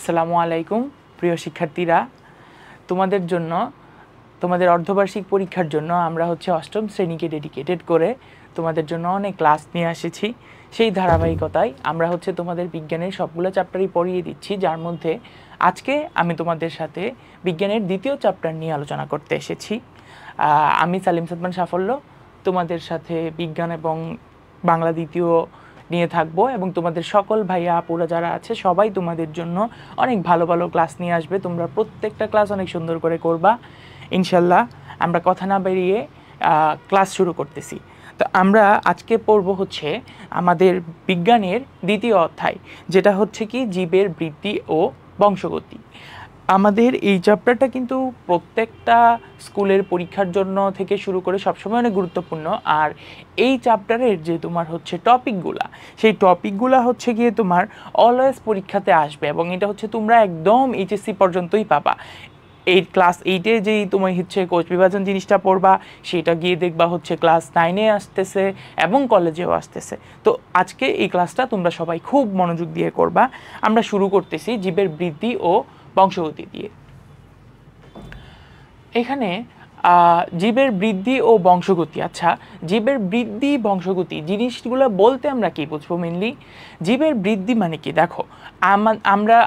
আসসালামু আলাইকুম প্রিয় শিক্ষার্থীরা, তোমাদের জন্য তোমাদের অর্ধবার্ষিক পরীক্ষার জন্য আমরা অষ্টম শ্রেণীকে ডেডিকেটেড করে তোমাদের জন্য অনেক ক্লাস নিয়ে এসেছি। সেই ধারাবাহিকতায় আমরা তোমাদের বিজ্ঞানের সবগুলো চ্যাপ্টারই পড়িয়ে দিচ্ছি, যার মধ্যে আজকে আমি তোমাদের সাথে বিজ্ঞানের দ্বিতীয় চ্যাপ্টার নিয়ে আলোচনা করতে এসেছি। আমি সালিম সাদমান সাফল্য তোমাদের সাথে বিজ্ঞান এবং বাংলা দ্বিতীয় নিয়ে থাকবো এবং তোমাদের সকল ভাইয়া আপুরা যারা আছে সবাই তোমাদের জন্য অনেক ভালো ভালো ক্লাস নিয়ে আসবে। তোমরা প্রত্যেকটা ক্লাস অনেক সুন্দর করে করবা ইনশাল্লাহ। আমরা কথা না বেরিয়ে ক্লাস শুরু করতেছি। তো আমরা আজকে পড়ব আমাদের বিজ্ঞানের দ্বিতীয় অধ্যায়, যেটা কি জীবের বৃদ্ধি ও বংশগতি। আমাদের এই চ্যাপ্টারটা কিন্তু প্রত্যেকটা স্কুলের পরীক্ষার জন্য থেকে শুরু করে সবসময় অনেক গুরুত্বপূর্ণ। আর এই চ্যাপ্টারের যে তোমার টপিকগুলা, সেই টপিকগুলা গিয়ে তোমার অলওয়েজ পরীক্ষাতে আসবে এবং এটা তোমরা একদম এইচএসসি পর্যন্তই পাবা। এই ক্লাস 8-এ যেই তুমি কোষ বিভাজন জিনিসটা পড়বা, সেটা গিয়ে দেখবা ক্লাস 9-এ আসতেছে এবং কলেজেও আসতেছে। তো আজকে এই ক্লাসটা তোমরা সবাই খুব মনোযোগ দিয়ে করবা। আমরা শুরু করতেছি জীবের বৃদ্ধি ও বংশগতি দিয়ে। এখানে জীবের বৃদ্ধি ও বংশগতি। আচ্ছা, জীবের বৃদ্ধি বংশগতি জিনিসগুলো বলতে আমরা কি বুঝবো? মেনলি জীবের বৃদ্ধি মানে কি? দেখো,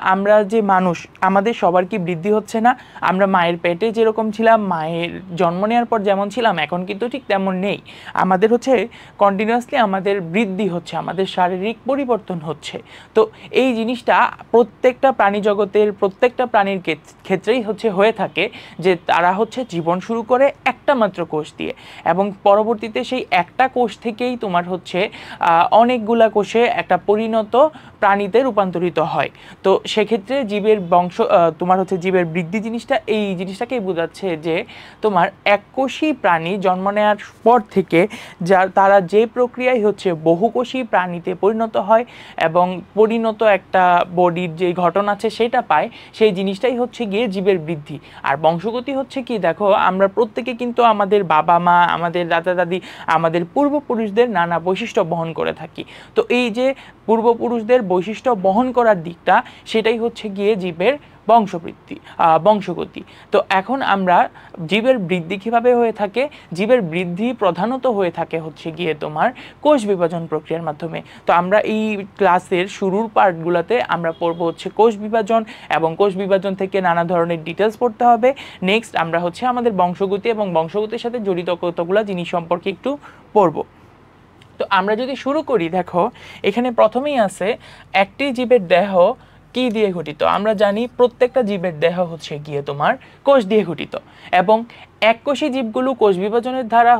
আমরা যে মানুষ, আমাদের সবার কি বৃদ্ধি হচ্ছে না? আমরা মায়ের পেটে যেরকম ছিলাম, মায়ের জন্ম নেওয়ার পর যেমন ছিলাম, এখন কিন্তু ঠিক তেমন নেই। আমাদের কন্টিনিউয়াসলি আমাদের বৃদ্ধি হচ্ছে, আমাদের শারীরিক পরিবর্তন হচ্ছে। তো এই জিনিসটা প্রত্যেকটা প্রাণী জগতের প্রত্যেকটা প্রাণীর ক্ষেত্রেই হয়ে থাকে, যে তারা জীবন শুরু করে একটা মাত্র কোষ দিয়ে এবং পরবর্তীতে সেই একটা কোষ থেকেই তোমার অনেকগুলা কোষে একটা পরিণত প্রাণীতে রূপান্তরিত হয়। তো সেক্ষেত্রে জীবের তোমার জীবের বৃদ্ধি জিনিসটা এই জিনিসটাকেই বোঝাচ্ছে, যে তোমার এককোষী প্রাণী জন্ম নেওয়ার পর থেকে তারা যে প্রক্রিয়ায় বহুকোষী প্রাণীতে পরিণত হয় এবং পরিণত একটা বডির যে ঘটনা আছে সেটা পায়, সেই জিনিসটাই গিয়ে জীবের বৃদ্ধি। আর বংশগতি কি? দেখো, আমরা প্রত্যেকে কিন্তু আমাদের বাবা মা, আমাদের দাদা দাদি, আমাদের পূর্বপুরুষদের নানা বৈশিষ্ট্য বহন করে থাকি। তো এই যে পূর্বপুরুষদের বৈশিষ্ট্য বহন করার দিকটা, সেটাই গিয়ে জীবের বংশগতি। তো এখন আমরা জীবের বৃদ্ধি কিভাবে হয়ে থাকে? জীবের বৃদ্ধি প্রধানত হয়ে থাকে গিয়ে তোমার কোষ বিভাজন প্রক্রিয়ার মাধ্যমে। তো আমরা এই ক্লাসের শুরুর পার্টগুলোতে আমরা পড়বো কোষ বিভাজন, এবং কোষ বিভাজন থেকে নানা ধরনের ডিটেলস পড়তে হবে। নেক্সট আমরা আমাদের বংশগতি এবং বংশগতির সাথে জড়িত কতগুলো জিনিস সম্পর্কে একটু পড়বো। তো আমরা যদি শুরু করি, দেখো এখানে প্রথমেই আছে একটি জীবের দেহ কি দিয়ে গঠিত। আমরা জানি প্রত্যেকটা জীবের দেহ গিয়ে তোমার কোষ দিয়ে গঠিত, এবং এককোষী জীবগুলো কোষ বিভাজনের দ্বারা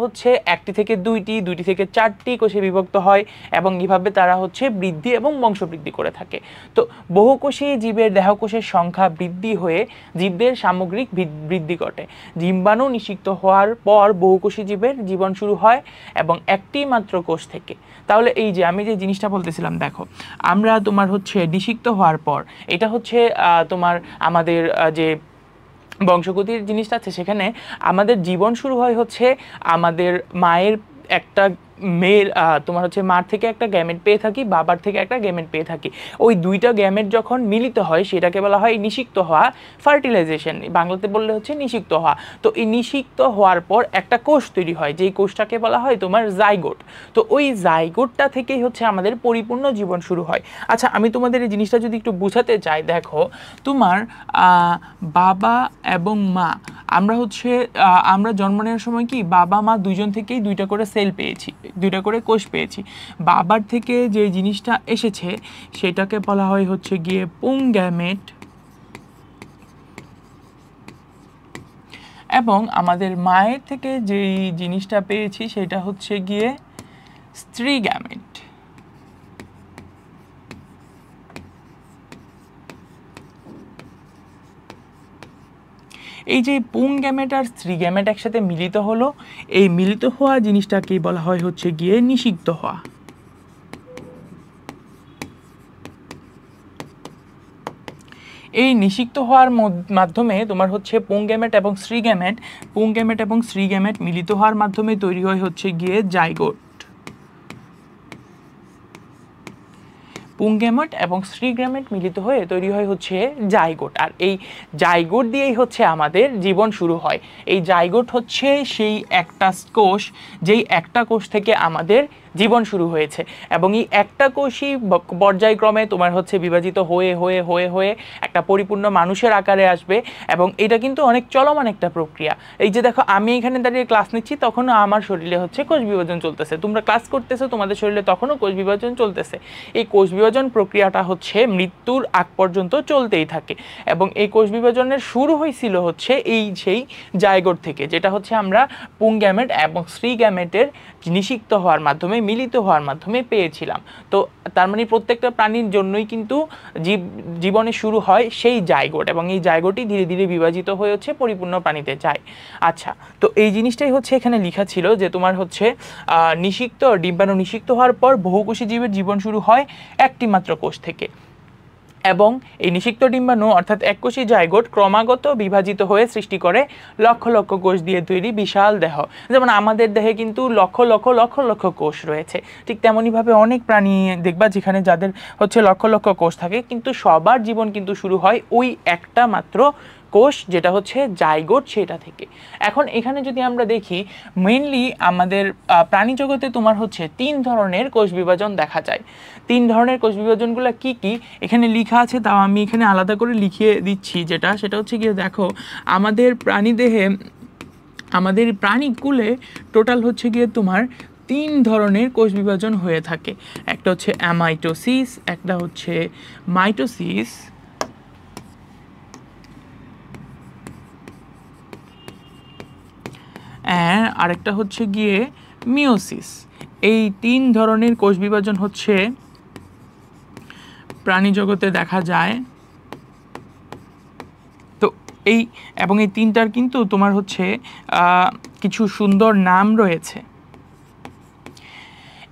একটি থেকে দুইটি, দুইটি থেকে চারটি কোষে বিভক্ত হয় এবং এভাবে তারা বৃদ্ধি এবং বংশবৃদ্ধি করে থাকে। তো বহুকোষী জীবের দেহকোষের সংখ্যা বৃদ্ধি হয়ে জীবদের সামগ্রিক বৃদ্ধি ঘটে। ডিম্বাণু নিষিক্ত হওয়ার পর বহুকোষী জীবের জীবন শুরু হয় এবং একটি মাত্র কোষ থেকে। তাহলে এই যে আমি যে জিনিসটা বলতেছিলাম, দেখো আমরা তোমার নিষিক্ত হওয়ার পর, এটা তোমার আমাদের যে বংশগতির জিনিসটা আছে, সেখানে আমাদের জীবন শুরু হয় আমাদের মায়ের একটা মেয়ের তোমার মার থেকে একটা গ্যামেট পেয়ে থাকি, বাবার থেকে একটা গ্যামেট পেয়ে থাকি। ওই দুইটা গ্যামেট যখন মিলিত হয় সেটাকে বলা হয় নিষিক্ত হওয়া, ফার্টিলাইজেশন, বাংলাতে বললে নিষিক্ত হওয়া। তো এই নিষিক্ত হওয়ার পর একটা কোষ তৈরি হয়, যেই কোষটাকে বলা হয় তোমার জাইগোট। তো ওই জাইগোটটা থেকেই আমাদের পরিপূর্ণ জীবন শুরু হয়। আচ্ছা, আমি তোমাদের এই জিনিসটা যদি একটু বুঝাতে চাই, দেখো তোমার বাবা এবং মা, আমরা জন্ম নেওয়ার সময় কি বাবা মা দুইজন থেকেই দুইটা করে সেল পেয়েছি, দুইটা করে কোষ পেয়েছি। বাবার থেকে যে জিনিসটা এসেছে সেটাকে বলা হয় গিয়ে পুংগ্যামেট, এবং আমাদের মায়ের থেকে যেই জিনিসটা পেয়েছি সেটা গিয়ে স্ত্রীগ্যামেট। এই যে পুংগ্যামেট আর স্ত্রীগ্যামেট একসাথে মিলিত হলো, এই মিলিত হওয়া জিনিসটাকে বলা হয় গিয়ে নিষিক্ত হওয়া। এই নিষিক্ত হওয়ার মাধ্যমে তোমার পুংগ্যামেট এবং স্ত্রীগ্যামেট মিলিত হওয়ার মাধ্যমে তৈরি হয় গিয়ে জাইগোট। পুংগ্যামেট এবং স্ত্রীগ্যামেট মিলিত হয়ে তৈরি হয় হচ্ছে জাইগোট। আর এই জাইগোট দিয়েই হচ্ছে আমাদের জীবন শুরু হয়। এই জাইগোট হচ্ছে সেই একটা কোষ, যেই একটা কোষ থেকে আমাদের জীবন শুরু হয়েছে, এবং এই একটা কোষই পর্যায়ক্রমে তোমার হচ্ছে বিভাজিত হয়ে হয়ে হয়ে হয়ে একটা পরিপূর্ণ মানুষের আকারে আসবে। এবং এটা কিন্তু অনেক চলমান একটা প্রক্রিয়া। এই যে দেখো, আমি এখানে দাঁড়িয়ে ক্লাস নিচ্ছি, তখনও আমার শরীরে হচ্ছে কোষ বিভাজন চলতেছে, তোমরা ক্লাস করতেছো, তোমাদের শরীরে তখনও কোষ বিভাজন চলতেছে। এই কোষ বিভাজন প্রক্রিয়াটা হচ্ছে মৃত্যুর আগ পর্যন্ত চলতেই থাকে, এবং এই কোষ বিভাজনের শুরু হয়েছিল হচ্ছে এই সেই জাইগোট থেকে, যেটা হচ্ছে আমরা পুংগ্যামেট এবং স্ত্রীগ্যামেটের নিষিক্ত হওয়ার মাধ্যমে, মিলিত হওয়ার মাধ্যমে পেয়েছিলাম। তো তার মানে প্রত্যেকটা প্রাণীর জন্যই কিন্তু জীবনে শুরু হয় সেই জাইগোট, এবং এই জাইগোটই ধীরে ধীরে বিভাজিত হয়ে হচ্ছে পরিপূর্ণ প্রাণীতে যায়। আচ্ছা, তো এই জিনিসটাই হচ্ছে এখানে লেখা ছিল যে তোমার হচ্ছে নিষিক্ত ডিম্বাণু নিষিক্ত হওয়ার পর বহুকোষী জীবের জীবন শুরু হয় একটি মাত্র কোষ থেকে, এবং এই নিষিক্ত ডিম্বাণু অর্থাৎ এককোষী জাইগোট ক্রমাগত বিভাজিত হয়ে সৃষ্টি করে লক্ষ লক্ষ কোষ দিয়ে তৈরি বিশাল দেহ। যেমন আমাদের দেহে কিন্তু লক্ষ লক্ষ লক্ষ লক্ষ কোষ রয়েছে, ঠিক তেমনইভাবে অনেক প্রাণী দেখবা যেখানে যাদের হচ্ছে লক্ষ লক্ষ কোষ থাকে, কিন্তু সবার জীবন কিন্তু শুরু হয় ওই একটা মাত্র কোষ, যেটা হচ্ছে জাইগোট, সেটা থেকে। এখন এখানে যদি আমরা দেখি, মেইনলি আমাদের প্রাণী জগতে তোমার হচ্ছে 3 ধরনের কোষ বিভাজন দেখা যায়। 3 ধরনের কোষ বিভাজনগুলো কি কি এখানে লেখা আছে, তাও আমি এখানে আলাদা করে লিখিয়ে দিচ্ছি। সেটা হচ্ছে গিয়ে দেখো, আমাদের প্রাণীদেহে, আমাদের প্রাণীকুলে টোটাল হচ্ছে গিয়ে তোমার 3 ধরনের কোষ বিভাজন হয়ে থাকে। একটা হচ্ছে অ্যামাইটোসিস, একটা হচ্ছে মাইটোসিস, আরেকটা হচ্ছে গিয়ে মিওসিস। এই 3 ধরনের কোষ বিভাজন হচ্ছে প্রাণী জগতে দেখা যায়। তো এই 3টার কিন্তু তোমার হচ্ছে কিছু সুন্দর নাম রয়েছে।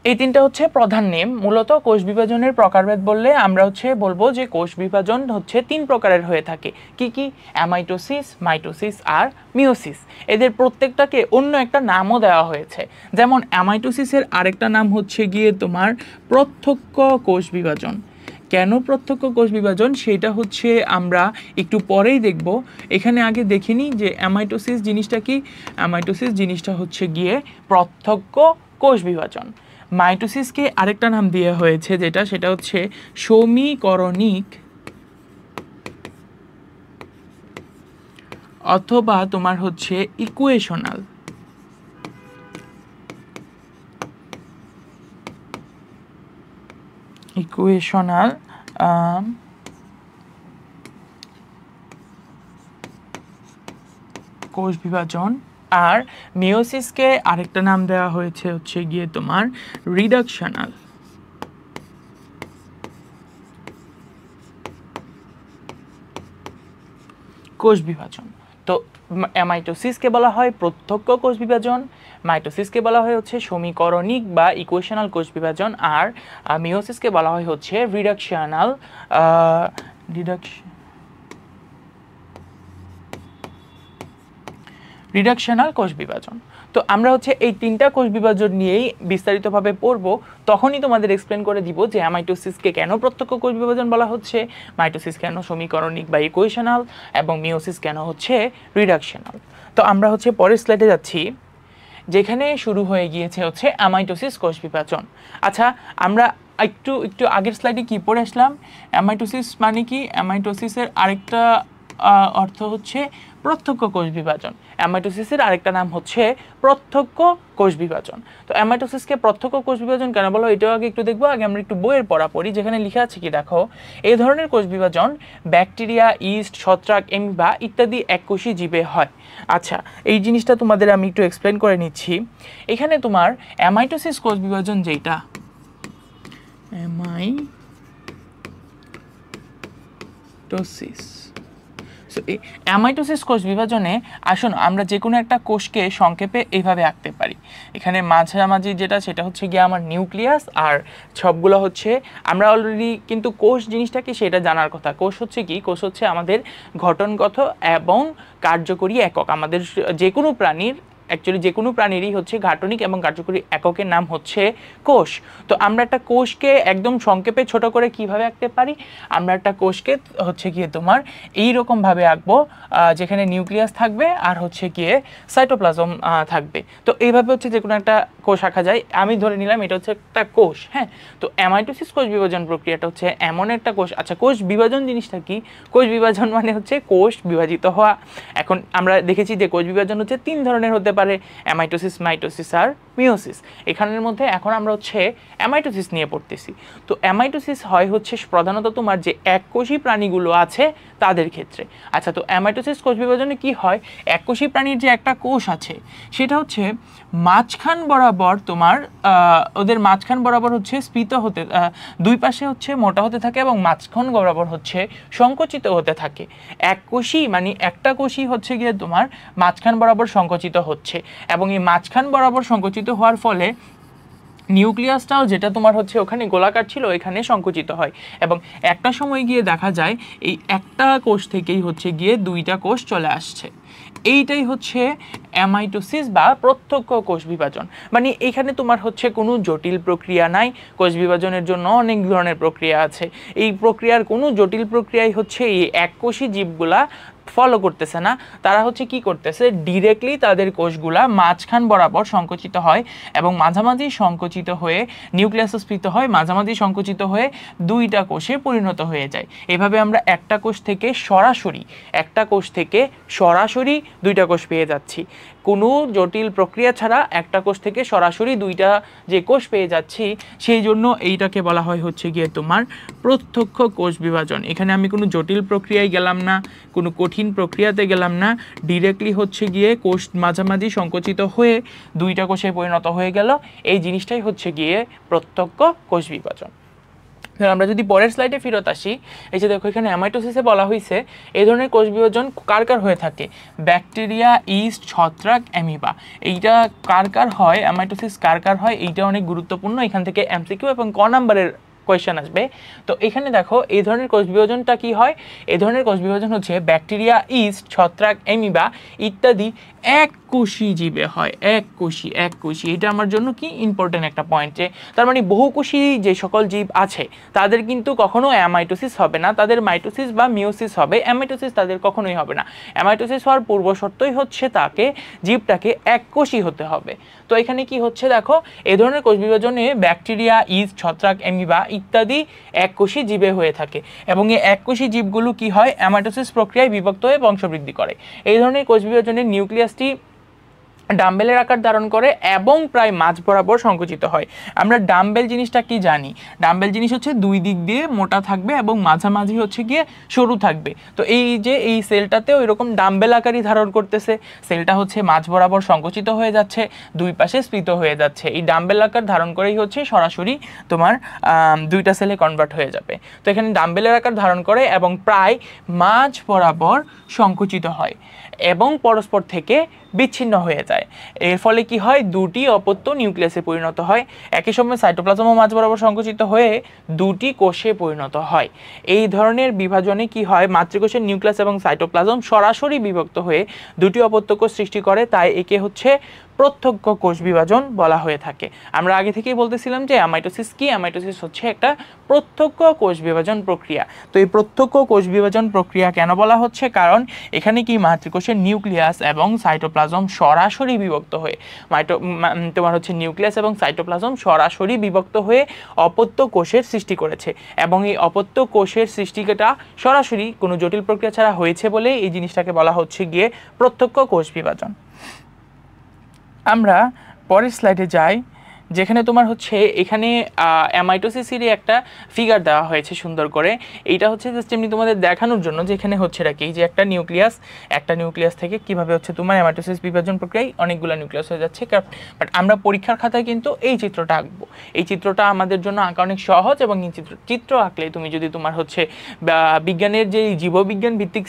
এই 3টা হচ্ছে প্রধান নেম। মূলত কোষ বিভাজনের প্রকারভেদ বললে আমরা হচ্ছে বলবো যে কোষ বিভাজন হচ্ছে 3 প্রকারের হয়ে থাকে। কি কি? অ্যামাইটোসিস, মাইটোসিস আর মিওসিস। এদের প্রত্যেকটাকে অন্য একটা নামও দেওয়া হয়েছে। যেমন অ্যামাইটোসিসের আরেকটা নাম হচ্ছে গিয়ে তোমার প্রত্যক্ষ কোষ বিভাজন। কেন প্রত্যক্ষ কোষ বিভাজন সেটা হচ্ছে আমরা একটু পরেই দেখব। এখানে আগে দেখে নিই যে অ্যামাইটোসিস জিনিসটা কি। অ্যামাইটোসিস জিনিসটা হচ্ছে গিয়ে প্রত্যক্ষ কোষ বিভাজন। মাইটোসিসকে আরেকটা নাম দেওয়া হয়েছে সেটা হচ্ছে সমীকরণিক অথবা তোমার হচ্ছে ইকুয়েশনাল। কোষ বিভাজন। আর মিওসিসকে আরেকটা নাম দেওয়া হয়েছে হচ্ছে গিয়ে তোমার রিডাকশনাল কোষ বিভাজন। তো অ্যামাইটোসিসকে বলা হয় প্রত্যক্ষ কোষ বিভাজন, মাইটোসিসকে বলা হয় হচ্ছে সমীকরণিক বা ইকুয়েশনাল কোষ বিভাজন, আর মিওসিসকে বলা হয় হচ্ছে রিডাকশনাল কোষ বিভাজন। তো আমরা হচ্ছে এই 3টা কোষ বিভাজন নিয়েই বিস্তারিতভাবে পড়ব। তখনই তোমাদের এক্সপ্লেন করে দিব যে অ্যামাইটোসিসকে কেন প্রত্যক্ষ কোষ বিভাজন বলা হচ্ছে, মাইটোসিস কেন সমীকরণিক বা ইকুয়েশনাল, এবং মিওসিস কেন হচ্ছে রিডাকশনাল। তো আমরা হচ্ছে পরের স্লাইডে যাচ্ছি, যেখানে শুরু হয়ে গিয়েছে হচ্ছে অ্যামাইটোসিস কোষ বিভাজন। আচ্ছা, আমরা একটু আগের স্লাইডে কি পড়ে আসলাম? অ্যামাইটোসিস মানে কি? অ্যামাইটোসিসের আরেকটা অর্থ হচ্ছে প্রত্যক্ষ কোষ বিভাজন। অ্যামাইটোসিসের আরেকটা নাম হচ্ছে প্রত্যক্ষ কোষ বিভাজন। তো অ্যামাইটোসিসকে প্রত্যক্ষ কোষ বিভাজন কেন বলো, এটাও আগে একটু দেখবো। আগে আমরা একটু বইয়ের পড়া পড়ি, যেখানে লেখা আছে কি দেখো, এই ধরনের কোষ বিভাজন ব্যাকটেরিয়া, ইস্ট, ছত্রাক, এমিবা ইত্যাদি এককোষী জীবে হয়। আচ্ছা, এই জিনিসটা তোমাদের আমি একটু এক্সপ্লেন করে নিচ্ছি। এখানে তোমার অ্যামাইটোসিস কোষ বিভাজন যেটা, অ্যামাইটোসিস, অ্যামাইটোসিস কোষ বিভাজনে আসুন আমরা যে কোনো একটা কোষকে সংক্ষেপে এইভাবে আঁকতে পারি। এখানে মাঝামাঝি সেটা হচ্ছে গিয়ে আমার নিউক্লিয়াস, আর সবগুলো হচ্ছে আমরা অলরেডি কিন্তু কোষ জিনিসটা কি সেটা জানার কথা। কোষ হচ্ছে কি? কোষ হচ্ছে আমাদের গঠনগত এবং কার্যকরী একক। আমাদের যে কোনো প্রাণীর অ্যাকচুয়ালি যে কোনো প্রাণীরই হচ্ছে গাঠনিক এবং কার্যকরী এককের নাম হচ্ছে কোষ। তো আমরা একটা কোষকে একদম সংক্ষেপে ছোট করে কিভাবে আঁকতে পারি, আমরা একটা কোষকে হচ্ছে গিয়ে তোমার এইরকমভাবে আঁকবো, যেখানে নিউক্লিয়াস থাকবে আর হচ্ছে গিয়ে সাইটোপ্লাজম থাকবে। তো এইভাবে হচ্ছে যে কোনো একটা কোষ আঁকা যায়। আমি ধরে নিলাম এটা হচ্ছে একটা কোষ, হ্যাঁ। তো অ্যামাইটোসিস কোষ বিভাজন প্রক্রিয়াটা হচ্ছে এমন একটা কোষ, আচ্ছা কোষ বিভাজন জিনিসটা কি? কোষ বিভাজন মানে হচ্ছে কোষ বিভাজিত হওয়া। এখন আমরা দেখেছি যে কোষ বিভাজন হচ্ছে 3 ধরনের হতে পারে, অ্যামাইটোসিস, মাইটোসিস আর মিওসিস। এখানের মধ্যে এখন আমরা হচ্ছে অ্যামাইটোসিস নিয়ে পড়তেছি। তো অ্যামাইটোসিস হয় হচ্ছে প্রধানত তোমার যে এককোষী প্রাণীগুলো আছে তাদের ক্ষেত্রে। আচ্ছা, তো অ্যামাইটোসিস কোষ বিভাজনে কি হয়, এককোষী প্রাণীর যে একটা কোষ আছে সেটা হচ্ছে মাঝখান বরাবর তোমার ওদের মাঝখান বরাবর হচ্ছে স্ফীত হতে, দুই পাশে হচ্ছে মোটা হতে থাকে এবং মাঝখান বরাবর হচ্ছে সংকুচিত হতে থাকে। এককোষী মানে একটা কোষই হচ্ছে গিয়ে তোমার মাঝখান বরাবর সংকুচিত হচ্ছে, এবং এই মাঝখান বরাবর সংকুচিত হওয়ার ফলে নিউক্লিয়াসটাও যেটা তোমার হচ্ছে ওখানে গোলাকার ছিল এখানে সংকুচিত হয়, এবং একটা সময় গিয়ে দেখা যায় এই একটা কোষ থেকেই হচ্ছে গিয়ে দুইটা কোষ চলে আসছে। এইটাই হচ্ছে অ্যামাইটোসিস বা প্রত্যক্ষ কোষ বিভাজন। মানে এখানে তোমার হচ্ছে কোনো জটিল প্রক্রিয়া নাই, কোষ বিভাজনের জন্য অনেক ধরনের প্রক্রিয়া আছে। এই প্রক্রিয়ার কোনো জটিল প্রক্রিয়াই হচ্ছে এই এককোষী জীবগুলা ফলো করতেছে না। তারা হচ্ছে কি করতেছে, ডিরেক্টলি তাদের কোষগুলা মাঝখান বরাবর সংকুচিত হয় এবং মাঝামাঝি সংকুচিত হয়ে নিউক্লিয়াসে স্ফীত হয়, মাঝামাঝি সংকুচিত হয়ে দুইটা কোষে পরিণত হয়ে যায়। এভাবে আমরা একটা কোষ থেকে সরাসরি দুইটা কোষ পেয়ে যাচ্ছি। কোনো জটিল প্রক্রিয়া ছাড়া একটা কোষ থেকে সরাসরি দুইটা যে কোষ পেয়ে যাচ্ছি, সেই জন্য এইটাকে বলা হয় হচ্ছে গিয়ে তোমার প্রত্যক্ষ কোষ বিভাজন। এখানে আমি কোনো জটিল প্রক্রিয়ায় গেলাম না, কোনো কঠিন প্রক্রিয়াতে গেলাম না, ডিরেক্টলি হচ্ছে গিয়ে কোষ মাঝামাঝি সংকুচিত হয়ে দুইটা কোষে পরিণত হয়ে গেল। এই জিনিসটাই হচ্ছে গিয়ে প্রত্যক্ষ কোষ বিভাজন। আমরা যদি পরের স্লাইডে ফেরত আসি, এই যে দেখো এখানে অ্যামাইটোসিসে বলা হয়েছে এই ধরনের কোষ বিভাজন কার কার হয়ে থাকে, ব্যাকটেরিয়া, ইস্ট, ছত্রাক, অ্যামিবা। এইটা কার কার হয়, অ্যামাইটোসিস কার কার হয়, এইটা অনেক গুরুত্বপূর্ণ। এখান থেকে এমসিকিউ এবং ক নাম্বারের কোয়েশ্চেন আসবে। তো এখানে দেখো এই ধরনের কোষ বিভাজনটা কি হয়, এই ধরনের কোষ বিভাজন হচ্ছে ব্যাকটেরিয়া, ইস্ট, ছত্রাক, অ্যামিবা ইত্যাদি এককোষী জীবে হয়। এককোষী এটা আমার জন্য কি ইম্পর্টেন্ট একটা পয়েন্ট, যে তার মানে বহুকোষী যে সকল জীব আছে তাদের কিন্তু কখনো অ্যামাইটোসিস হবে না, তাদের মাইটোসিস বা মিওসিস হবে, অ্যামাইটোসিস তাদের কখনোই হবে না। অ্যামাইটোসিস হওয়ার পূর্ব শর্তই হচ্ছে জীবটাকে এককোষী হতে হবে। তো এখানে কি হচ্ছে দেখো, এই ধরনের কোষ বিভাজনে ব্যাকটেরিয়া, ইস্ট, ছত্রাক, অ্যামিবা ইত্যাদি এককোষী জীবে হয়ে থাকে, এবং এই এককোষী জীবগুলো কি হয়, অ্যামাইটোসিস প্রক্রিয়ায় বিভক্ত হয়ে বংশবৃদ্ধি করে। এই ধরনের কোষ বিভাজনের নিউক্লিয়াসটি ডাম্বেলের আকার ধারণ করে এবং প্রায় মাঝ বরাবর সংকুচিত হয়। আমরা ডাম্বেল জিনিসটা কি জানি, ডাম্বেল জিনিস হচ্ছে দুই দিক দিয়ে মোটা থাকবে এবং মাঝামাঝি হচ্ছে গিয়ে সরু থাকবে। তো এই যে এই সেলটাতেও এরকম ডাম্বেল আকারই ধারণ করতেছে, সেলটা হচ্ছে মাঝ বরাবর সংকুচিত হয়ে যাচ্ছে, দুই পাশে স্ফীত হয়ে যাচ্ছে। এই ডাম্বেল আকার ধারণ করেই হচ্ছে সরাসরি তোমার দুইটা সেলে কনভার্ট হয়ে যাবে। তো এখানে ডাম্বেলের আকার ধারণ করে এবং প্রায় মাঝ বরাবর সংকুচিত হয় এবং পরস্পর থেকে বিচ্ছিন্ন হয়ে যায়। এর ফলে কি হয়, দুটি অপত্য নিউক্লিয়াসে পরিণত হয়। একই সময় সাইটোপ্লাজমও মাঝ বরাবর সংকুচিত হয়ে দুটি কোষে পরিণত হয়। এই ধরনের বিভাজনে কি হয়, মাতৃকোষের নিউক্লিয়াস এবং সাইটোপ্লাজম সরাসরি বিভক্ত হয়ে দুটি অপত্য কোষ সৃষ্টি করে, তাই একে হচ্ছে প্রত্যক্ষ কোষ বিভাজন বলা হয়ে থাকে। আমরা আগে থেকেই বলতেছিলাম যে অ্যামাইটোসিস কি, অ্যামাইটোসিস হচ্ছে একটা প্রত্যক্ষ কোষ বিভাজন প্রক্রিয়া। তো এই প্রত্যক্ষ কোষ বিভাজন প্রক্রিয়া কেন বলা হচ্ছে, কারণ এখানে কি মাতৃকোষের নিউক্লিয়াস এবং সাইটোপ্লাজম সরাসরি বিভক্ত হয়ে তোমার হচ্ছে নিউক্লিয়াস এবং সাইটোপ্লাজম সরাসরি বিভক্ত হয়ে অপত্য কোষের সৃষ্টি করেছে, এবং এই অপত্য কোষের সৃষ্টিটা সরাসরি কোনো জটিল প্রক্রিয়া ছাড়া হয়েছে বলে এই জিনিসটাকে বলা হচ্ছে গিয়ে প্রত্যক্ষ কোষ বিভাজন। আমরা পরের স্লাইডে যাই, যেখানে তোমার হচ্ছে এখানে অ্যামাইটোসিসেরই একটা ফিগার দেওয়া হয়েছে সুন্দর করে। এইটা হচ্ছে জাস্ট এমনি তোমাদের দেখানোর জন্য যে এখানে হচ্ছে কি, যে একটা নিউক্লিয়াস থেকে কিভাবে হচ্ছে তোমার অ্যামাইটোসিস বিভাজন প্রক্রিয়ায় অনেকগুলো নিউক্লিয়াস হয়ে যাচ্ছে। বাট আমরা পরীক্ষার খাতায় কিন্তু এই চিত্রটা আঁকবো। এই চিত্রটা আমাদের জন্য আঁকা অনেক সহজ, এবং এই চিত্র আঁকলে তুমি যদি তোমার হচ্ছে বিজ্ঞানের যে জীববিজ্ঞান ভিত্তিক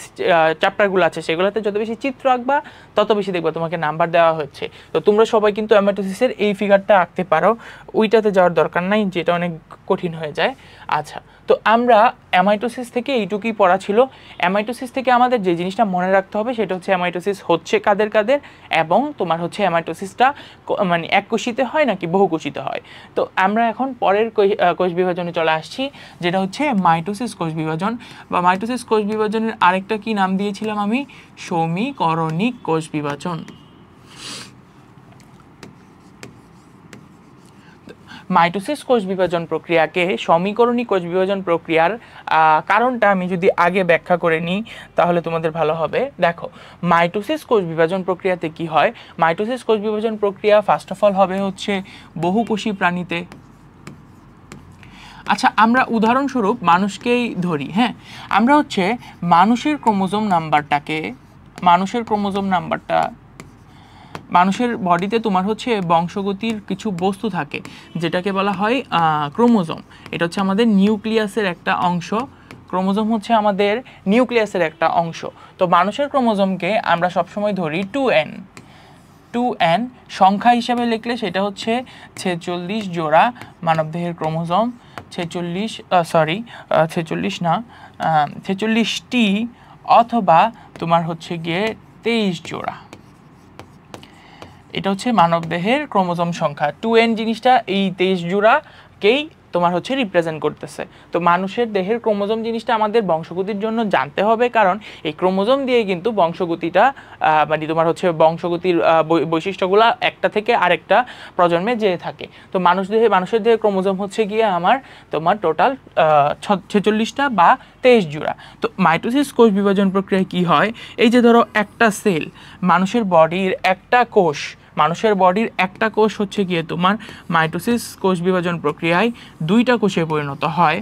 চ্যাপ্টারগুলো আছে সেগুলোতে যত বেশি চিত্র আঁকবা তত বেশি দেখবা তোমাকে নাম্বার দেওয়া হচ্ছে। তো তোমরা সবাই কিন্তু অ্যামাইটোসিসের এই ফিগারটা আঁকতে পারো, ওইটাতে যাওয়ার দরকার নাই, যেটা অনেক কঠিন হয়ে যায়। আচ্ছা, তো আমরা অ্যামাইটোসিস থেকে এইটুকুই পড়া ছিল। অ্যামাইটোসিস থেকে আমাদের যে জিনিসটা মনে রাখতে হবে সেটা হচ্ছে অ্যামাইটোসিস হচ্ছে কাদের কাদের, এবং তোমার হচ্ছে অ্যামাইটোসিসটা মানে এককোষিতে হয় নাকি বহুকোষিতে হয়। তো আমরা এখন পরের কোষ বিভাজনে চলে আসছি, যেটা হচ্ছে মাইটোসিস কোষ বিভাজন, বা মাইটোসিস কোষ বিভাজনের আরেকটা কি নাম দিয়েছিলাম আমি, সমীকরণিক কোষ বিভাজন। মাইটোসিস কোষ বিভাজন প্রক্রিয়াকে সমীকরণিক কোষ বিভাজন প্রক্রিয়ার কারণটা আমি যদি আগে ব্যাখ্যা করে নিই তাহলে তোমাদের ভালো হবে। দেখো, মাইটোসিস কোষ বিভাজন প্রক্রিয়াতে কি হয়, মাইটোসিস কোষ বিভাজন প্রক্রিয়া ফার্স্ট অফ অল হবে হচ্ছে বহুকোষী প্রাণীতে। আচ্ছা, আমরা উদাহরণস্বরূপ মানুষকেই ধরি। হ্যাঁ, আমরা হচ্ছে মানুষের ক্রোমোজোম নাম্বারটা মানুষের বডিতে তোমার হচ্ছে বংশগতির কিছু বস্তু থাকে যেটাকে বলা হয় ক্রোমোজোম। এটা হচ্ছে আমাদের নিউক্লিয়াসের একটা অংশ। ক্রোমোজোম হচ্ছে আমাদের নিউক্লিয়াসের একটা অংশ। তো মানুষের ক্রোমোজোমকে আমরা সবসময় ধরি 2n সংখ্যা হিসাবে লিখলে সেটা হচ্ছে 46 জোড়া মানবদেহের ক্রোমোজোম, 46টি, অথবা তোমার হচ্ছে গিয়ে 23 জোড়া। এটা হচ্ছে মানবদেহের ক্রোমোজোম সংখ্যা। 2n জিনিসটা এই 23 জোড়াকেই তোমার হচ্ছে রিপ্রেজেন্ট করতেছে। তো মানুষের দেহের ক্রোমোজোম জিনিসটা আমাদের বংশগতির জন্য জানতে হবে, কারণ এই ক্রোমোজোম দিয়ে কিন্তু বংশগতিটা মানে তোমার হচ্ছে বংশগতির বৈশিষ্ট্যগুলো একটা থেকে আরেকটা প্রজন্মে যেয়ে থাকে। তো মানুষের দেহে ক্রোমোজোম হচ্ছে গিয়ে তোমার টোটাল 46টা বা 23 জোড়া। তো মাইটোসিস কোষ বিভাজন প্রক্রিয়ায় কি হয়, এই যে ধরো একটা সেল, মানুষের বডির একটা কোষ হচ্ছে গিয়ে তোমার মাইটোসিস কোষ বিভাজন প্রক্রিয়ায় 2টা কোষে পরিণত হয়,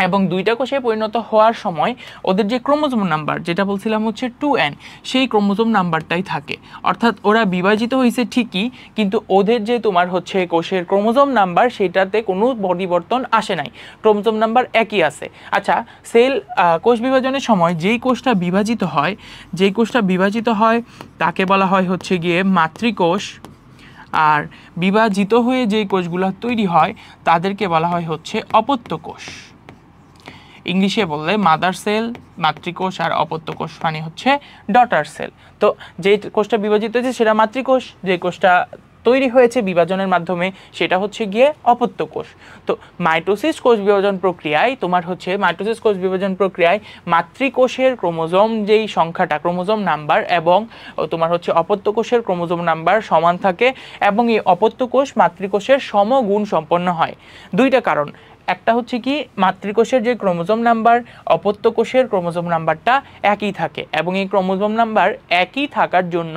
এবং 2টা কোষে পরিণত হওয়ার সময় ওদের যে ক্রোমোজোম নাম্বার, যেটা বলছিলাম হচ্ছে 2n, সেই ক্রোমোজোম নাম্বারটাই থাকে। অর্থাৎ ওরা বিভাজিত হয়েছে ঠিকই, কিন্তু ওদের যে তোমার হচ্ছে কোষের ক্রোমোজোম নাম্বার সেটাতে কোনো পরিবর্তন আসে নাই, ক্রোমোজোম নাম্বার একই আছে। আচ্ছা, কোষ বিভাজনের সময় যেই কোষটা বিভাজিত হয় তাকে বলা হয় হচ্ছে গিয়ে মাতৃকোষ, আর বিভাজিত হয়ে যেই কোষগুলো তৈরি হয় তাদেরকে বলা হয় হচ্ছে অপত্য কোষ। ইংলিশে বললে মাদার সেল, মাতৃকোষ, আর অপত্য কোষ মানে হচ্ছে ডটার সেল। তো যে কোষটা বিভাজিত হয়েছে সেটা মাতৃকোষ, যে কোষটা তৈরি হয়েছে বিভাজনের মাধ্যমে সেটা হচ্ছে গিয়ে অপত্য কোষ। তো মাইটোসিস কোষ বিভাজন প্রক্রিয়ায় মাতৃকোষের ক্রোমোজোম যেই সংখ্যাটা, ক্রোমোজোম নাম্বার, এবং তোমার হচ্ছে অপত্য কোষের ক্রোমোজোম নাম্বার সমান থাকে, এবং এই অপত্য কোষ মাতৃকোষের সমগুণ সম্পন্ন হয়। 2টা কারণ, একটা হচ্ছে কি মাতৃকোষের যে ক্রোমোজোম নাম্বার, অপত্য কোষের ক্রোমোজোম নাম্বারটা একই থাকে, এবং এই ক্রোমোজোম নাম্বার একই থাকার জন্য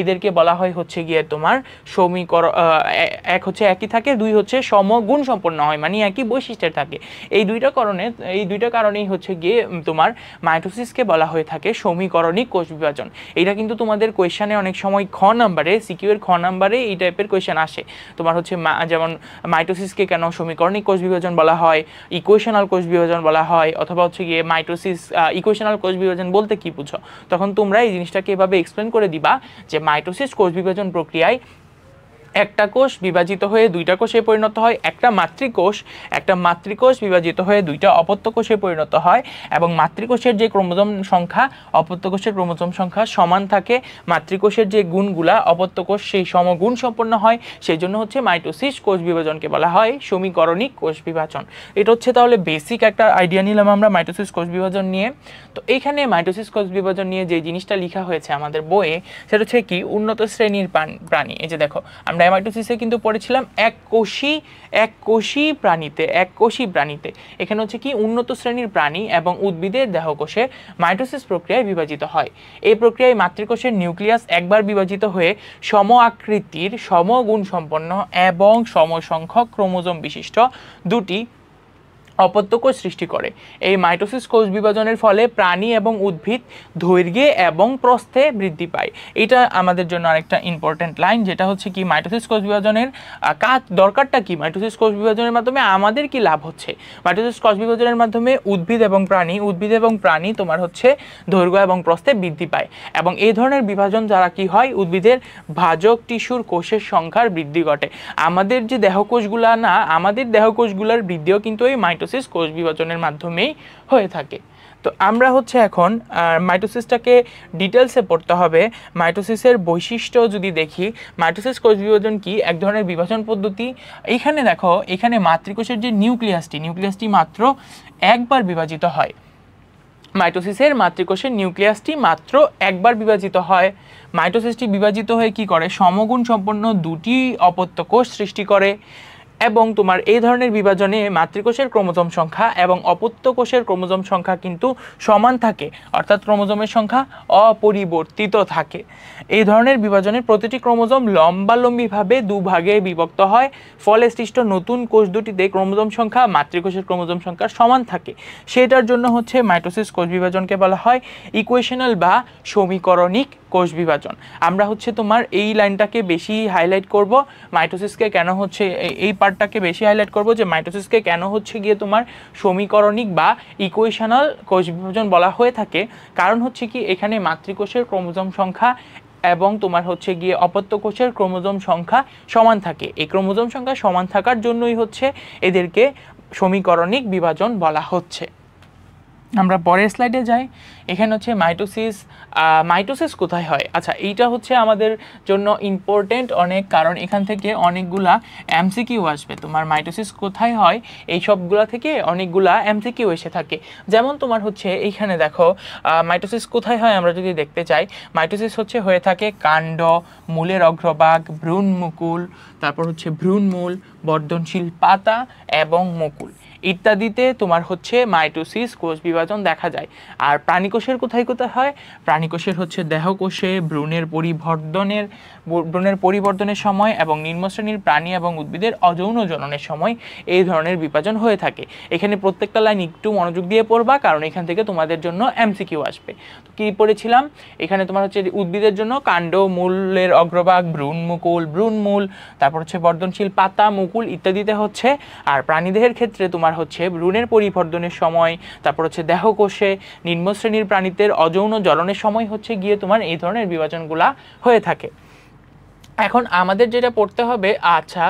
এদেরকে বলা হয় হচ্ছে গিয়ে তোমার এক হচ্ছে একই থাকে, 2 হচ্ছে সমগুণ সম্পন্ন হয়, মানে একই বৈশিষ্ট্যের থাকে। এই দুইটা কারণেই হচ্ছে গিয়ে তোমার মাইটোসিসকে বলা হয়ে থাকে সমীকরণিক কোষ বিভাজন। এটা কিন্তু তোমাদের কোয়েশ্চেনে অনেক সময় সিকিউ এর খ নাম্বারে এই টাইপের কোয়েশ্চেন আসে। তোমার হচ্ছে যেমন মাইটোসিসকে কেন সমীকরণিক কোষ বিভাজন বলা হয়, ইকুয়েশনাল কোষ বিভাজন বলা হয়, অথবা হচ্ছে গিয়ে মাইটোসিস ইকুয়েশনাল কোষ বিভাজন বলতে কি বুঝো, তখন তোমরা এই জিনিসটাকে এভাবে এক্সপ্লেন করে দিবা যে মাইটোসিস কোষ বিভাজন প্রক্রিয়ায় একটা কোষ বিভাজিত হয়ে 2টা কোষে পরিণত হয়, একটা মাতৃকোষ বিভাজিত হয়ে 2টা অপত্য কোষে পরিণত হয়, এবং মাতৃকোষের যে ক্রোমোজোম সংখ্যা অপত্য কোষের ক্রোমোজোম সংখ্যা সমান থাকে, মাতৃকোষের যে গুণগুলা অপত্য কোষ সেই সমগুণ সম্পন্ন হয়। সেই জন্য হচ্ছে মাইটোসিস কোষ বিভাজনকে বলা হয় সমীকরণিক কোষ বিভাজন। এটা হচ্ছে তাহলে বেসিক একটা আইডিয়া নিলাম আমরা মাইটোসিস কোষ বিভাজন নিয়ে। তো এইখানে মাইটোসিস কোষ বিভাজন নিয়ে যে জিনিসটা লেখা হয়েছে আমাদের বইয়ে সেটা হচ্ছে কি উন্নত শ্রেণীর প্রাণী। এই যে দেখো, আমরা মাইটোসিসে কিন্তু পড়েছিলাম এককোষী প্রাণীতে। এখানে হচ্ছে কি উন্নত শ্রেণীর প্রাণী এবং উদ্ভিদের দেহকোষে মাইটোসিস প্রক্রিয়ায় বিভাজিত হয়। এই প্রক্রিয়ায় মাতৃকোষের নিউক্লিয়াস একবার বিভাজিত হয়ে সম আকৃতির, সমগুণ সম্পন্ন এবং সমসংখ্যক ক্রোমোজোম বিশিষ্ট 2টি অপত্য কোষ সৃষ্টি করে। এই মাইটোসিস কোষ বিভাজনের ফলে প্রাণী এবং উদ্ভিদ দৈর্ঘ্যে এবং প্রস্থে বৃদ্ধি পায়। এটা আমাদের জন্য আরেকটা ইম্পর্টেন্ট লাইন, যেটা হচ্ছে কি মাইটোসিস কোষ বিভাজনের কাজ দরকারটা কি, মাইটোসিস কোষ বিভাজনের মাধ্যমে আমাদের কি লাভ হচ্ছে। মাইটোসিস কোষ বিভাজনের মাধ্যমে উদ্ভিদ এবং প্রাণী তোমার হচ্ছে দৈর্ঘ্য এবং প্রস্থে বৃদ্ধি পায়, এবং এই ধরনের বিভাজন দ্বারা কি হয়, উদ্ভিদের ভাজক টিস্যুর কোষের সংখ্যার বৃদ্ধি ঘটে। আমাদের যে দেহকোষগুলা না, আমাদের দেহকোষগুলোর বৃদ্ধিও কিন্তু এই মাইটোসিস কোষ বিভাজনের মাধ্যমেই হয়ে থাকে। তো আমরা হচ্ছে এখন মাইটোসিসটাকে ডিটেলসে পড়তে হবে। মাইটোসিসের বৈশিষ্ট্য যদি দেখি, মাইটোসিস কোষ বিভাজন কি, এক ধরনের বিভাজন পদ্ধতি। এইখানে দেখো, এখানে মাতৃকোষের যে নিউক্লিয়াসটি মাত্র একবার বিভাজিত হয়। মাইটোসিসের মাতৃকোষের নিউক্লিয়াসটি মাত্র একবার বিভাজিত হয়। মাইটোসিসটি বিভাজিত হয়ে কি করে, সমগুণ সম্পন্ন দুটি অপত্য কোষ সৃষ্টি করে, এবং তোমার এই ধরনের বিভাজনে মাতৃকোষের ক্রোমোজোম সংখ্যা এবং অপত্য কোষের ক্রোমোজোম সংখ্যা কিন্তু সমান থাকে, অর্থাৎ ক্রোমোজোমের সংখ্যা অপরিবর্তিত থাকে। এই ধরনের বিভাজনে প্রতিটি ক্রোমোজোম লম্বালম্বিভাবে দুভাগে বিভক্ত হয়, ফলে সৃষ্ট নতুন কোষ দুটিতে ক্রোমোজোম সংখ্যা মাতৃকোষের ক্রোমোজোম সংখ্যার সমান থাকে। সেটার জন্য হচ্ছে মাইটোসিস কোষ বিভাজনকে বলা হয় ইকুয়েশনাল বা সমীকরণিক কোষ বিভাজন। আমরা হচ্ছে তোমার এই লাইনটাকে বেশি হাইলাইট করব, মাইটোসিসকে কেন হচ্ছে এই পার্টটাকে বেশি হাইলাইট করব, যে মাইটোসিসকে কেন হচ্ছে গিয়ে তোমার সমীকরণিক বা ইকুয়েশনাল কোষ বিভাজন বলা হয়ে থাকে। কারণ হচ্ছে কি, এখানে মাতৃকোষের ক্রোমোজোম সংখ্যা এবং তোমার হচ্ছে গিয়ে অপত্য কোষের ক্রোমোজোম সংখ্যা সমান থাকে। এই ক্রোমোজোম সংখ্যা সমান থাকার জন্যই হচ্ছে এদেরকে সমীকরণিক বিভাজন বলা হচ্ছে। আমরা পরের স্লাইডে যাই। এখানে হচ্ছে মাইটোসিস কোথায় হয়। আচ্ছা, এইটা হচ্ছে আমাদের জন্য ইম্পর্টেন্ট অনেক, কারণ এখান থেকে অনেকগুলা এমসিকিউ আসবে। তোমার মাইটোসিস কোথায় হয়, এই সবগুলা থেকে অনেকগুলা এমসিকিউ এসে থাকে। যেমন তোমার হচ্ছে এইখানে দেখো, মাইটোসিস কোথায় হয় আমরা যদি দেখতে চাই, মাইটোসিস হচ্ছে হয়ে থাকে কাণ্ড, মূলের অগ্রভাগ, ভ্রূণমুকুল, তারপর হচ্ছে ভ্রূণমূল, বর্ধনশীল পাতা এবং মুকুল ইত্যাদিতে তোমার হচ্ছে মাইটোসিস কোষ বিভাজন দেখা যায়। আর প্রাণীকোষের কোথায় কোথায় হয়, প্রাণীকোষের হচ্ছে দেহকোষে ভ্রূণের পরিবর্ধনের সময় এবং নিম্ন শ্রেণীর প্রাণী এবং উদ্ভিদের অযৌন জননের সময় এই ধরনের বিভাজন হয়ে থাকে। এখানে প্রত্যেকটা লাইন একটু মনোযোগ দিয়ে পড়বা, কারণ এখান থেকে তোমাদের জন্য এমসিকিউ আসবে। তো কি পড়েছিলাম, এখানে তোমার হচ্ছে উদ্ভিদের জন্য কাণ্ড, মূলের অগ্রভাগ, ভ্রূণমূল, তারপর হচ্ছে বর্ধনশীল পাতা, মুকুল ইত্যাদিতে হচ্ছে। আর প্রাণীদেহের ক্ষেত্রে তোমার হচ্ছে ভ্রূণের পরিবর্ধনের সময়, তারপর হচ্ছে দেহকোষে নিম্ন শ্রেণীর প্রাণীদের অযৌন জ্বলনের সময় হচ্ছে গিয়ে তোমার এই ধরনের বিভাজনগুলা হয়ে থাকে। এখন আমাদের যেটা পড়তে হবে, আচ্ছা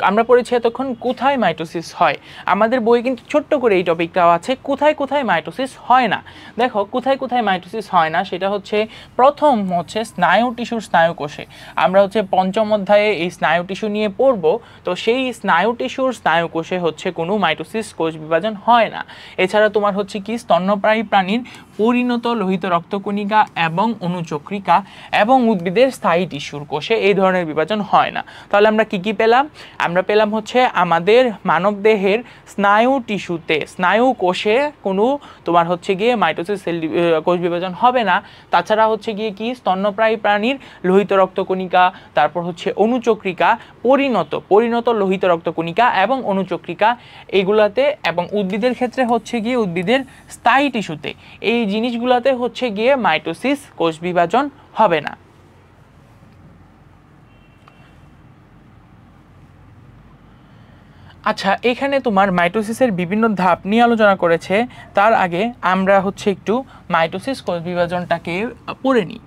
আমরা পড়েছি এতক্ষণ কোথায় মাইটোসিস হয়। আমাদের বই কিন্তু ছোট্ট করে এই টপিকটাও আছে, কোথায় কোথায় মাইটোসিস হয় না। দেখো কোথায় কোথায় মাইটোসিস হয় না, সেটা হচ্ছে প্রথম হচ্ছে স্নায়ু টিস্যুর স্নায়ুকোষে। আমরা হচ্ছে পঞ্চম অধ্যায়ে এই স্নায়ু টিস্যু নিয়ে পড়বো, তো সেই স্নায়ু টিস্যুর স্নায়ুকোষে হচ্ছে কোনো মাইটোসিস কোষ বিভাজন হয় না। এছাড়া তোমার হচ্ছে কি স্তন্যপায়ী প্রাণীর পরিণত লোহিত রক্তকণিকা এবং অনুচক্রিকা এবং উদ্ভিদের স্থায়ী টিস্যুর কোষে এই ধরনের বিভাজন হয় না। তাহলে আমরা কি কি পেলাম, আমরা পেলাম হচ্ছে আমাদের মানবদেহের স্নায়ু টিস্যুতে, স্নায়ু কোষে কোনো তোমার হচ্ছে গিয়ে মাইটোসিস কোষ বিভাজন হবে না। তাছাড়া হচ্ছে গিয়ে কি, স্তন্যপ্রায়ী প্রাণীর লোহিত রক্তকণিকা, তারপর হচ্ছে অনুচক্রিকা, পরিণত লোহিত রক্তকণিকা এবং অনুচক্রিকা এগুলাতে, এবং উদ্ভিদের ক্ষেত্রে হচ্ছে গিয়ে উদ্ভিদের স্থায়ী টিস্যুতে, এই জিনিসগুলোতে হচ্ছে গিয়ে মাইটোসিস কোষ বিভাজন হবে না। আচ্ছা, এখানে তোমার মাইটোসিসের বিভিন্ন ধাপ নিয়ে আলোচনা করেছে। তার আগে আমরা হচ্ছে একটু মাইটোসিস কোষ বিভাজনটাকে পড়ে নিই।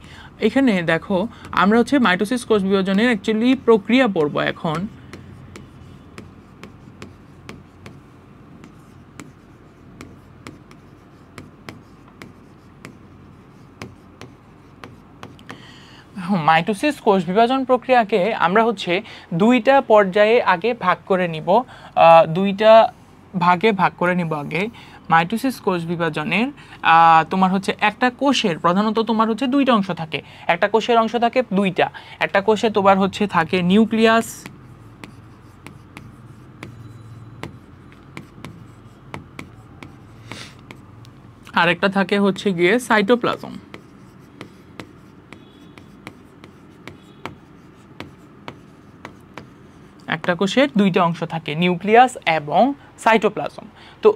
এখানে দেখো, আমরা হচ্ছে মাইটোসিস কোষ বিভাজনের অ্যাকচুয়ালি প্রক্রিয়া পড়ব এখন। মাইটোসিস কোষ বিভাজন প্রক্রিয়াকে আমরা হচ্ছে দুইটা পর্যায়ে আগে ভাগ করে নিব, আগে মাইটোসিস কোষ বিভাজনের তোমার হচ্ছে একটা কোষের প্রধানত তোমার হচ্ছে দুইটা অংশ থাকে, একটা কোষের অংশ থাকে দুইটা, একটা কোষে তোমার হচ্ছে থাকে নিউক্লিয়াস, আরেকটা থাকে হচ্ছে গিয়ে সাইটোপ্লাজম। একটা একটা কোষের দুইটা অংশ থাকে, নিউক্লিয়াস এবং সাইটোপ্লাজম। তো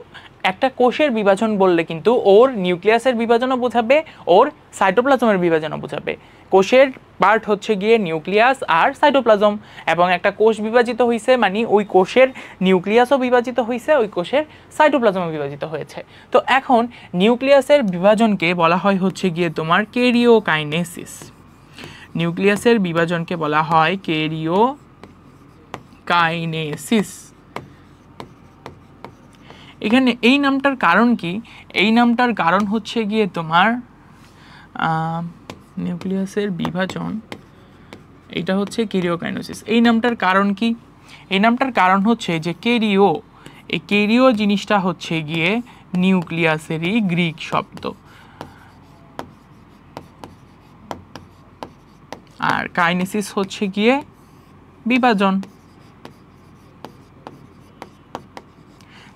একটা কোষের বিভাজন বললে কিন্তু ওর নিউক্লিয়াসের বিভাজনও বোঝাবে, ওর সাইটোপ্লাজমের বিভাজনও বোঝাবে। কোষের পার্ট হচ্ছে গিয়ে নিউক্লিয়াস আর সাইটোপ্লাজম, এবং একটা কোষ বিভাজিত হয়েছে মানে ওই কোষের নিউক্লিয়াসও বিভাজিত হয়েছে, ওই কোষের সাইটোপ্লাজমও বিভাজিত হয়েছে। তো এখন নিউক্লিয়াসের বিভাজনকে বলা হয় হচ্ছে গিয়ে তোমার ক্যারিওকাইনেসিস। নিউক্লিয়াসের বিভাজনকে বলা হয় ক্যারিওকাইনেসিস। এখানে এই নামটার কারণ কি? এই নামটার কারণ হচ্ছে গিয়ে তোমার নিউক্লিয়াসের বিভাজন, এটা হচ্ছে ক্যারিওকাইনেসিস। এই নামটার কারণ কি? এই নামটার কারণ হচ্ছে যে ক্যারিও, এই ক্যারিও জিনিসটা হচ্ছে গিয়ে নিউক্লিয়াসেরই গ্রিক শব্দ, আর কাইনেসিস হচ্ছে গিয়ে বিভাজন।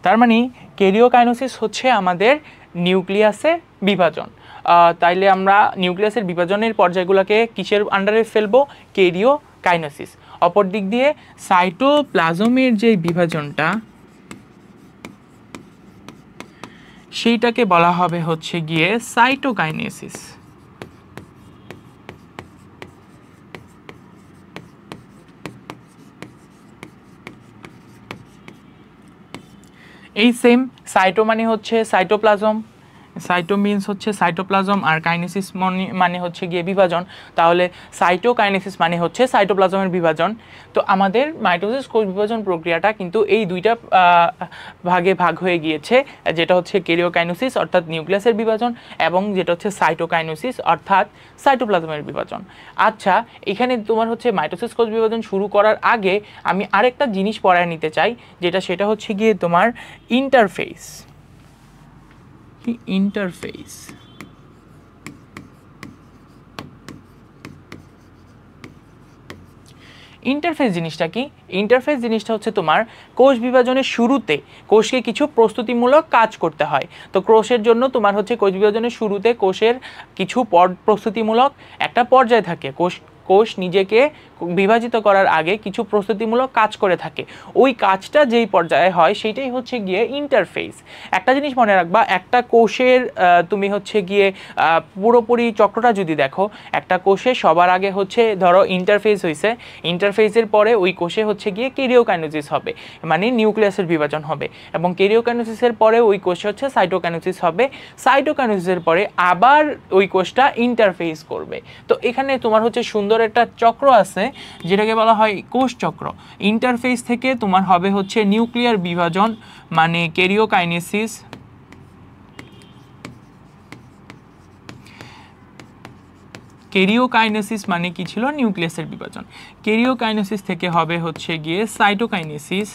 তার মানে ক্যারিওকাইনেসিস হচ্ছে আমাদের নিউক্লিয়াসের বিভাজন। তাইলে আমরা নিউক্লিয়াসের বিভাজনের পর্যায়গুলোকে কিসের আন্ডারে ফেলবো? ক্যারিওকাইনেসিস। অপর দিক দিয়ে সাইটোপ্লাজমের যে বিভাজনটা, সেইটাকে বলা হবে হচ্ছে গিয়ে সাইটোকাইনেসিস। এই সেম, সাইটো মানে হচ্ছে সাইটোপ্লাজম, সাইটো মিনস হচ্ছে সাইটোপ্লাজম, আর কাইনেসিস মানে হচ্ছে গিয়ে বিভাজন। তাহলে সাইটোকাইনেসিস মানে হচ্ছে সাইটোপ্লাজমের বিভাজন। তো আমাদের মাইটোসিস কোষ বিভাজন প্রক্রিয়াটা কিন্তু এই দুইটা ভাগে ভাগ হয়ে গিয়েছে, যেটা হচ্ছে ক্যারিওকাইনেসিস অর্থাৎ নিউক্লিয়াসের বিভাজন, এবং যেটা হচ্ছে সাইটোকাইনেসিস অর্থাৎ সাইটোপ্লাজমের বিভাজন। আচ্ছা, এখানে তোমার হচ্ছে মাইটোসিস কোষ বিভাজন শুরু করার আগে আমি আরেকটা জিনিস পড়ায় নিতে চাই, সেটা হচ্ছে গিয়ে তোমার ইন্টারফেস। ইন্টারফেস ইন্টারফেস জিনিসটা কি? ইন্টারফেস জিনিসটা হচ্ছে তোমার কোষ বিভাজনের শুরুতে কোষকে কিছু প্রস্তুতিমূলক কাজ করতে হয়। তো কোষের জন্য তোমার হচ্ছে কোষ বিভাজনের শুরুতে কোষের কিছু প্রস্তুতিমূলক একটা পর্যায় থাকে। কোষ নিজেকে বিভাজিত করার আগে কিছু প্রস্তুতিমূলক কাজ করে থাকে। ওই কাজটা যেই পর্যায়ে হয় সেটাই হচ্ছে গিয়ে ইন্টারফেস। একটা জিনিস মনে রাখবা, একটা কোষের তুমি হচ্ছে গিয়ে পুরোপুরি চক্রটা যদি দেখো, একটা কোষে সবার আগে হচ্ছে ধরো ইন্টারফেস হয়েছে, ইন্টারফেসের পরে ওই কোষে হচ্ছে গিয়ে ক্যারিওকাইনেসিস হবে, মানে নিউক্লিয়াসের বিভাজন হবে, এবং ক্যারিওকাইনেসিসের পরে ওই কোষে হচ্ছে সাইটোকাইনেসিস হবে, সাইটোকাইনেসিসের পরে আবার ওই কোষটা ইন্টারফেস করবে। তো এখানে তোমার হচ্ছে সুন্দর একটা চক্র আছে যেটাকে বলা হয় কোষ চক্র। ইন্টারফেস থেকে তোমার হবে হচ্ছে নিউক্লিয়ার বিভাজন মানে ক্যারিওকাইনেসিস, ক্যারিওকাইনেসিস মানে কি ছিল? নিউক্লিয়াসের বিভাজন। ক্যারিওকাইনেসিস থেকে হবে হচ্ছে গিয়ে সাইটোকাইনেসিস,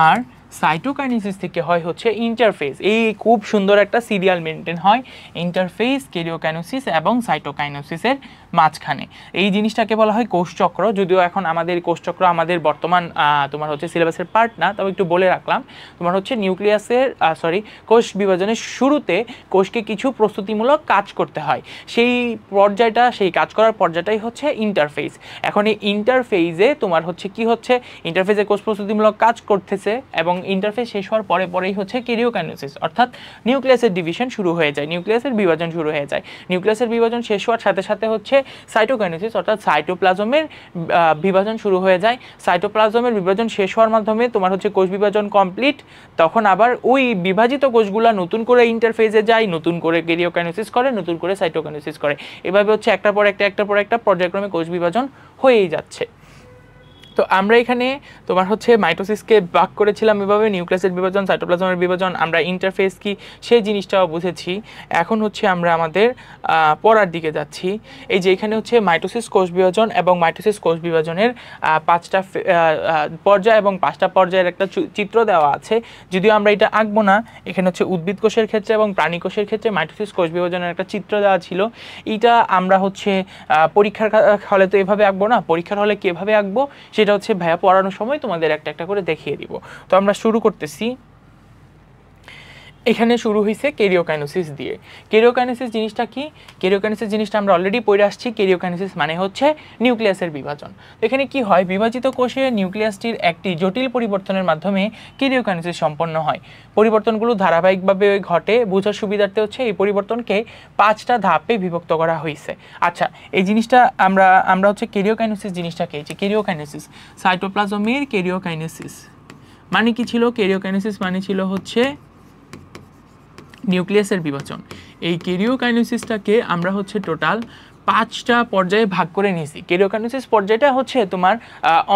আর সাইটোকাইনেসিস থেকে হয় হচ্ছে ইন্টারফেস। এই খুব সুন্দর একটা সিরিয়াল মেনটেন হয় ইন্টারফেস, ক্যারিওকাইনেসিস এবং সাইটোকাইনেসিসের মাঝখানে। এই জিনিসটাকে বলা হয় কোষচক্র। যদিও এখন আমাদের কোষচক্র আমাদের বর্তমান তোমার হচ্ছে সিলেবাসের পার্ট না, তবে একটু বলে রাখলাম। তোমার হচ্ছে নিউক্লিয়াসের কোষ বিভাজনের শুরুতে কোষকে কিছু প্রস্তুতিমূলক কাজ করতে হয়, সেই পর্যায়টা, সেই কাজ করার পর্যায়টাই হচ্ছে ইন্টারফেস। এখন এই ইন্টারফেসে তোমার হচ্ছে কি হচ্ছে, ইন্টারফেসে কোষ প্রস্তুতিমূলক কাজ করতেছে এবং ইন্টারফেস শেষ হওয়ার পরেই হচ্ছে ক্যারিওকাইনেসিস অর্থাৎ নিউক্লিয়াসের ডিভিশন শুরু হয়ে যায়, নিউক্লিয়াসের বিভাজন শুরু হয়ে যায়। নিউক্লিয়াসের বিভাজন শেষ হওয়ার সাথে সাথে হচ্ছে সাইটোকাইনেসিস অর্থাৎ সাইটোপ্লাজমের বিভাজন শুরু হয়ে যায়। সাইটোপ্লাজমের বিভাজন শেষ হওয়ার মাধ্যমে তোমার হচ্ছে কোষ বিভাজন কমপ্লিট। তখন আবার ওই বিভাজিত কোষগুলো নতুন করে ইন্টারফেসে যায়, নতুন করে ক্যারিওকাইনেসিস করে, নতুন করে সাইটোকাইনেসিস করে। এভাবে হচ্ছে একটার পর একটা পর্যায়ক্রমে কোষ বিভাজন হয়েই যাচ্ছে। তো আমরা এখানে তোমার হচ্ছে মাইটোসিসকে ভাগ করেছিলাম এভাবে, নিউক্লিয়াসের বিভাজন, সাইটোপ্লাজমের বিভাজন, আমরা ইন্টারফেস কি সেই জিনিসটাও বুঝেছি। এখন হচ্ছে আমরা আমাদের পড়ার দিকে যাচ্ছি। এই যে এখানে হচ্ছে মাইটোসিস কোষ বিভাজন এবং মাইটোসিস কোষ বিভাজনের 5টা পর্যায় এবং 5টা পর্যায়ের একটা চিত্র দেওয়া আছে। যদিও আমরা এটা আঁকবো না, এখানে হচ্ছে উদ্ভিদ কোষের ক্ষেত্রে এবং প্রাণী কোষের ক্ষেত্রে মাইটোসিস কোষ বিভাজনের একটা চিত্র দেওয়া ছিল। এইটা আমরা হচ্ছে পরীক্ষার হলে তো এভাবে আঁকবো না, পরীক্ষার হলে কীভাবে আঁকবো সেটা হচ্ছে ভাইয়া পড়ানোর সময় তোমাদের একটা একটা করে দেখিয়ে দিব। তো আমরা শুরু করতেছি। এখানে শুরু হয়েছে কেরিওকাইনেসিস দিয়ে। কেরিওকাইনেসিস জিনিসটা কি? কেরিওকাইনেসিস জিনিসটা আমরা অলরেডি পড়ে আসছি। কেরিওকাইনেসিস মানে হচ্ছে নিউক্লিয়াসের বিভাজন। এখানে কি হয়, বিভাজিত কোষে নিউক্লিয়াসটির একটি জটিল পরিবর্তনের মাধ্যমে কেরিওকাইনেসিস সম্পন্ন হয়। পরিবর্তনগুলো ধারাবাহিকভাবে ঘটে, বোঝার সুবিধার্থে হচ্ছে এই পরিবর্তনকে 5টা ধাপে বিভক্ত করা হয়েছে। আচ্ছা, এই জিনিসটা আমরা হচ্ছে কেরিওকাইনেসিস জিনিসটাকে, যে কেরিওকাইনেসিস সাইটোপ্লাজমের কেরিওকাইনেসিস মানে কি ছিল? কেরিওকাইনেসিস মানে ছিল হচ্ছে নিউক্লিয়াসের বিভাজন। এই কেরিওকাইনেসিসটাকে আমরা হচ্ছে টোটাল 5টা পর্যায়ে ভাগ করে নিয়েছি। কেরিওকাইনেসিস পর্যায়টা হচ্ছে তোমার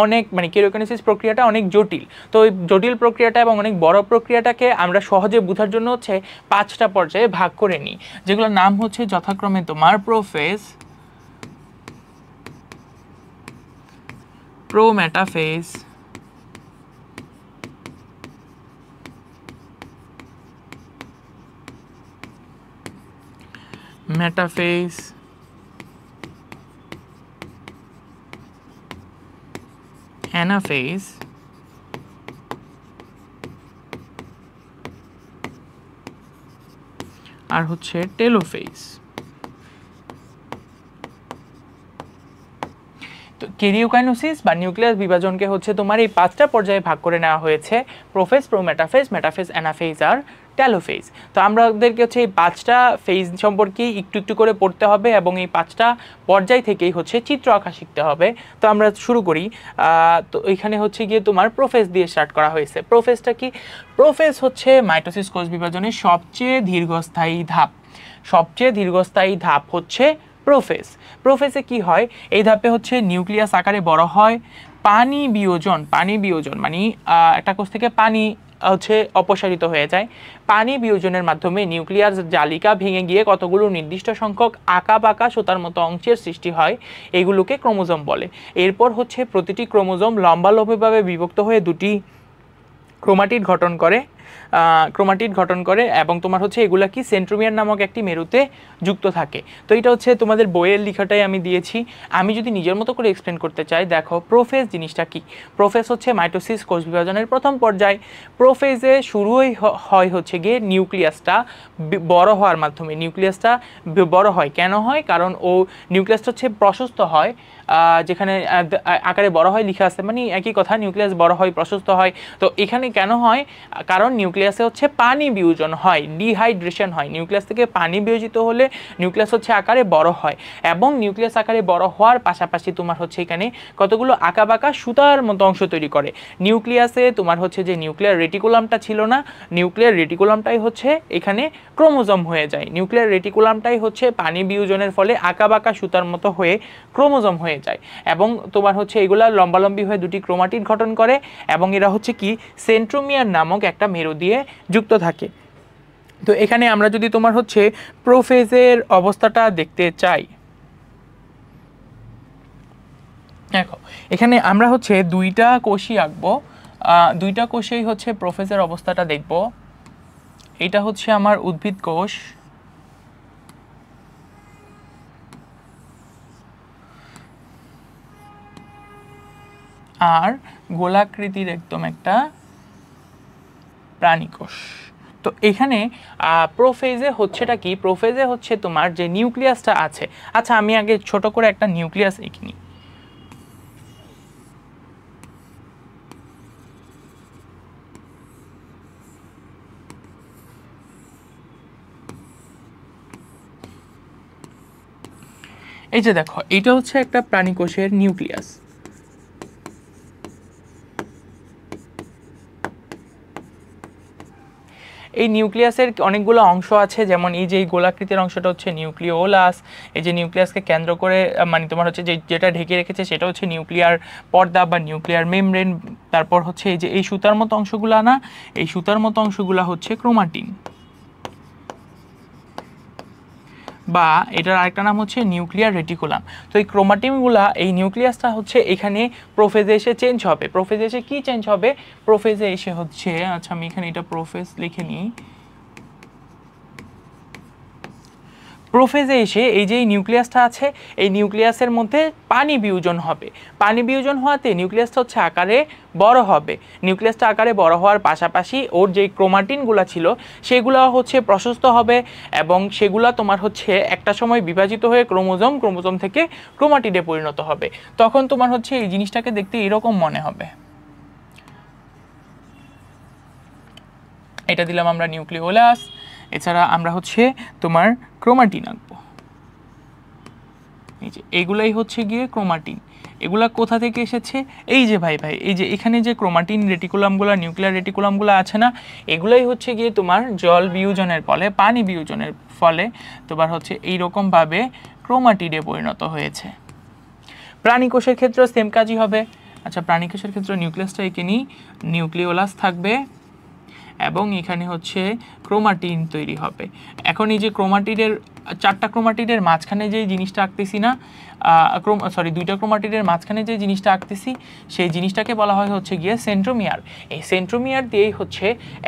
অনেক কেরিওকাইনেসিস প্রক্রিয়াটা অনেক জটিল। তো ওই জটিল প্রক্রিয়াটা এবং অনেক বড় প্রক্রিয়াটাকে আমরা সহজে বোঝার জন্য হচ্ছে 5টা পর্যায়ে ভাগ করে নিই, যেগুলোর নাম হচ্ছে যথাক্রমে তোমার প্রোফেজ, প্রোমেটাফেজ, মেটাফেজ, অ্যানাফেজ, আর হচ্ছে টেলোফেজ। তো কেরিওকাইনেসিস বা নিউক্লিয়াস বিভাজনকে হচ্ছে তোমার এই 5টা পর্যায়ে ভাগ করে নেওয়া হয়েছে: প্রোফেজ, প্রোমেটাফেজ, মেটাফেজ, অ্যানাফেজ আর টেলোফেজ। তো আমাদেরকে হচ্ছে এই 5টা ফেজ সম্পর্কে একটু একটু করে পড়তে হবে এবং এই 5টা পর্যায় থেকেই হচ্ছে চিত্র আঁকা শিখতে হবে। তো আমরা শুরু করি। তো এখানে হচ্ছে গিয়ে তোমার প্রোফেজ দিয়ে স্টার্ট করা হয়েছে। প্রোফেজটা কি? প্রোফেজ হচ্ছে মাইটোসিস কোষ বিভাজনের সবচেয়ে দীর্ঘস্থায়ী ধাপ। সবচেয়ে দীর্ঘস্থায়ী ধাপ হচ্ছে প্রোফেজ। প্রোফেজে কি হয়? এই ধাপে হচ্ছে নিউক্লিয়াস আকারে বড় হয়। পানি বিয়োজন মানে একটা কোষ থেকে পানি হচ্ছে অপসারিত হয়ে যায়। পানি বিয়োজনের মাধ্যমে নিউক্লিয়াস জালিকা ভেঙে গিয়ে কতগুলো নির্দিষ্ট সংখ্যক আঁকা বাঁকা সুতার মতো অংশের সৃষ্টি হয়, এগুলোকে ক্রোমোজোম বলে। এরপর হচ্ছে প্রতিটি ক্রোমোজোম লম্বালম্বিভাবে বিভক্ত হয়ে দুটি ক্রোমাটিড গঠন করে এবং তোমার হচ্ছে এগুলা কি সেন্ট্রোমিয়ার নামক একটি মেরুতে যুক্ত থাকে। তো এটা হচ্ছে তোমাদের বইয়ের লেখাটাই আমি দিয়েছি। আমি যদি নিজের মতো করে এক্সপ্লেন করতে চাই, দেখো প্রোফেজ জিনিসটা কি। প্রোফেজ হচ্ছে মাইটোসিস কোষ বিভাজনের প্রথম পর্যায়। প্রোফেজে শুরুই হয় হচ্ছে গিয়ে নিউক্লিয়াসটা বড় হওয়ার মাধ্যমে। নিউক্লিয়াসটা বড় হয় কেন হয়? কারণ নিউক্লিয়াসটা হচ্ছে প্রশস্ত হয়, যেখানে আকারে বড় হয় লেখা আছে, মানে একই কথা, নিউক্লিয়াস বড় হয়, প্রশস্ত হয়। তো এখানে কেন হয়? কারণ নিউক্লিয়াসে হচ্ছে পানি বিয়োজন হয়, ডিহাইড্রেশন হয়। নিউক্লিয়াস থেকে পানি বিয়োজিত হলে নিউক্লিয়াস হচ্ছে আকারে বড় হয় এবং নিউক্লিয়াস আকারে বড় হওয়ার পাশাপাশি তোমার হচ্ছে এখানে কতগুলো আঁকাবাঁকা সুতার মতো অংশ তৈরি করে। নিউক্লিয়াসে তোমার হচ্ছে যে নিউক্লিয়ার রেটিকুলামটা ছিল না, নিউক্লিয়ার রেটিকুলামটাই হচ্ছে এখানে ক্রোমোজোম হয়ে যায়। নিউক্লিয়ার রেটিকুলামটাই হচ্ছে পানি বিয়োজনের ফলে আঁকাবাঁকা সুতার মতো হয়ে ক্রোমোজোম হয়ে যায় এবং তোমার হচ্ছে এগুলা লম্বালম্বি হয়ে দুটি ক্রোমাটিড গঠন করে এবং এরা হচ্ছে কি সেন্ট্রোমিয়ার নামক একটা মেরু দিয়ে যুক্ত থাকে। তো এখানে আমরা যদি তোমার হচ্ছে প্রোফেজের অবস্থাটা দেখতে চাই, দেখো এখানে আমরা হচ্ছে দুইটা কোষই আঁকবো। দুইটা কোষেই হচ্ছে প্রোফেজের অবস্থাটা দেখব। এটা হচ্ছে আমার উদ্ভিদ কোষ, আর গোলাকৃতির একদম একটা প্রাণী কোষ। তো এখানে প্রোফেজে হচ্ছেটা কি? প্রোফেজে হচ্ছে তোমার যে নিউক্লিয়াসটা আছে। আচ্ছা, আমি আগে ছোট করে একটা নিউক্লিয়াস এঁকে নিই। এই যে দেখো, এটা হচ্ছে একটা প্রাণী কোষের নিউক্লিয়াস। এই নিউক্লিয়াসের অনেকগুলো অংশ আছে, যেমন এই যে এই গোলাকৃতির অংশটা হচ্ছে নিউক্লিওলাস। এই যে নিউক্লিয়াসকে কেন্দ্র করে মানে তোমার হচ্ছে যেটা ঢেকে রেখেছে সেটা হচ্ছে নিউক্লিয়ার পর্দা বা নিউক্লিয়ার মেমব্রেন। তারপর হচ্ছে এই যে এই সুতার মতো অংশগুলো না, এই সুতার মতো অংশগুলো হচ্ছে ক্রোমাটিন, বা এটার আরেকটা নাম হচ্ছে নিউক্লিয়ার রেটিকুলাম। তো এই ক্রোমাটিনগুলা, এই নিউক্লিয়াসটা হচ্ছে এখানে প্রোফেজে এসে চেঞ্জ হবে। প্রোফেজে এসে কি চেঞ্জ হবে? প্রোফেজে এসে হচ্ছে, আচ্ছা আমি এখানে এটা প্রোফেজ লিখে নিই। প্রোফেজে এসে এই যে নিউক্লিয়াসটা আছে এই নিউক্লিয়াসের মধ্যে পানি বিয়োজন হবে। পানি বিয়োজন হওয়াতে নিউক্লিয়াসটা হচ্ছে আকারে বড় হবে। নিউক্লিয়াসটা আকারে বড় হওয়ার পাশাপাশি ওর যে ক্রোমাটিনগুলো ছিল সেগুলো হচ্ছে প্রশস্ত হবে এবং সেগুলো তোমার হচ্ছে একটা সময় বিভাজিত হয়ে ক্রোমোজোম থেকে ক্রোমাটিডে পরিণত হবে। তখন তোমার হচ্ছে এই জিনিসটাকে দেখতে এরকম মনে হবে। এটা দিলাম আমরা নিউক্লিওলাস, এছাড়া আমরা হচ্ছে তোমার ক্রোমাটিন আঁকবো। এই যে এগুলাই হচ্ছে গিয়ে ক্রোমাটিন। এগুলা কোথা থেকে এসেছে? এই যে ভাই এই যে এখানে যে ক্রোমাটিন রেটিকুলামগুলো নিউক্লিয়ার রেটিকুলামগুলো আছে না, এগুলাই হচ্ছে গিয়ে তোমার জল বিয়োজনের ফলে পানি বিয়োজনের ফলে তোমার হচ্ছে এইরকমভাবে ক্রোমাটিডে পরিণত হয়েছে। প্রাণী কোষের ক্ষেত্রে সেম কাজই হবে। আচ্ছা, প্রাণী কোষের ক্ষেত্রে নিউক্লিয়াসটা এঁকে নিই, নিউক্লিওলাস থাকবে এবং এখানে হচ্ছে ক্রোমাটিন তৈরি হবে। এখন এই যে ক্রোমাটিডের 4টা ক্রোমাটিডের মাঝখানে যে জিনিসটা আঁকতেছি না, দুইটা ক্রোমাটিডের মাঝখানে যে জিনিসটা আঁকতেছি সেই জিনিসটাকে বলা হয় হচ্ছে গিয়ে সেন্ট্রোমিয়ার। এই সেন্ট্রোমিয়ার দিয়েই হচ্ছে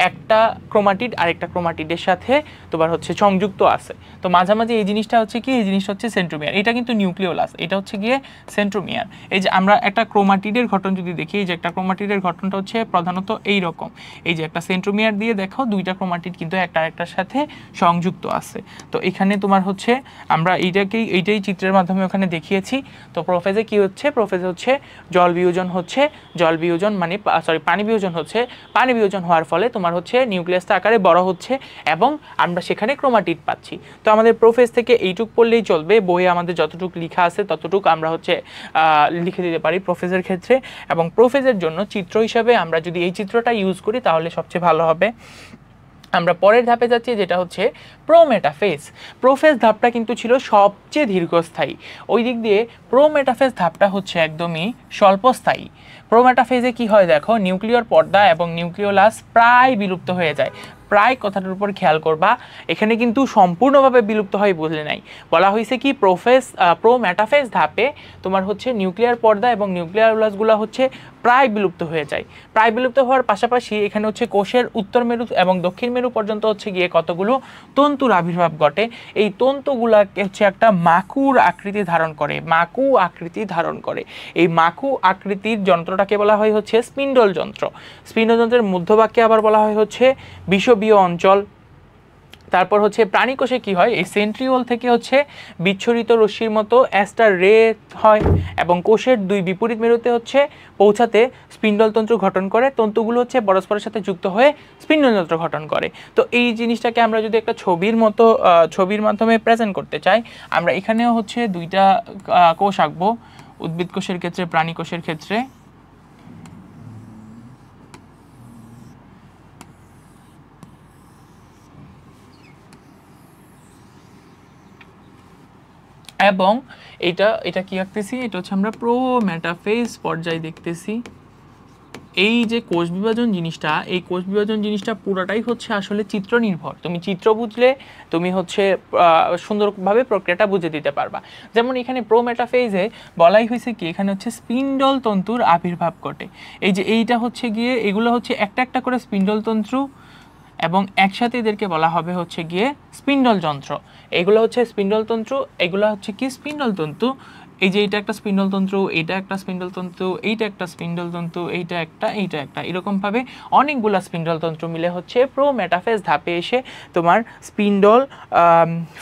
একটা ক্রোমাটিড আরেকটা ক্রোমাটিডের সাথে তোমার হচ্ছে সংযুক্ত আছে। তো মাঝামাঝি এই জিনিসটা হচ্ছে কি, এই জিনিসটা হচ্ছে সেন্ট্রোমিয়ার। এটা কিন্তু নিউক্লিওলাস, এটা হচ্ছে গিয়ে সেন্ট্রোমিয়ার। এই যে আমরা একটা ক্রোমাটিডের গঠন যদি দেখি, এই যে একটা ক্রোমাটিডের গঠনটা হচ্ছে প্রধানত এই রকম। এই যে একটা সেন্ট্রোমিয়ার দিয়ে দেখো দুইটা ক্রোমাটিড কিন্তু একটা আরেকটার সাথে সংযুক্ত আছে। তো এখানে তোমার হচ্ছে আমরা এইটাই চিত্রের মাধ্যমে ওখানে দেখিয়েছি। তো প্রোফেজে কি হচ্ছে? প্রোফেজে হচ্ছে জল বিয়োজন মানে পানি বিয়োজন হচ্ছে। পানি বিয়োজন হওয়ার ফলে তোমার হচ্ছে নিউক্লিয়াসটা আকারে বড় হচ্ছে এবং আমরা সেখানে ক্রোমাটিড পাচ্ছি। তো আমাদের প্রোফেজ থেকে এইটুক পড়লেই চলবে। বইয়ে আমাদের যতটুকু লেখা আছে ততটুকু আমরা হচ্ছে লিখে দিতে পারি প্রোফেজের ক্ষেত্রে। এবং প্রোফেজের জন্য চিত্র হিসাবে আমরা যদি এই চিত্রটা ইউজ করি তাহলে সবচেয়ে ভালো হবে। আমরা পরের ধাপে যাচ্ছি, যেটা হচ্ছে প্রোমেটাফেজ। প্রোফেজ ধাপটা কিন্তু ছিল সবচেয়ে দীর্ঘস্থায়ী। ওই দিক দিয়ে প্রোমেটাফেজ ধাপটা হচ্ছে একদমই স্বল্পস্থায়ী। প্রোমেটাফেজে কি হয় দেখো, নিউক্লিয়র পর্দা এবং নিউক্লিওলাস প্রায় বিলুপ্ত হয়ে যায়। প্রায় কথাটার উপর খেয়াল করবা, এখানে কিন্তু সম্পূর্ণভাবে বিলুপ্ত হয় বলে নাই। বলা হয়েছে কি প্রোমেটাফেজ ধাপে তোমার হচ্ছে নিউক্লিয়ার পর্দা এবং নিউক্লিওলাসগুলো হচ্ছে প্রায় বিলুপ্ত হয়ে যায়। প্রায় বিলুপ্ত হওয়ার পাশাপাশি এখানে হচ্ছে কোষের উত্তর মেরু এবং দক্ষিণ মেরু পর্যন্ত হচ্ছে গিয়ে কতগুলো তন্তুর আবির্ভাব ঘটে। এই তন্তুগুলাকে হচ্ছে একটা মাকুর আকৃতি ধারণ করে। এই মাকু আকৃতির যন্ত্রটাকে বলা হয় হচ্ছে স্পিন্ডল যন্ত্র। স্পিন্ডল যন্ত্রের মধ্যভাগকে আবার বলা হয় হচ্ছে বিষুবীয় অঞ্চল। তারপর হচ্ছে প্রাণী কোষে কি হয়, এই সেন্ট্রিওল থেকে হচ্ছে বিচ্ছুরিত রশ্মির মতো অ্যাস্টার রে হয় এবং কোষের দুই বিপরীত মেরুতে হচ্ছে পৌঁছাতে স্পিন্ডল তন্তু গঠন করে। তন্তুগুলো হচ্ছে পরস্পরের সাথে যুক্ত হয়ে স্পিন্ডল যন্ত্র গঠন করে। তো এই জিনিসটাকে আমরা যদি একটা ছবির মাধ্যমে প্রেজেন্ট করতে চাই, আমরা এখানেও হচ্ছে দুইটা কোষ আঁকবো, উদ্ভিদ কোষের ক্ষেত্রে, প্রাণী কোষের ক্ষেত্রে। এবং এটা কি আঁকতেছি, এটা হচ্ছে আমরা প্রোমেটাফেজ পর্যায়ে দেখতেছি। এই যে কোষ বিভাজন জিনিসটা, এই কোষ বিভাজন জিনিসটা পুরোটাই হচ্ছে আসলে চিত্র নির্ভর। তুমি চিত্র বুঝলে তুমি হচ্ছে সুন্দরভাবে প্রক্রিয়াটা বুঝে দিতে পারবা। যেমন এখানে প্রোমেটাফেজে বলাই হয়েছে কি, এখানে হচ্ছে স্পিন্ডল তন্তুর আবির্ভাব ঘটে। এই যে এইটা হচ্ছে গিয়ে, এগুলো হচ্ছে একটা একটা করে স্পিন্ডল তন্তু এবং একসাথে এদেরকে বলা হবে হচ্ছে গিয়ে স্পিন্ডল যন্ত্র। এগুলো হচ্ছে স্পিন্ডল তন্তু, এগুলো হচ্ছে কি স্পিন্ডল তন্তু। এই যে এইটা একটা স্পিন্ডল তন্তু, এইটা একটা স্পিন্ডল তন্তু, এইটা একটা স্পিন্ডল তন্তু, এইটা একটা, এরকমভাবে অনেকগুলো স্পিন্ডল তন্তু মিলে হচ্ছে প্রোমেটাফেজ ধাপে এসে তোমার স্পিন্ডল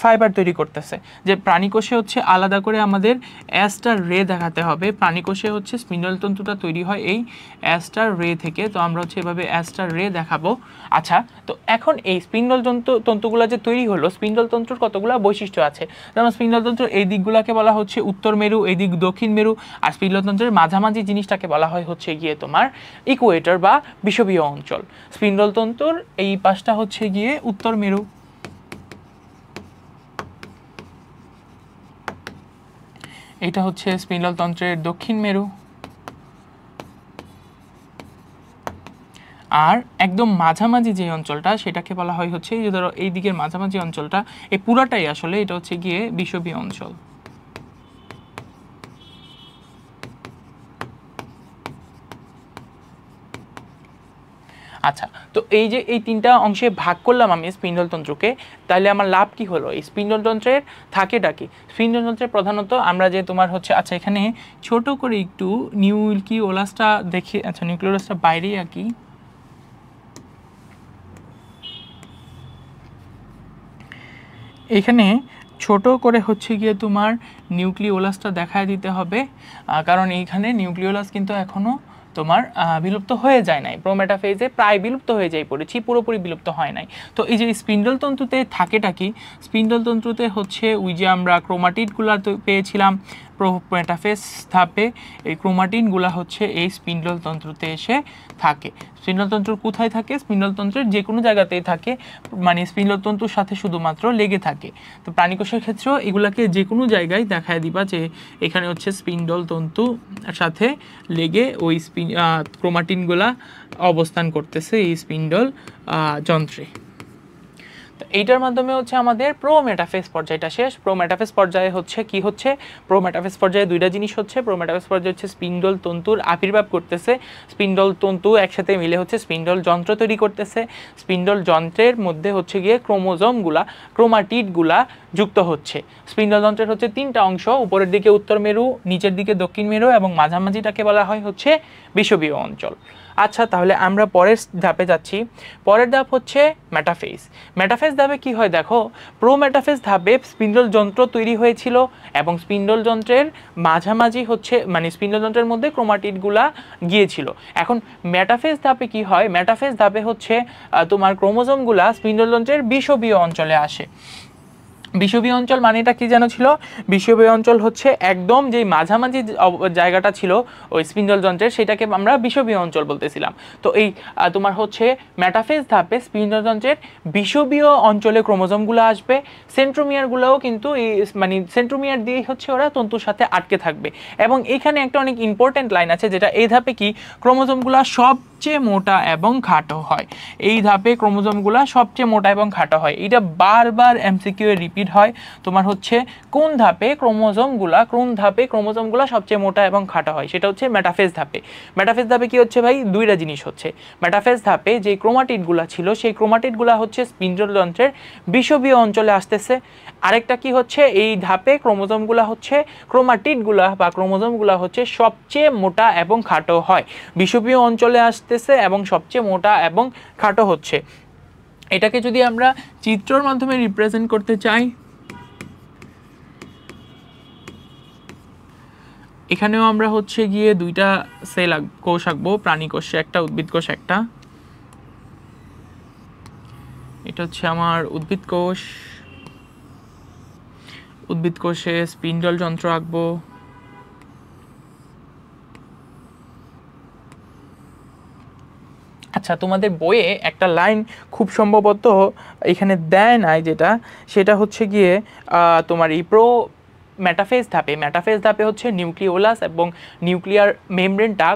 ফাইবার তৈরি করতেছে। যে প্রাণীকোষে হচ্ছে আলাদা করে আমাদের অ্যাস্টার রে দেখাতে হবে। প্রাণীকোষে হচ্ছে স্পিন্ডল তন্তুটা তৈরি হয় এই অ্যাস্টার রে থেকে। তো আমরা হচ্ছে এভাবে অ্যাস্টার রে দেখাবো। আচ্ছা, তো এখন এই স্পিন্ডল তন্তুগুলো যে তৈরি হলো, স্পিন্ডল তন্তুর কতগুলো বৈশিষ্ট্য আছে। যেমন স্পিন্ডল তন্তুর এই দিকগুলোকে বলা হচ্ছে উত্তর মেরু, এই দিক দক্ষিণ মেরু, আর স্পিন্ডল তন্ত্রের মাঝামাঝি জিনিসটাকে বলা হয় হচ্ছে গিয়ে তোমার ইকুয়েটর বা বিষুবীয় অঞ্চল। স্পিন্ডল তন্তুর এই পাশটা হচ্ছে গিয়ে উত্তর মেরু, এটা হচ্ছে স্পিন্ডল তন্ত্রের দক্ষিণ মেরু, আর একদম মাঝামাঝি যে অঞ্চলটা সেটাকে বলা হয় হচ্ছে, এই যে ধরো এই দিকের মাঝামাঝি অঞ্চলটা, এই পুরাটাই আসলে এটা হচ্ছে গিয়ে বিষুবীয় অঞ্চল। আচ্ছা, তো এই যে এই তিনটা অংশে ভাগ করলাম আমি স্পিন্ডলতন্ত্রকে, তাহলে আমার লাভ কি হলো? এই স্পিন্ডলতন্ত্রের থাকেটা কি? স্পিন্ডলতন্ত্রের প্রধানত আমরা যে তোমার হচ্ছে, আচ্ছা এখানে ছোট করে একটু নিউক্লিওলাসটা দেখে, আচ্ছা নিউক্লিওলাসটা বাইরেই আঁকি। এখানে ছোট করে হচ্ছে গিয়ে তোমার নিউক্লিওলাসটা দেখায় দিতে হবে, কারণ এইখানে নিউক্লিওলাস কিন্তু এখনো তোমার বিলুপ্ত হয়ে যায় নাই, প্রোমেটাফেজে প্রায় বিলুপ্ত হয়ে যায় পড়েছি, পুরোপুরি বিলুপ্ত হয় নাই। তো এই যে স্পিন্ডল তন্তুতে থাকেটা কি? স্পিন্ডল তন্তুতে হচ্ছে ওই যে আমরা ক্রোমাটিডগুলো পেয়েছিলাম প্রোমেটাফেজ ধাপে, এই ক্রোমাটিনগুলা হচ্ছে এই স্পিন্ডল তন্ত্রতে এসে থাকে। স্পিন্ডলতন্ত্র কোথায় থাকে? স্পিন্ডলতন্ত্রের যে কোনো জায়গাতেই থাকে, মানে স্পিন্ডলতন্তুর সাথে শুধুমাত্র লেগে থাকে। তো প্রাণীকোষের ক্ষেত্রেও এগুলাকে যে কোনো জায়গায় দেখায় দিবা যে এখানে হচ্ছে স্পিন্ডল তন্তু সাথে লেগে ওই ক্রোমাটিনগুলা অবস্থান করতেছে এই স্পিন্ডল যন্ত্রে। তো এইটার মাধ্যমে হচ্ছে আমাদের প্রোমেটাফেজ পর্যায়টা শেষ। প্রোমেটাফেজ পর্যায়ে হচ্ছে কি হচ্ছে? প্রোমেটাফেজ পর্যায়ে দুইটা জিনিস হচ্ছে। প্রোমেটাফেজ পর্যায়ে হচ্ছে স্পিন্ডল তন্তুর আবির্ভাব করতেছে, স্পিন্ডল তন্তু একসাথে মিলে হচ্ছে স্পিন্ডল যন্ত্র তৈরি করতেছে। স্পিন্ডল যন্ত্রের মধ্যে হচ্ছে গিয়ে ক্রোমোজোমগুলা, ক্রোমাটিডগুলা যুক্ত হচ্ছে। স্পিন্ডল যন্ত্রের হচ্ছে তিনটা অংশ, উপরের দিকে উত্তর মেরু, নিচের দিকে দক্ষিণ মেরু এবং মাঝামাঝিটাকে বলা হয় হচ্ছে বিষুবীয় অঞ্চল। আচ্ছা, তাহলে আমরা পরের ধাপে যাচ্ছি। পরের ধাপ হচ্ছে মেটাফেজ। মেটাফেজ ধাপে কি হয় দেখো, প্রোমেটাফেজ ধাপে স্পিন্ডল যন্ত্র তৈরি হয়েছিল এবং স্পিন্ডল যন্ত্রের মাঝামাঝি হচ্ছে, মানে স্পিন্ডল যন্ত্রের মধ্যে ক্রোমাটিডগুলা গিয়েছিল। এখন মেটাফেজ ধাপে কি হয়? মেটাফেজ ধাপে হচ্ছে তোমার ক্রোমোজোমগুলা স্পিন্ডল যন্ত্রের বিষুবীয় অঞ্চলে আসে। বিষুবীয় অঞ্চল মানেটা কি যেন ছিল? বিষুবীয় অঞ্চল হচ্ছে একদম যেই মাঝামাঝি জায়গাটা ছিল ওই স্পিন্ডল যন্ত্রের, সেটাকে আমরা বিষুবীয় অঞ্চল বলতেছিলাম। তো এই তোমার হচ্ছে মেটাফেজ ধাপে স্পিন্ডল যন্ত্রের বিষুবীয় অঞ্চলে ক্রোমোজোমগুলো আসবে। সেন্ট্রোমিয়ারগুলোও কিন্তু এই মানে সেন্ট্রোমিয়ার দিয়েই হচ্ছে ওরা তন্তুর সাথে আটকে থাকবে। এবং এখানে একটা অনেক ইম্পর্টেন্ট লাইন আছে, যেটা এই ধাপে কি ক্রোমোজোমগুলো সবচেয়ে মোটা এবং খাটো হয়। এই ধাপে ক্রোমোজোমগুলো সবচেয়ে মোটা এবং খাটো হয়। এটা বারবার এমসিকিউ এ রিপিট হয়। তোমার হচ্ছে কোন ধাপে ক্রোমোজোমগুলো সবচেয়ে মোটা এবং খাটো হয়, সেটা হচ্ছে মেটাফেজ ধাপে। মেটাফেজ ধাপে কি হচ্ছে ভাই? দুইটা জিনিস হচ্ছে। মেটাফেজ ধাপে যে ক্রোমাটিডগুলো ছিল সেই ক্রোমাটিডগুলো হচ্ছে স্পিন্ডল যন্ত্রের বিষুবীয় অঞ্চলে আসতেছে। আরেকটা কি হচ্ছে, এই ধাপে ক্রোমোজোমগুলো হচ্ছে ক্রোমাটিডগুলো হচ্ছে সবচেয়ে মোটা এবং খাটো হয়, বিষুবীয় অঞ্চলে আসতেছে এবং সবচেয়ে মোটা এবং খাটো হচ্ছে। এটাকে যদি আমরা চিত্রের মাধ্যমে রিপ্রেজেন্ট করতে চাই, এখানেও আমরা হচ্ছে গিয়ে দুইটা সেল কোষ আঁকবো, প্রাণী কোষে একটা, উদ্ভিদ কোষ একটা। এটা হচ্ছে আমার উদ্ভিদ কোষ। উদ্ভিদ কোষে স্পিন্ডল যন্ত্র আঁকবো। আচ্ছা, তোমাদের বইয়ে একটা লাইন খুব সম্ভবত এখানে দেয় নাই, সেটা হচ্ছে গিয়ে তোমার এই মেটাফেজ ধাপে হচ্ছে নিউক্লিওলাস এবং নিউক্লিয়ার মেমব্রেনটা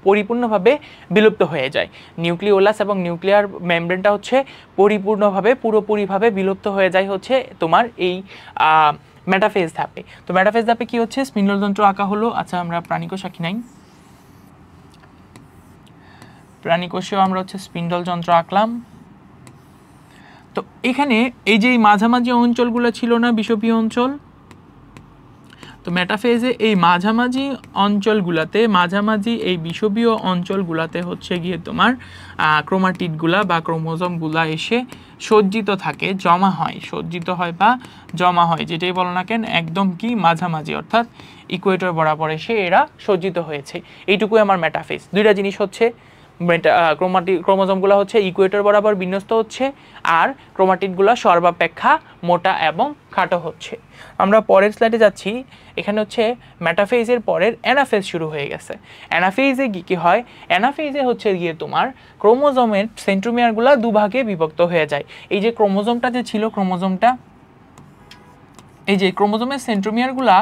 পরিপূর্ণভাবে বিলুপ্ত হয়ে যায়। নিউক্লিওলাস এবং নিউক্লিয়ার মেমব্রেনটা হচ্ছে পুরোপুরিভাবে বিলুপ্ত হয়ে যায় হচ্ছে তোমার এই মেটাফেজ ধাপে। তো মেটাফেজ ধাপে কি হচ্ছে? স্পিন্ডল যন্ত্র আঁকা হলো। আচ্ছা, আমরা প্রাণীকোষ আঁকি নাই, প্রাণীকোষেও আমরা হচ্ছে স্পিন্ডল যন্ত্র আঁকলাম। তো এখানে এই যে মাঝামাঝি অঞ্চলগুলো ছিল না, বিষুবীয় অঞ্চল, তো মেটাফেজে এই মাঝামাঝি এই বিষুবীয় অঞ্চলগুলাতে হচ্ছে গিয়ে তোমার ক্রোমাটিডগুলা বা ক্রোমোজোমগুলা এসে সজ্জিত থাকে, সজ্জিত হয় বা জমা হয়, যেটাই বলো না কেন, একদম কি মাঝামাঝি, অর্থাৎ ইকুয়েটর বরাবর এসে এরা সজ্জিত হয়েছে। এইটুকুই আমার মেটাফেজ। দুইটা জিনিস হচ্ছে, ক্রোমোজোমগুলো হচ্ছে ইকুয়েটর বরাবর বিন্যস্ত হচ্ছে, আর ক্রোমাটিডগুলো সর্বাপেক্ষা মোটা এবং খাটো হচ্ছে। আমরা পরের স্লাইডে যাচ্ছি। এখানে হচ্ছে মেটাফেজের পরের অ্যানাফেজ শুরু হয়ে গেছে। অ্যানাফেজে কি হয়? অ্যানাফেজে হচ্ছে গিয়ে তোমার ক্রোমোজোমের সেন্ট্রোমিয়ারগুলো দুভাগে বিভক্ত হয়ে যায়। এই যে ক্রোমোজোমটা যে ছিল, এই যে ক্রোমোজোমের সেন্ট্রোমিয়ারগুলা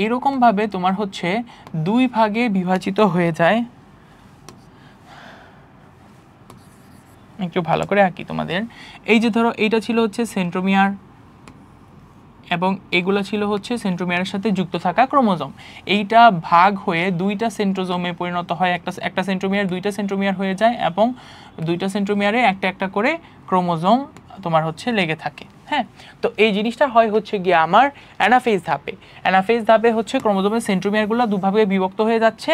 এরকমভাবে তোমার হচ্ছে দুই ভাগে বিভাজিত হয়ে যায়। একটু ভালো করে আঁকি তোমাদের। এই যে ধরো এইটা ছিল হচ্ছে সেন্ট্রোমিয়ার, এবং এগুলো ছিল হচ্ছে সেন্ট্রোমিয়ারের সাথে যুক্ত থাকা ক্রোমোজোম। এইটা ভাগ হয়ে দুইটা সেন্ট্রোজোমে পরিণত হয়, একটা সেন্ট্রোমিয়ার দুইটা সেন্ট্রোমিয়ার হয়ে যায় এবং দুইটা সেন্ট্রোমিয়ারে একটা একটা করে ক্রোমোজোম তোমার হচ্ছে লেগে থাকে। হ্যাঁ, তো এই জিনিসটা হয় হচ্ছে গিয়ে আমার অ্যানাফেজ ধাপে। অ্যানাফেজ ধাপে হচ্ছে ক্রোমোজোমের সেন্ট্রোমিয়ারগুলো দুভাবে বিভক্ত হয়ে যাচ্ছে,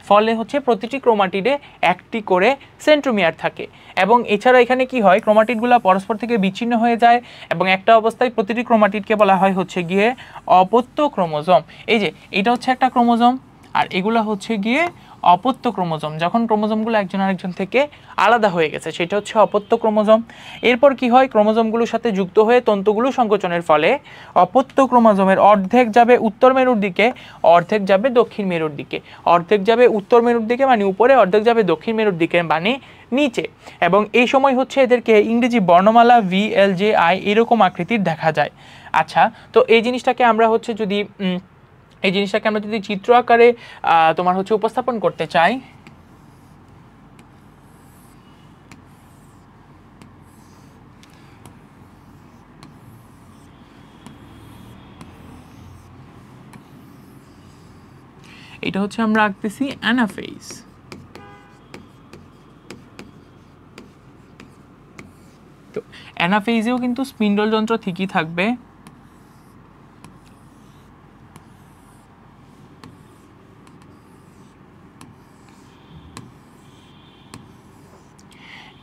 ফলে হচ্ছে প্রতিটি ক্রোমাটিডে একটি করে সেন্ট্রোমিয়ার থাকে। এবং এছাড়া এখানে কি হয়, ক্রোমাটিডগুলো পরস্পর থেকে বিচ্ছিন্ন হয়ে যায় এবং একটা অবস্থায় প্রতিটি ক্রোমাটিডকে বলা হয় হচ্ছে গিয়ে অপত্য ক্রোমোজোম। এই যে এটা হচ্ছে একটা ক্রোমোজোম আর এগুলো হচ্ছে গিয়ে অপত্য ক্রোমোজোম। যখন ক্রোমোজোমগুলো একজন আরেকজন থেকে আলাদা হয়ে গেছে সেটা হচ্ছে অপত্য ক্রোমোজোম। এরপর কি হয়, ক্রোমোজোমগুলোর সাথে যুক্ত হয়ে তন্তুগুলো সংকোচনের ফলে অপত্য ক্রোমোজোমের অর্ধেক যাবে উত্তর মেরুর দিকে, অর্ধেক যাবে দক্ষিণ মেরুর দিকে। অর্ধেক যাবে উত্তর মেরুর দিকে মানে উপরে, অর্ধেক যাবে দক্ষিণ মেরুর দিকে মানে নিচে। এবং এই সময় হচ্ছে এদেরকে ইংরেজি বর্ণমালা VLJI এরকম আকৃতির দেখা যায়। আচ্ছা, তো এই জিনিসটাকে আমরা হচ্ছে যদি চিত্র আকারে তোমার হচ্ছে উপস্থাপন করতে চাই, এটা হচ্ছে আমরা আঁকতেছি অ্যানাফেজ। তো অ্যানাফেজেও কিন্তু স্পিন্ডল যন্ত্র ঠিকই থাকবে।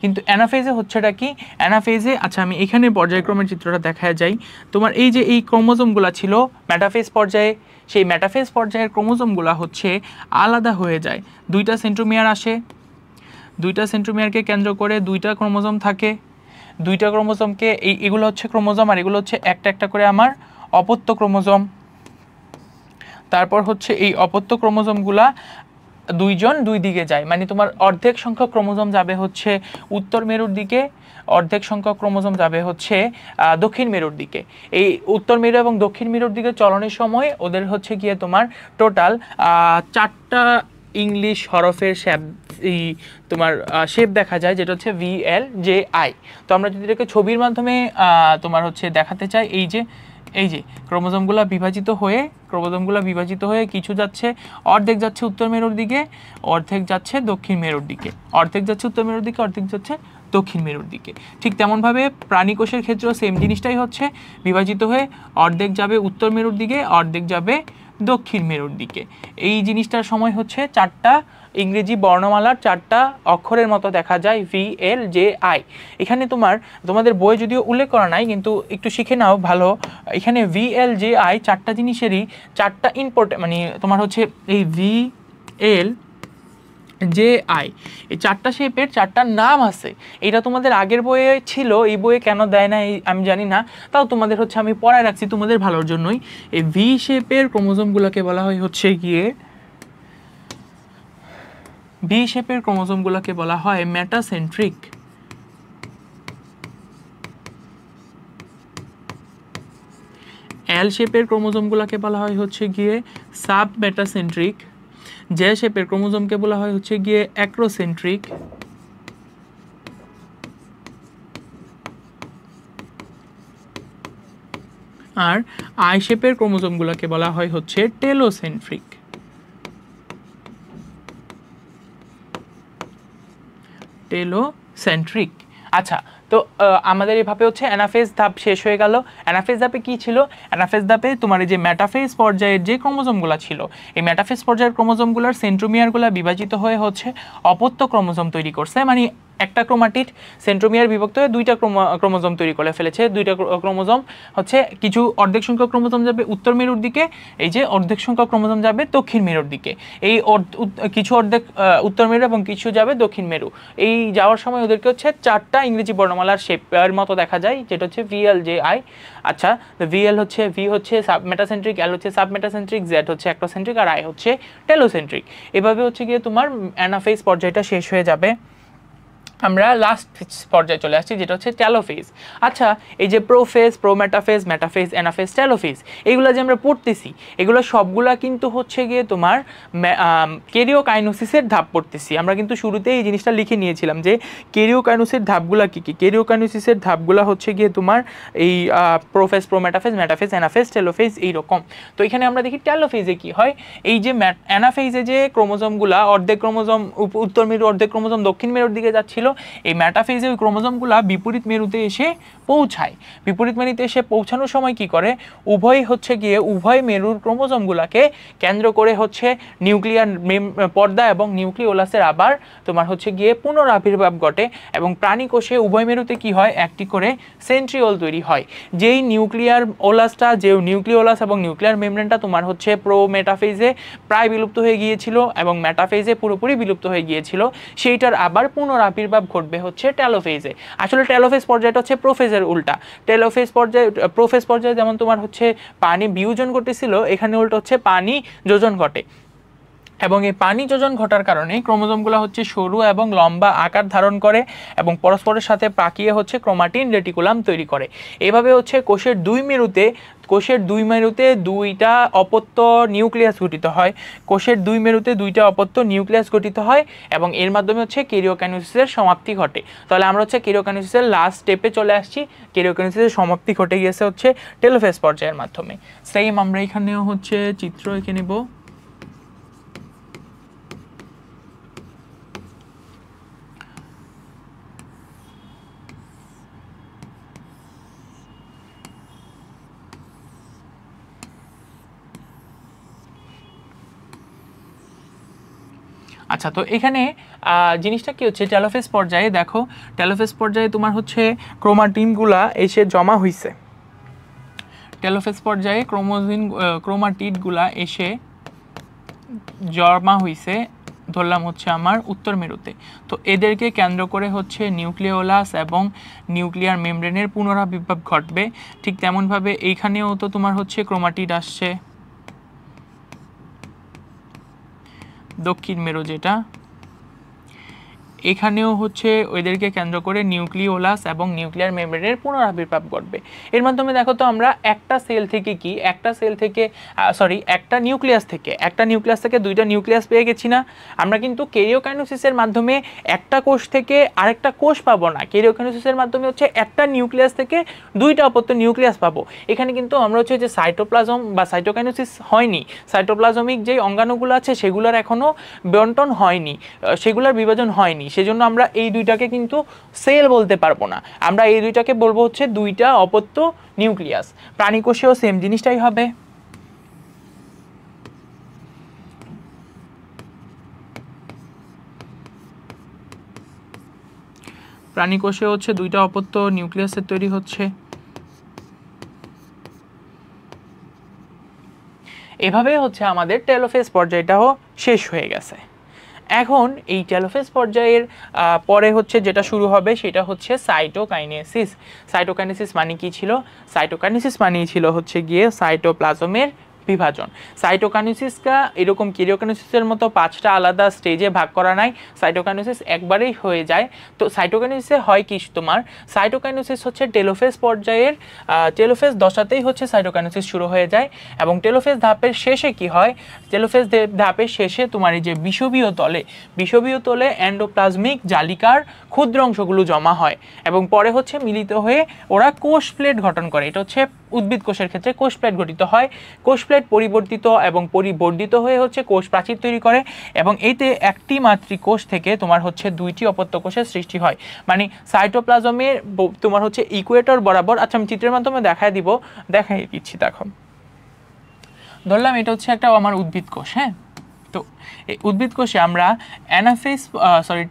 কিন্তু অ্যানাফেজে হচ্ছেটা কি, অ্যানাফেজে আচ্ছা আমি এখানে পর্যায়ক্রমের চিত্রটা দেখা যাই। তোমার এই যে এই ক্রোমোজোমগুলো ছিল মেটাফেজ পর্যায়ে, সেই মেটাফেজ পর্যায়ের ক্রোমোজোমগুলো হচ্ছে আলাদা হয়ে যায়। দুইটা সেন্ট্রোমিয়ার আসে, দুইটা সেন্ট্রোমিয়ারকে কেন্দ্র করে দুইটা ক্রোমোজোম থাকে। দুইটা ক্রোমোজোমকে এগুলো হচ্ছে ক্রোমোজোম আর এগুলো হচ্ছে একটা একটা করে আমার অপত্য ক্রোমোজোম। তারপর হচ্ছে এই অপত্য ক্রোমোজোমগুলা দুইজন দুই দিকে যায়, মানে তোমার অর্ধেক সংখ্যক ক্রোমোজোম যাবে হচ্ছে উত্তর মেরুর দিকে, অর্ধেক সংখ্যক ক্রোমোজোম যাবে হচ্ছে দক্ষিণ মেরুর দিকে। এই উত্তর মেরু এবং দক্ষিণ মেরুর দিকে চলনের সময় ওদের হচ্ছে গিয়ে তোমার টোটাল 4টা ইংলিশ হরফের তোমার শেপ দেখা যায়, যেটা হচ্ছে VLJI। তো আমরা যদি এটাকে ছবির মাধ্যমে তোমার হচ্ছে দেখাতে চাই, এই যে ক্রোমোজোমগুলো বিভাজিত হয়ে কিছু যাচ্ছে, অর্ধেক যাচ্ছে উত্তর মেরুর দিকে, অর্ধেক যাচ্ছে দক্ষিণ মেরুর দিকে, অর্ধেক যাচ্ছে উত্তর মেরুর দিকে, অর্ধেক যাচ্ছে দক্ষিণ মেরুর দিকে। ঠিক তেমনভাবে প্রাণীকোষের ক্ষেত্রেও সেম জিনিসটাই হচ্ছে, বিভাজিত হয়ে অর্ধেক যাবে উত্তর মেরুর দিকে, অর্ধেক যাবে দক্ষিণ মেরুর দিকে। এই জিনিসটার সময় হচ্ছে 4টা ইংরেজি বর্ণমালার 4টা অক্ষরের মতো দেখা যায় VLJI। এখানে তোমাদের বইয়ে যদিও উল্লেখ করা নাই কিন্তু একটু শিখে নাও ভালো। এখানে VLJI 4টা জিনিসেরই 4টা মানে তোমার হচ্ছে এই VLJI এই 4টা শেপের 4টা নাম আছে। এটা তোমাদের আগের বইয়ে ছিল, এই বইয়ে কেন দেয় না আমি জানি না, তাও তোমাদের হচ্ছে আমি পড়ায় রাখছি তোমাদের ভালোর জন্যই। এই ভি শেপের ক্রোমোজোমগুলোকে বলা হয় হচ্ছে গিয়ে বি শেপের ক্রোমোজোমগুলোকে বলা হয় মেটাসেন্ট্রিক। এল শেপের ক্রোমোজোমগুলোকে বলা হয় হচ্ছে গিয়ে সাব মেটাসেন্ট্রিক। জে শেপের ক্রোমোজোমকে বলা হয় হচ্ছে গিয়ে অ্যাক্রোসেন্ট্রিক। আর আই শেপের ক্রোমোজোমগুলোকে বলা হয় হচ্ছে টেলোসেন্ট্রিক। টেলোসেন্ট্রিক। আচ্ছা, তো আমাদের এভাবে হচ্ছে অ্যানাফেজ ধাপ শেষ হয়ে গেল। অ্যানাফেজ ধাপে কি ছিল? অ্যানাফেজ ধাপে তোমার এই যে মেটাফেজ পর্যায়ের যে ক্রোমোজোমগুলো ছিল, এই মেটাফেজ পর্যায়ের ক্রোমোজোমগুলোর সেন্ট্রোমিয়ারগুলো বিভাজিত হয়ে হচ্ছে অপত্য ক্রোমোজোম তৈরি করছে। মানে একটা ক্রোমাটিড সেন্ট্রোমিয়ার বিভক্ত হয়ে দুইটা ক্রোমোজোম তৈরি করে ফেলেছে। দুইটা ক্রোমোজোম হচ্ছে কিছু অর্ধেক সংখ্যক ক্রোমোজোম যাবে উত্তর মেরুর দিকে, এই যে অর্ধেক সংখ্যক ক্রোমোজোম যাবে দক্ষিণ মেরুর দিকে। এই কিছু অর্ধেক উত্তর মেরু এবং কিছু যাবে দক্ষিণ মেরু। এই যাওয়ার সময় ওদেরকে হচ্ছে 4টা ইংরেজি বর্ণমালার শেপের মতো দেখা যায়, যেটা হচ্ছে VLJI। আচ্ছা, ভি হচ্ছে মেটাসেন্ট্রিক, এল হচ্ছে সাবমেটাসেন্ট্রিক, জেড হচ্ছে অ্যাক্রোসেন্ট্রিক আর আই হচ্ছে টেলোসেন্ট্রিক। এভাবে হচ্ছে গিয়ে তোমার অ্যানাফেজ পর্যায়টা শেষ হয়ে যাবে। আমরা লাস্ট পর্যায়ে চলে আসছি, যেটা হচ্ছে টেলোফেজ। আচ্ছা, এই যে prophase, prometaphase, metaphase, anaphase, telophase, এগুলো যে আমরা পড়তেছি, এগুলো সবগুলা কিন্তু হচ্ছে গিয়ে তোমার কেরিওকাইনোসিসের ধাপ পড়তেছি। আমরা কিন্তু শুরুতেই এই জিনিসটা লিখে নিয়েছিলাম যে কেরিওকাইনোসিসের ধাপগুলা কী কী। কেরিওকাইনোসিসের ধাপগুলা হচ্ছে গিয়ে তোমার এই prophase, prometaphase, metaphase, anaphase, telophase এইরকম। তো এখানে আমরা দেখি টেলোফেজে কি হয়। এই যে অ্যানাফেজে যে ক্রোমোজোমগুলা অর্ধেক ক্রোমোজোম উত্তর মেরু, অর্ধেক ক্রোমোজোম দক্ষিণ মেরুর দিকে যাচ্ছিল, এই মেটাফেজে ওই ক্রোমোজোমগুলা বিপরীত মেরুতে এসে পৌঁছায়। বিপরীত মেরুতে এসে পৌঁছানোর সময় কি করে, উভয় মেরুর ক্রোমোজোমগুলাকে কেন্দ্র করে হচ্ছে নিউক্লিয়ার পর্দা এবং নিউক্লিওলাসের আবার তোমার হচ্ছে গিয়ে পুনরাবির্ভাব ঘটে, এবং প্রাণী কোষে উভয় মেরুতে কি হয়, একটি করে সেন্ট্রিওল তৈরি হয়। যেই নিউক্লিওলাস এবং নিউক্লিয়ার মেমব্রেনটা তোমার হচ্ছে প্রোমেটাফেজে প্রায় বিলুপ্ত হয়ে গিয়েছিল এবং মেটাফেজে পুরোপুরি বিলুপ্ত হয়ে গিয়েছিল, সেইটার আবার পুনরাবির্ভাব ঘটবে হচ্ছে টেলোফেজে। আসলে টেলোফেজ পর্যায়টা হচ্ছে প্রোফেজের উল্টা। প্রোফেজ পর্যায়ে যেমন তোমার হচ্ছে পানি বিয়োজন ঘটেছিল, এখানে উল্টা হচ্ছে পানি যোজন ঘটে, এবং এই পানি যোজন ঘটার কারণে ক্রোমোজোমগুলো হচ্ছে সরু এবং লম্বা আকার ধারণ করে এবং পরস্পরের সাথে পাকিয়ে হচ্ছে ক্রোমাটিন রেটিকুলাম তৈরি করে। এভাবে হচ্ছে কোষের দুই মেরুতে দুইটা অপত্য নিউক্লিয়াস গঠিত হয়। কোষের দুই মেরুতে দুইটা অপত্য নিউক্লিয়াস গঠিত হয় এবং এর মাধ্যমে হচ্ছে কেরিওকাইনেসিসের সমাপ্তি ঘটে। তাহলে আমরা হচ্ছে কেরিওকাইনেসিসের লাস্ট স্টেপে চলে আসছি। কেরিওকাইনেসিসের সমাপ্তি ঘটে গিয়েছে হচ্ছে টেলোফেজ পর্যায়ের মাধ্যমে। সেম আমরা এখানেও হচ্ছে চিত্র এঁকে নেব। আচ্ছা, তো এখানে জিনিসটা কি হচ্ছে, টেলোফেজ পর্যায়ে দেখো, টেলোফেজ পর্যায়ে তোমার হচ্ছে ক্রোমাটিনগুলা এসে জমা হইছে। টেলোফেজ পর্যায়ে ক্রোমাটিডগুলা এসে জমা হইছে, ধরলাম হচ্ছে আমার উত্তর মেরুতে। তো এদেরকে কেন্দ্র করে হচ্ছে নিউক্লিওলাস এবং নিউক্লিয়ার মেমব্রেনের পুনরাবির্ভাব ঘটবে। ঠিক তেমনভাবে এইখানেও তো তোমার হচ্ছে ক্রোমাটিড আসছে দক্ষিণ মেরু, যেটা এখানেও হচ্ছে ওইদেরকে কেন্দ্র করে নিউক্লিওলাস এবং নিউক্লিয়ার মেমব্রেনের পুনরাবির্ভাব ঘটবে। এর মাধ্যমে দেখো তো আমরা একটা নিউক্লিয়াস থেকে দুইটা নিউক্লিয়াস পেয়ে গেছি না। আমরা কিন্তু কেরিওকাইনেসিসের মাধ্যমে একটা কোষ থেকে আরেকটা কোষ পাবো না, কেরিওকাইনেসিসের মাধ্যমে হচ্ছে একটা নিউক্লিয়াস থেকে দুইটা অপত্য নিউক্লিয়াস পাবো। এখানে কিন্তু আমরা হচ্ছে যে সাইটোপ্লাজম বা সাইটোকাইনেসিস হয়নি, সাইটোপ্লাজমিক যে অঙ্গাণুগুলো আছে সেগুলোর এখনো বন্টন হয়নি, সেগুলোর বিভাজন হয়নি, সেজন্য আমরা এই দুইটাকে কিন্তু সেল বলতে পারবো না। আমরা এই দুইটাকে বলবো হচ্ছে দুইটা অপত্য নিউক্লিয়াস। প্রাণী কোষেও সেম জিনিসটাই হবে। প্রাণী কোষে হচ্ছে দুইটা অপত্য নিউক্লিয়াসের তৈরি হচ্ছে। এভাবে হচ্ছে আমাদের টেলোফেজ পর্যায়টাও শেষ হয়ে গেছে। এখন এই টেলোফেজ পর্যায়ের পরে হচ্ছে যেটা শুরু হবে সেটা হচ্ছে সাইটোকাইনেসিস। সাইটোকাইনেসিস মানে কি ছিল? সাইটোকাইনেসিস মানেই ছিল হচ্ছে গিয়ে সাইটোপ্লাজমের বিভাজন। সাইটোকাইনেসিসটা এরকম কেরিওকাইনেসিসের মতো 5টা আলাদা স্টেজে ভাগ করা নাই, সাইটোকাইনেসিস একবারেই হয়ে যায়। তো সাইটোকাইনেসিসে হয় কি, তোমার সাইটোকাইনেসিস হচ্ছে টেলোফেজ পর্যায়ের টেলোফেজ দশাতেই হচ্ছে সাইটোকাইনেসিস শুরু হয়ে যায়, এবং টেলোফেজ ধাপের শেষে কি হয়, টেলোফেজ ধাপের শেষে তোমার এই যে বিষুবীয় তলে এন্ডোপ্লাজমিক জালিকার ক্ষুদ্র অংশগুলো জমা হয় এবং পরে হচ্ছে মিলিত হয়ে ওরা কোষ প্লেট গঠন করে। এটা হচ্ছে উদ্ভিদ কোষের ক্ষেত্রে কোষ প্লেট গঠিত হয়। কোষ প্লেট পরিবর্তিত এবং পরিবর্ধিত হয়ে হচ্ছে কোষ প্রাচীর তৈরি করে, এবং এতে একটি মাতৃকোষ থেকে তোমার হচ্ছে দুইটি অপত্য কোষের সৃষ্টি হয়। মানে সাইটোপ্লাজমের তোমার হচ্ছে ইকুয়েটর বরাবর, আচ্ছা আমি চিত্রের মাধ্যমে দেখাই দিচ্ছি। দেখো, ধরলাম এটা হচ্ছে একটা আমার উদ্ভিদ কোষ, হ্যাঁ। তো এই উদ্ভিদ কোষে আমরা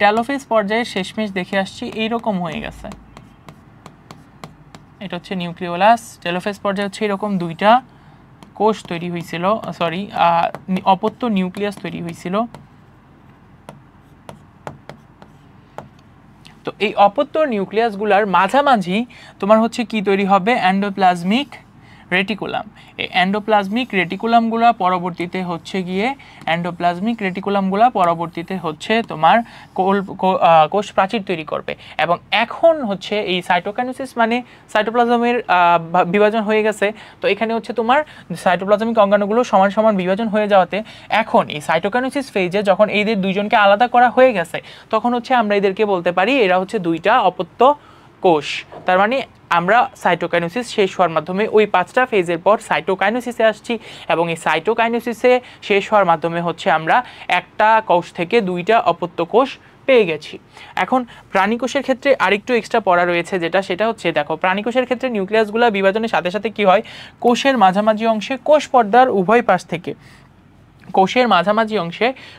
টেলোফেজ পর্যায়ে শেষমেশ দেখে আসছি এইরকম হয়ে গেছে। এটা হচ্ছে নিউক্লিওলাস। টেলোফেজ পর্যায়ে হচ্ছে এরকম দুইটা কোষ তৈরি হয়েছিল, অপত্য নিউক্লিয়াস তৈরি হয়েছিল। তো এই অপত্য নিউক্লিয়াসগুলার মাঝামাঝি তোমার হচ্ছে কি তৈরি হবে, এন্ডোপ্লাজমিক রেটিকুলাম। এই এন্ডোপ্লাজমিক রেটিকুলামগুলো পরবর্তীতে হচ্ছে গিয়ে তোমার কোষ প্রাচীর তৈরি করবে। এবং এখন হচ্ছে এই সাইটোকাইনেসিস মানে সাইটোপ্লাজমের বিভাজন হয়ে গেছে, তো এখানে হচ্ছে তোমার সাইটোপ্লাজমিক অঙ্গাণুগুলো সমান সমান বিভাজন হয়ে যাওয়াতে এখন এই সাইটোকাইনেসিস ফেজে যখন এদের দুইজনকে আলাদা করা হয়ে গেছে তখন হচ্ছে আমরা এদেরকে বলতে পারি এরা হচ্ছে দুইটা অপত্য কোষ। তার মানে আমরা সাইটোকাইনেসিস শেষ হওয়ার মাধ্যমে ওই 5টা ফেজের পর সাইটোকাইনেসিসে আসছি এবং এই সাইটোকাইনেসিসে শেষ হওয়ার মাধ্যমে হচ্ছে আমরা একটা কোষ থেকে দুইটা অপত্য কোষ পেয়ে গেছি। এখন প্রাণীকোষের ক্ষেত্রে আরেকটু এক্সট্রা পড়া রয়েছে সেটা হচ্ছে দেখো প্রাণীকোষের ক্ষেত্রে নিউক্লিয়াসগুলো বিভাজনের সাথে সাথে কি হয়, কোষের মাঝামাঝি অংশে কোষ পর্দার উভয় পাশ থেকে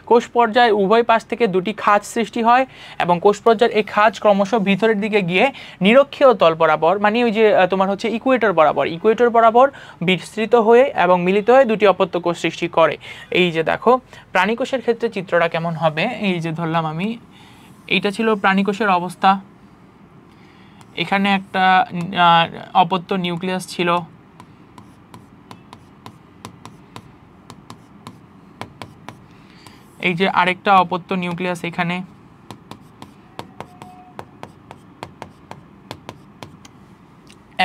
কোষ পর্যায়ের উভয় পাশ থেকে দুটি খাঁজ সৃষ্টি হয় এবং কোষ পর্যায়ের এই খাঁজ ক্রমশ ভিতরের দিকে গিয়ে নিরক্ষীয় তল বরাবর মানে ওই যে তোমার হচ্ছে ইকুয়েটর বরাবর বিস্তৃত হয়ে এবং মিলিত হয়ে দুটি অপত্য কোষ সৃষ্টি করে। এই যে দেখো প্রাণীকোষের ক্ষেত্রে চিত্রটা কেমন হবে, এই যে ধরলাম আমি এইটা ছিল প্রাণীকোষের অবস্থা, এখানে একটা অপত্য নিউক্লিয়াস ছিল, এই যে আরেকটা অপত্য নিউক্লিয়াস এখানে,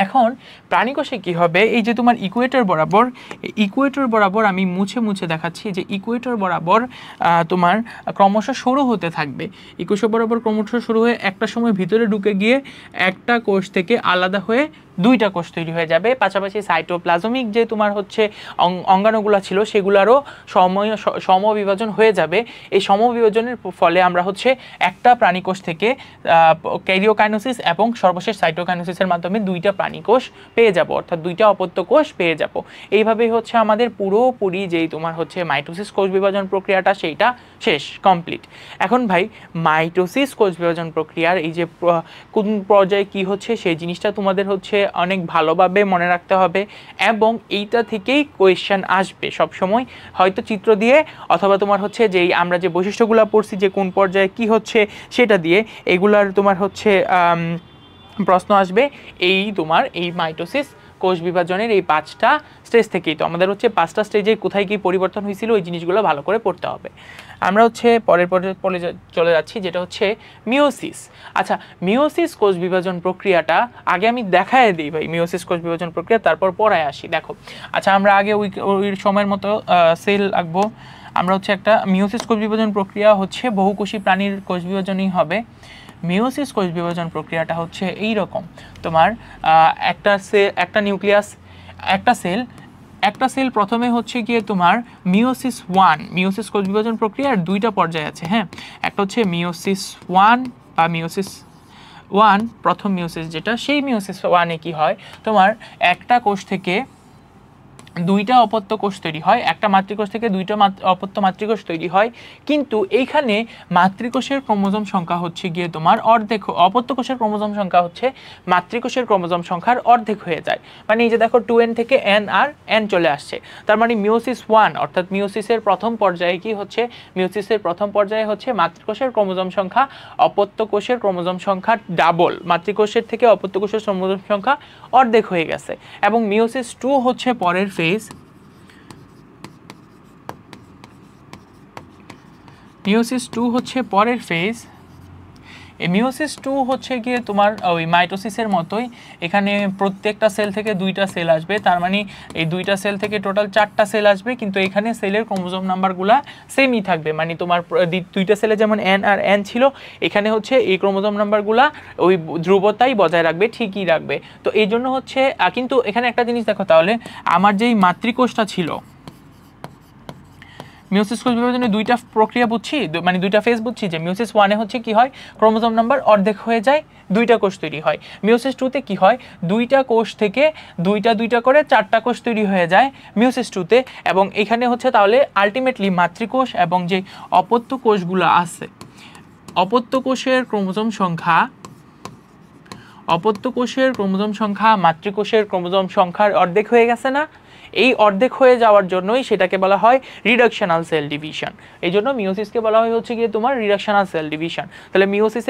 এখন প্রাণীকোষে কি হবে, এই যে তোমার ইকুয়েটর বরাবর আমি মুছে দেখাচ্ছি যে ইকুয়েটর বরাবর তোমার ক্রমশ সরু হতে থাকবে, ইকুয়েটর বরাবর ক্রমশ সরু হয়ে একটা সময় ভিতরে ঢুকে গিয়ে একটা কোষ থেকে আলাদা হয়ে দুইটা কোষ তৈরি হয়ে যাবে। পাশাপাশি সাইটোপ্লাজমিক যে তোমার হচ্ছে অঙ্গাণুগুলো ছিল সেগুলোরও সমবিভাজন হয়ে যাবে। এই সমবিভাজনের ফলে আমরা হচ্ছে একটা প্রাণীকোষ থেকে ক্যারিওকাইনেসিস এবং সর্বশেষ সাইটোকাইনেসিসের মাধ্যমে দুইটা প্রাণীকোষ পেয়ে যাব, অর্থাৎ দুইটা অপত্য কোষ পেয়ে যাব। এইভাবেই হচ্ছে আমাদের পুরোপুরি যেই তোমার হচ্ছে মাইটোসিস কোষ বিভাজন প্রক্রিয়াটা সেইটা শেষ কমপ্লিট। এখন ভাই মাইটোসিস কোষ বিভাজন প্রক্রিয়ার এই যে কোন পর্যায়ে কি হচ্ছে সেই জিনিসটা তোমাদের হচ্ছে অনেক ভালোভাবে মনে রাখতে হবে এবং এইটা থেকেই কোয়েশ্চেন আসবে সব সময়, হয়তো চিত্র দিয়ে অথবা তোমার হচ্ছে যেই আমরা যে বৈশিষ্ট্যগুলো পড়ছি যে কোন পর্যায়ে কি হচ্ছে সেটা দিয়ে এগুলার তোমার হচ্ছে প্রশ্ন আসবে এই তোমার এই মাইটোসিস কোষ বিভাজনের এই 5টা স্টেজ থেকেই। তো আমাদের হচ্ছে 5টা স্টেজে কোথায় কি পরিবর্তন হয়েছিল ওই জিনিসগুলো ভালো করে পড়তে হবে। আমরা হচ্ছে পরে চলে যাচ্ছি যেটা হচ্ছে মিওসিস। আচ্ছা, মিওসিস কোষ বিভাজন প্রক্রিয়াটা আগে আমি দেখায় দিই ভাই, মিওসিস কোষ বিভাজন প্রক্রিয়া তারপর পড়ায় আসি। দেখো আচ্ছা আমরা আগে ওই সময়ের মতো সেল আঁকবো। আমরা হচ্ছে একটা মিওসিস কোষ বিভাজন প্রক্রিয়া হচ্ছে বহুকোষী প্রাণীর কোষ বিভাজনই হবে। মিওসিস কোষ বিভাজন প্রক্রিয়াটা হচ্ছে এই রকম, তোমার একটা নিউক্লিয়াস একটা সেল প্রথমে হচ্ছে গিয়ে তোমার মিওসিস কোষ বিভাজন প্রক্রিয়ার দুইটা পর্যায় আছে, হ্যাঁ, একটা হচ্ছে মিওসিস 1 বা মিওসিস 1 প্রথম মিওসিস যেটা, সেই মিওসিস 1-এ কি হয় তোমার একটা কোষ থেকে দুইটা অপত্য কোষ তৈরি হয়, একটা মাতৃকোষ থেকে দুইটা অপত্য মাতৃকোষ তৈরি হয়, কিন্তু এইখানে মাতৃকোষের ক্রোমোজোম সংখ্যা হচ্ছে গিয়ে তোমার অর্ধেক, অপত্য কোষের ক্রোমোজোম সংখ্যা হচ্ছে মাতৃকোষের ক্রোমোজোম সংখ্যার অর্ধেক হয়ে যায়। মানে এই যে দেখো 2n থেকে n আর n চলে আসছে, তার মানে মিওসিস 1 অর্থাৎ মিওসিসের প্রথম পর্যায়ে কি হচ্ছে, মিওসিসের প্রথম পর্যায়ে হচ্ছে মাতৃকোষের ক্রোমোজোম সংখ্যা অপত্য কোষের ক্রোমোজোম সংখ্যা ডাবল, মাতৃকোষের থেকে অপত্য কোষের ক্রোমোজোম সংখ্যা অর্ধেক হয়ে গেছে। এবং মিওসিস 2 হচ্ছে পরের ফেজ, মিওসিস 2 হচ্ছে পরের ফেজ। এই মিওসিস 2 হচ্ছে গিয়ে তোমার ওই মাইটোসিসের মতোই, এখানে প্রত্যেকটা সেল থেকে দুইটা সেল আসবে, তার মানে এই দুইটা সেল থেকে টোটাল 4টা সেল আসবে, কিন্তু এখানে সেলের ক্রোমোজোম নাম্বারগুলা সেমই থাকবে, মানে তোমার দুইটা সেলে যেমন n আর n ছিল এখানে হচ্ছে এই ক্রোমোজোম নাম্বারগুলা ওই ধ্রুবতাই বজায় রাখবে, ঠিকই রাখবে। তো এই জন্য হচ্ছে কিন্তু এখানে একটা জিনিস দেখো, তাহলে আমার যেই মাতৃকোষটা ছিল, মিওসিস কোষ বিভাজনে দুইটা প্রক্রিয়া বুঝছি, মানে দুইটা ফেজ বুঝছি, যে মিওসিস 1-এ হচ্ছে কি হয় ক্রোমোজোম নাম্বার অর্ধেক হয়ে যায়, দুইটা কোষ তৈরি হয়। মিওসিস 2-তে কি হয়, দুইটা কোষ থেকে দুইটা করে 4টা কোষ তৈরি হয়ে যায় মিওসিস 2-তে। এবং এখানে হচ্ছে তাহলে আলটিমেটলি মাতৃকোষ এবং যে অপত্য কোষগুলো আছে, অপত্য কোষের ক্রোমোজোম সংখ্যা মাতৃকোষের ক্রোমোজোম সংখ্যার অর্ধেক হয়ে গেছে না, এই অর্ধেক হয়ে যাওয়ার জন্যই সেটাকে বলা হয় রিডাকশনাল সেল ডিভিশন। এই জন্য মিওসিসকে বলা হয় হচ্ছে গিয়ে তোমার রিডাকশনাল সেল ডিভিশন। তাহলে মিওসিস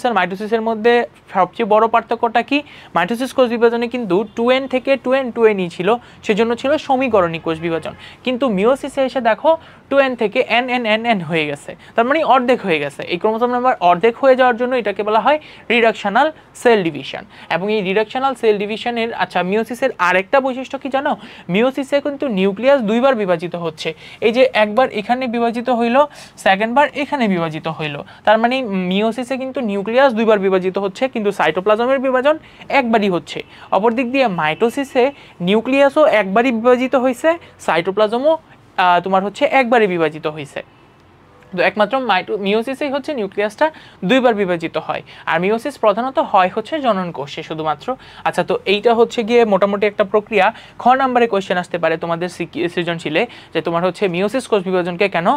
আর মাইটোসিসের মধ্যে সবচেয়ে বড় পার্থক্যটা কি? মাইটোসিস কোষ বিভাজনে কিন্তু 2n থেকে 2n 2nই ছিল, সেজন্য ছিল সমীকরণী কোষ বিভাজন। কিন্তু মিওসিসে এসে দেখো 2n থেকে n হয়ে গেছে, তার মানে অর্ধেক হয়ে গেছে। এই ক্রোমোসোম নাম্বার অর্ধেক হয়ে যাওয়ার জন্য এটাকে বলা হয় রিডাকশনাল সেল ডিভিশন। এবং এই রিডাকশনাল সেল ডিভিশনের মিওসিসের আরেকটা বৈশিষ্ট্য কি জানো? মিওসিসে কিন্তু নিউক্লিয়াস দুইবার বিভাজিত হচ্ছে। এই যে একবার এখানে বিভাজিত হইলো, সেকেন্ডবার এখানে বিভাজিত হইলো, তার মানে মিওসিসে কিন্তু নিউক্লিয়াস দুইবার বিভাজিত হচ্ছে, কিন্তু সাইটোপ্লাজমের বিভাজন একবারই হচ্ছে। অপর দিক দিয়ে মাইটোসিসে নিউক্লিয়াসও একবারই বিভাজিত হয়েছে, সাইটোপ্লাজমও তোমার হচ্ছে একবারই বিভাজিত হয়েছে। তো একমাত্র মিওসিসেই হচ্ছে নিউক্লিয়াসটা দুইবার বিভাজিত হয়। আর মিওসিস প্রধানত হয় হচ্ছে জনন কোষে শুধুমাত্র। আচ্ছা, তো এইটা হচ্ছে গিয়ে মোটামুটি একটা প্রক্রিয়া। খ নাম্বারে কোয়েশ্চেন আসতে পারে তোমাদের সৃজনশীলে, যে তোমার হচ্ছে মিওসিস কোষ বিভাজনকে কেন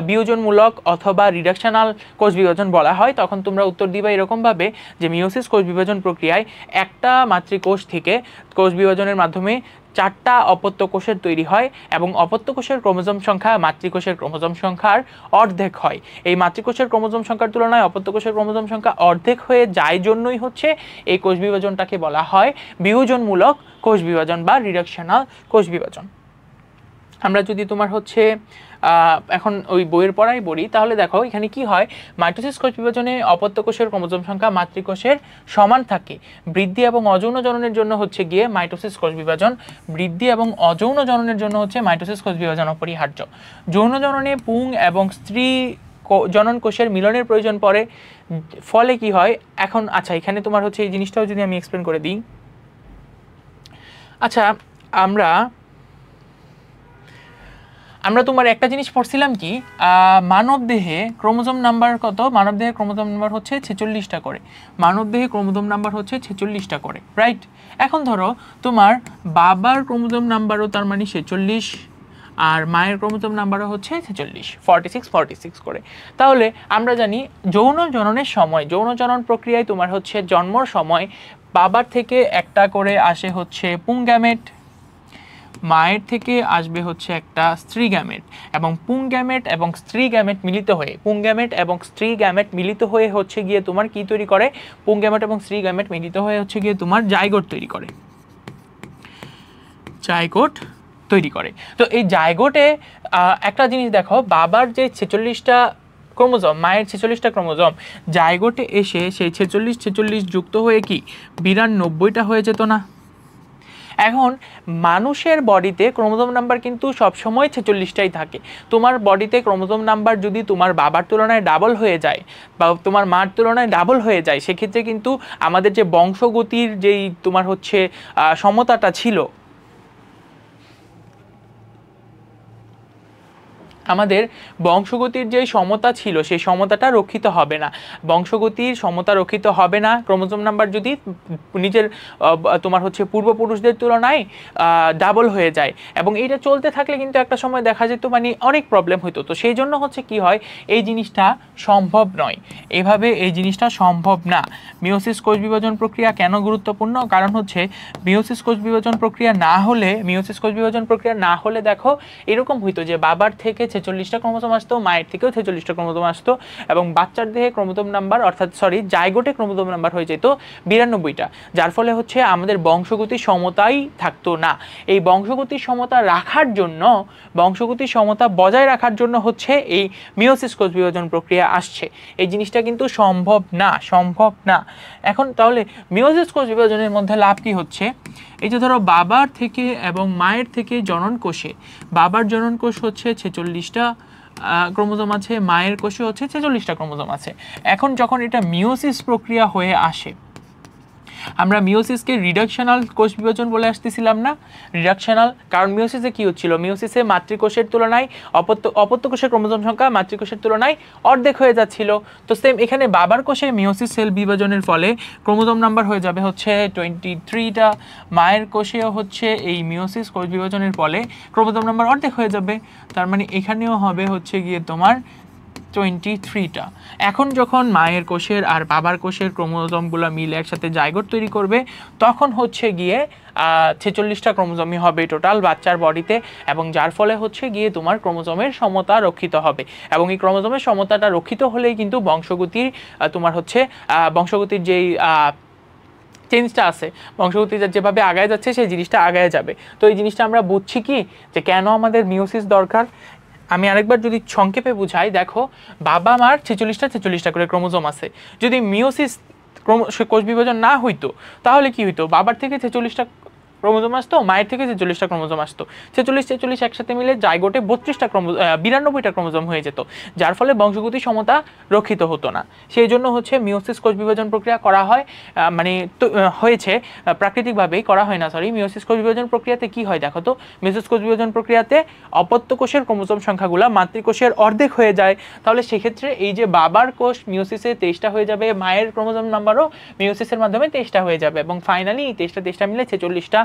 বিয়োজনমূলক অথবা রিডাকশনাল কোষ বিভাজন বলা হয়? তখন তোমরা উত্তর দিবা এরকমভাবে যে মিওসিস কোষ বিভাজন প্রক্রিয়ায় একটা মাতৃকোষ থেকে কোষ বিভাজনের মাধ্যমে 4টা অপত্য কোষের তৈরি হয় এবং অপত্য কোষের ক্রোমোজোম সংখ্যা মাতৃকোষের ক্রোমোজোম সংখ্যার অর্ধেক হয়। এই মাতৃকোষের ক্রোমোজোম সংখ্যার তুলনায় অপত্য কোষের ক্রোমোজোম সংখ্যা অর্ধেক হয়ে যায় জন্যই হচ্ছে এই কোষ বিভাজনটাকে বলা হয় বিয়োজনমূলক কোষ বিভাজন বা রিডাকশনাল কোষ বিভাজন। আমরা যদি তোমার হচ্ছে এখন ওই বইয়ের পড়াই বলি, তাহলে দেখো এখানে কি হয়, মাইটোসিস কোষ বিভাজনে অপত্য কোষের ক্রোমোজোম সংখ্যা মাতৃকোষের সমান থাকে। বৃদ্ধি এবং অযৌন জননের জন্য হচ্ছে গিয়ে মাইটোসিস কোষ বিভাজন, বৃদ্ধি এবং অযৌন জননের জন্য হচ্ছে মাইটোসিস কোষ বিভাজন অপরিহার্য। যৌন জননে পুং এবং স্ত্রী জনন কোষের মিলনের প্রয়োজন পড়ে, ফলে কি হয় এখন। আচ্ছা, এখানে তোমার হচ্ছে এই জিনিসটাও যদি আমি এক্সপ্লেন করে দিই। আচ্ছা, আমরা তোমার একটা জিনিস পড়ছিলাম কি, মানব দেহে ক্রোমোজোম নাম্বার কত? মানব দেহে ক্রোমোজোম নাম্বার হচ্ছে 46টা করে। মানব দেহে ক্রোমোজোম নাম্বার হচ্ছে 46টা করে, রাইট? এখন ধরো তোমার বাবার ক্রোমোজোম নাম্বারও তার মানে 46, আর মায়ের ক্রোমোজোম নাম্বারও হচ্ছে 46, 46 করে। তাহলে আমরা জানি যৌন জননের সময়, যৌন জনন প্রক্রিয়ায় তোমার হচ্ছে জন্মর সময় বাবার থেকে একটা করে আসে হচ্ছে পুং গ্যামেট, মায়ের থেকে আসবে হচ্ছে একটা স্ত্রী গ্যামেট, এবং পুং গ্যামেট এবং স্ত্রী গ্যামেট মিলিত হয়ে, পুং গ্যামেট এবং স্ত্রী গ্যামেট মিলিত হয়ে হচ্ছে গিয়ে তোমার কি তৈরি করে? পুং গ্যামেট এবং স্ত্রী গ্যামেট মিলিত হয়ে হচ্ছে গিয়ে তোমার জাইগোট তৈরি করে, জাইগোট তৈরি করে। তো এই জাইগোটে একটা জিনিস দেখো, বাবার যে 46টা ক্রোমোজোম, মায়ের 46টা ক্রোমোজোম, জাইগোটে এসে সেই 46 যুক্ত হয়ে কি 92টা হয়ে যেত না? এখন মানুষের বডিতে ক্রোমোজোম নাম্বার কিন্তু সবসময় 46টাই থাকে। তোমার বডিতে ক্রোমোজোম নাম্বার যদি তোমার বাবার তুলনায় ডাবল হয়ে যায় বা তোমার মার তুলনায় ডাবল হয়ে যায়, সেক্ষেত্রে কিন্তু আমাদের যে বংশগতির যেই তোমার হচ্ছে সমতাটা ছিল, আমাদের বংশগতির যে সমতা ছিল সেই সমতাটা রক্ষিত হবে না। বংশগতির সমতা রক্ষিত হবে না ক্রোমোজোম নাম্বার যদি নিজের তোমার হচ্ছে পূর্বপুরুষদের তুলনায় ডাবল হয়ে যায়, এবং এইটা চলতে থাকলে কিন্তু একটা সময় দেখা যেত মানে অনেক প্রবলেম হতো। তো সেই জন্য হচ্ছে কি হয়, এই জিনিসটা সম্ভব নয়, এভাবে এই জিনিসটা সম্ভব না। মিওসিস কোষ বিভাজন প্রক্রিয়া কেন গুরুত্বপূর্ণ? কারণ হচ্ছে মিওসিস কোষ বিভাজন প্রক্রিয়া না হলে দেখো এরকম হইতো যে বাবার থেকে 46টা ক্রোমোজোম আসতো, মায়ের থেকেও 46টা ক্রোমোজোম আসতো, এবং বাচ্চার দেহে ক্রোমোজোম নাম্বার জাইগোটে ক্রোমোজোম নাম্বার হয়ে যেত 92টা, যার ফলে হচ্ছে আমাদের বংশগতির সমতাই থাকতো না। এই বংশগতির সমতা রাখার জন্য, বংশগতির সমতা বজায় রাখার জন্য হচ্ছে এই মিওসিস কোষ বিভাজন প্রক্রিয়া আসছে। এই জিনিসটা কিন্তু সম্ভব না। এখন তাহলে মিওসিস কোষ বিভাজনের মধ্যে লাভ কি হচ্ছে? এই যে ধরো বাবার থেকে এবং মায়ের থেকে জনন কোষে, বাবার জনন কোষ হচ্ছে 46টা ক্রোমোজোম আছে, মায়ের কোষে হচ্ছে 46টা ক্রোমোজোম আছে। এখন যখন এটা মিওসিস প্রক্রিয়া হয়ে আসে, আমরা মিওসিসকে রিডাকশনাল কোষ বিভাজন বলে আসতেছিলাম না? রিডাকশনাল, কারণ মিওসিসে কি হচ্ছিল, মিওসিসে মাতৃকোষের তুলনায় অপত্য কোষের ক্রোমোজোম সংখ্যা মাতৃকোষের তুলনায় অর্ধেক হয়ে যাচ্ছিল। তো সেম এখানে বাবার কোষে মিওসিস সেল বিভাজনের ফলে ক্রোমোজোম নাম্বার হয়ে যাবে হচ্ছে 23টা, মায়ের কোষেও হচ্ছে এই মিওসিস কোষ বিভাজনের ফলে ক্রোমোজোম নাম্বার অর্ধেক হয়ে যাবে, তার মানে এখানেও হবে হচ্ছে গিয়ে তোমার 23টা। এখন যখন মায়ের কোষের আর বাবার কোষের ক্রোমোজোমগুলো মিলে একসাথে জাইগোট তৈরি করবে, তখন হচ্ছে গিয়ে 46টা ক্রোমোজোমই হবে টোটাল বাচ্চার বডিতে, এবং যার ফলে হচ্ছে গিয়ে তোমার ক্রোমোজোমের সমতা রক্ষিত হবে। এবং এই ক্রোমোজোমের সমতাটা রক্ষিত হলেই কিন্তু বংশগতির তোমার হচ্ছে বংশগতির যেই চেঞ্জটা আছে, বংশগতিটা যেভাবে আগায় যাচ্ছে সেই জিনিসটা আগায় যাবে। তো এই জিনিসটা আমরা বুঝছি কি যে কেন আমাদের মিওসিস দরকার। আমি আরেকবার যদি সংক্ষেপে বুঝাই, দেখো বাবা মার 46টা করে ক্রোমোজোম আছে। যদি মিওসিস কোষ বিভাজন না হইতো তাহলে কি হইতো, বাবার থেকে 46টা ক্রোমোজোম আসতো, মায়ের থেকে 46টা ক্রোমোজোম আসতো, 46 একসাথে মিলে জাইগোটে 92টা ক্রোমোজোম হয়ে যেত, যার ফলে বংশগতি সমতা রক্ষিত হতো না। সেই জন্য হচ্ছে মিওসিস কোষ বিভাজন প্রক্রিয়া করা হয়, মানে হয়েছে প্রাকৃতিকভাবেই করা হয় না, সরি। মিওসিস কোষ বিভাজন প্রক্রিয়াতে কি হয় দেখো তো, মিওসিস কোষ বিভাজন প্রক্রিয়াতে অপত্য কোষের ক্রোমোজোম সংখ্যাগুলো মাতৃকোষের অর্ধেক হয়ে যায়। তাহলে সেক্ষেত্রে এই যে বাবার কোষ মিওসিসে 23টা হয়ে যাবে, মায়ের ক্রোমোজোম নাম্বারও মিওসিসের মাধ্যমে 23টা হয়ে যাবে, এবং ফাইনালি 23টা মিলে 46টা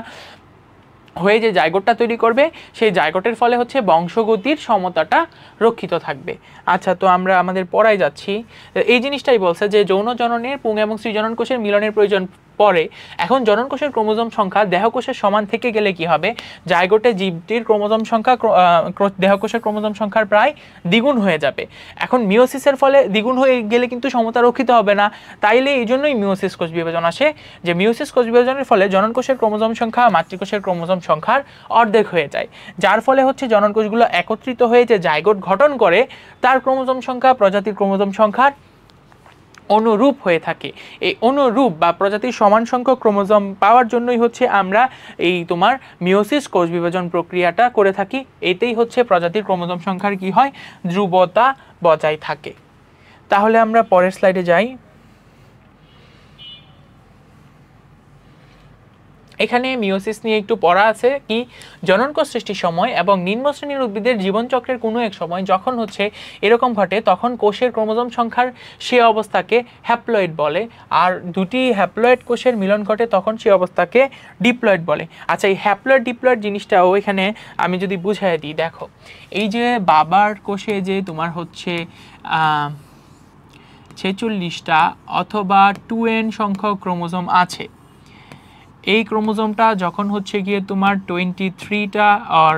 হয়ে যে জাইগোটটা তৈরি করবে, সেই জাইগোটের ফলে হচ্ছে বংশগতির সমতাটা রক্ষিত থাকবে। আচ্ছা, তো আমরা আমাদের পড়ায় যাচ্ছি। এই জিনিসটাই বলছে যে যৌন জননের পুং এবং স্ত্রীজনন কোষের মিলনের প্রয়োজন পরে। এখন জনন কোষের ক্রোমোজোম সংখ্যা দেহকোষের সমান থেকে গেলে কি হবে, জাইগোটে জীবটির ক্রোমোজোম সংখ্যা দেহকোষের ক্রোমোজোম সংখ্যার প্রায় দ্বিগুণ হয়ে যাবে। এখন মিওসিসের ফলে দ্বিগুণ হয়ে গেলে কিন্তু সমতা রক্ষিত হবে না, তাইলে এই জন্যই মিওসিস কোষ বিভাজন আসে, যে মিওসিস কোষ বিভাজনের ফলে জনন কোষের ক্রোমোজোম সংখ্যা মাতৃকোষের ক্রোমোজোম সংখ্যার অর্ধেক হয়ে যায়, যার ফলে হচ্ছে জনন কোষগুলো একত্রিত হয়ে যে জাইগোট গঠন করে তার ক্রোমোজোম সংখ্যা প্রজাতির ক্রোমোজোম সংখ্যার অনুরূপ হয়ে থাকে। এই অনুরূপ বা প্রজাতির সমান সংখ্যক ক্রোমোজোম পাওয়ার জন্যই হচ্ছে আমরা এই তোমার মিওসিস কোষ বিভাজন প্রক্রিয়াটা করে থাকি। এতেই হচ্ছে প্রজাতির ক্রোমোজোম সংখ্যার কি হয়, ধ্রুবতা বজায় থাকে। তাহলে আমরা পরের স্লাইডে যাই। এখানে মিওসিস নিয়ে একটু পড়া আছে কি, জননকোষ সৃষ্টির সময় এবং নিম্ন শ্রেণীর উদ্ভিদের জীবনচক্রের কোনো এক সময় যখন হচ্ছে এরকম ঘটে, তখন কোষের ক্রোমোজোম সংখ্যার সে অবস্থাকে হ্যাপ্লয়েড বলে, আর দুটি হ্যাপ্লয়েড কোষের মিলন ঘটে তখন সে অবস্থাকে ডিপ্লয়েড বলে। আচ্ছা, এই হ্যাপ্লয়েড ডিপ্লয়েড জিনিসটাও এখানে আমি যদি বুঝাই দিই, দেখো এই যে বাবার কোষে যে তোমার হচ্ছে 46টা অথবা 2n সংখ্যক ক্রোমোজোম আছে, এই ক্রোমোজোমটা যখন হচ্ছে গিয়ে তোমার 23টা আর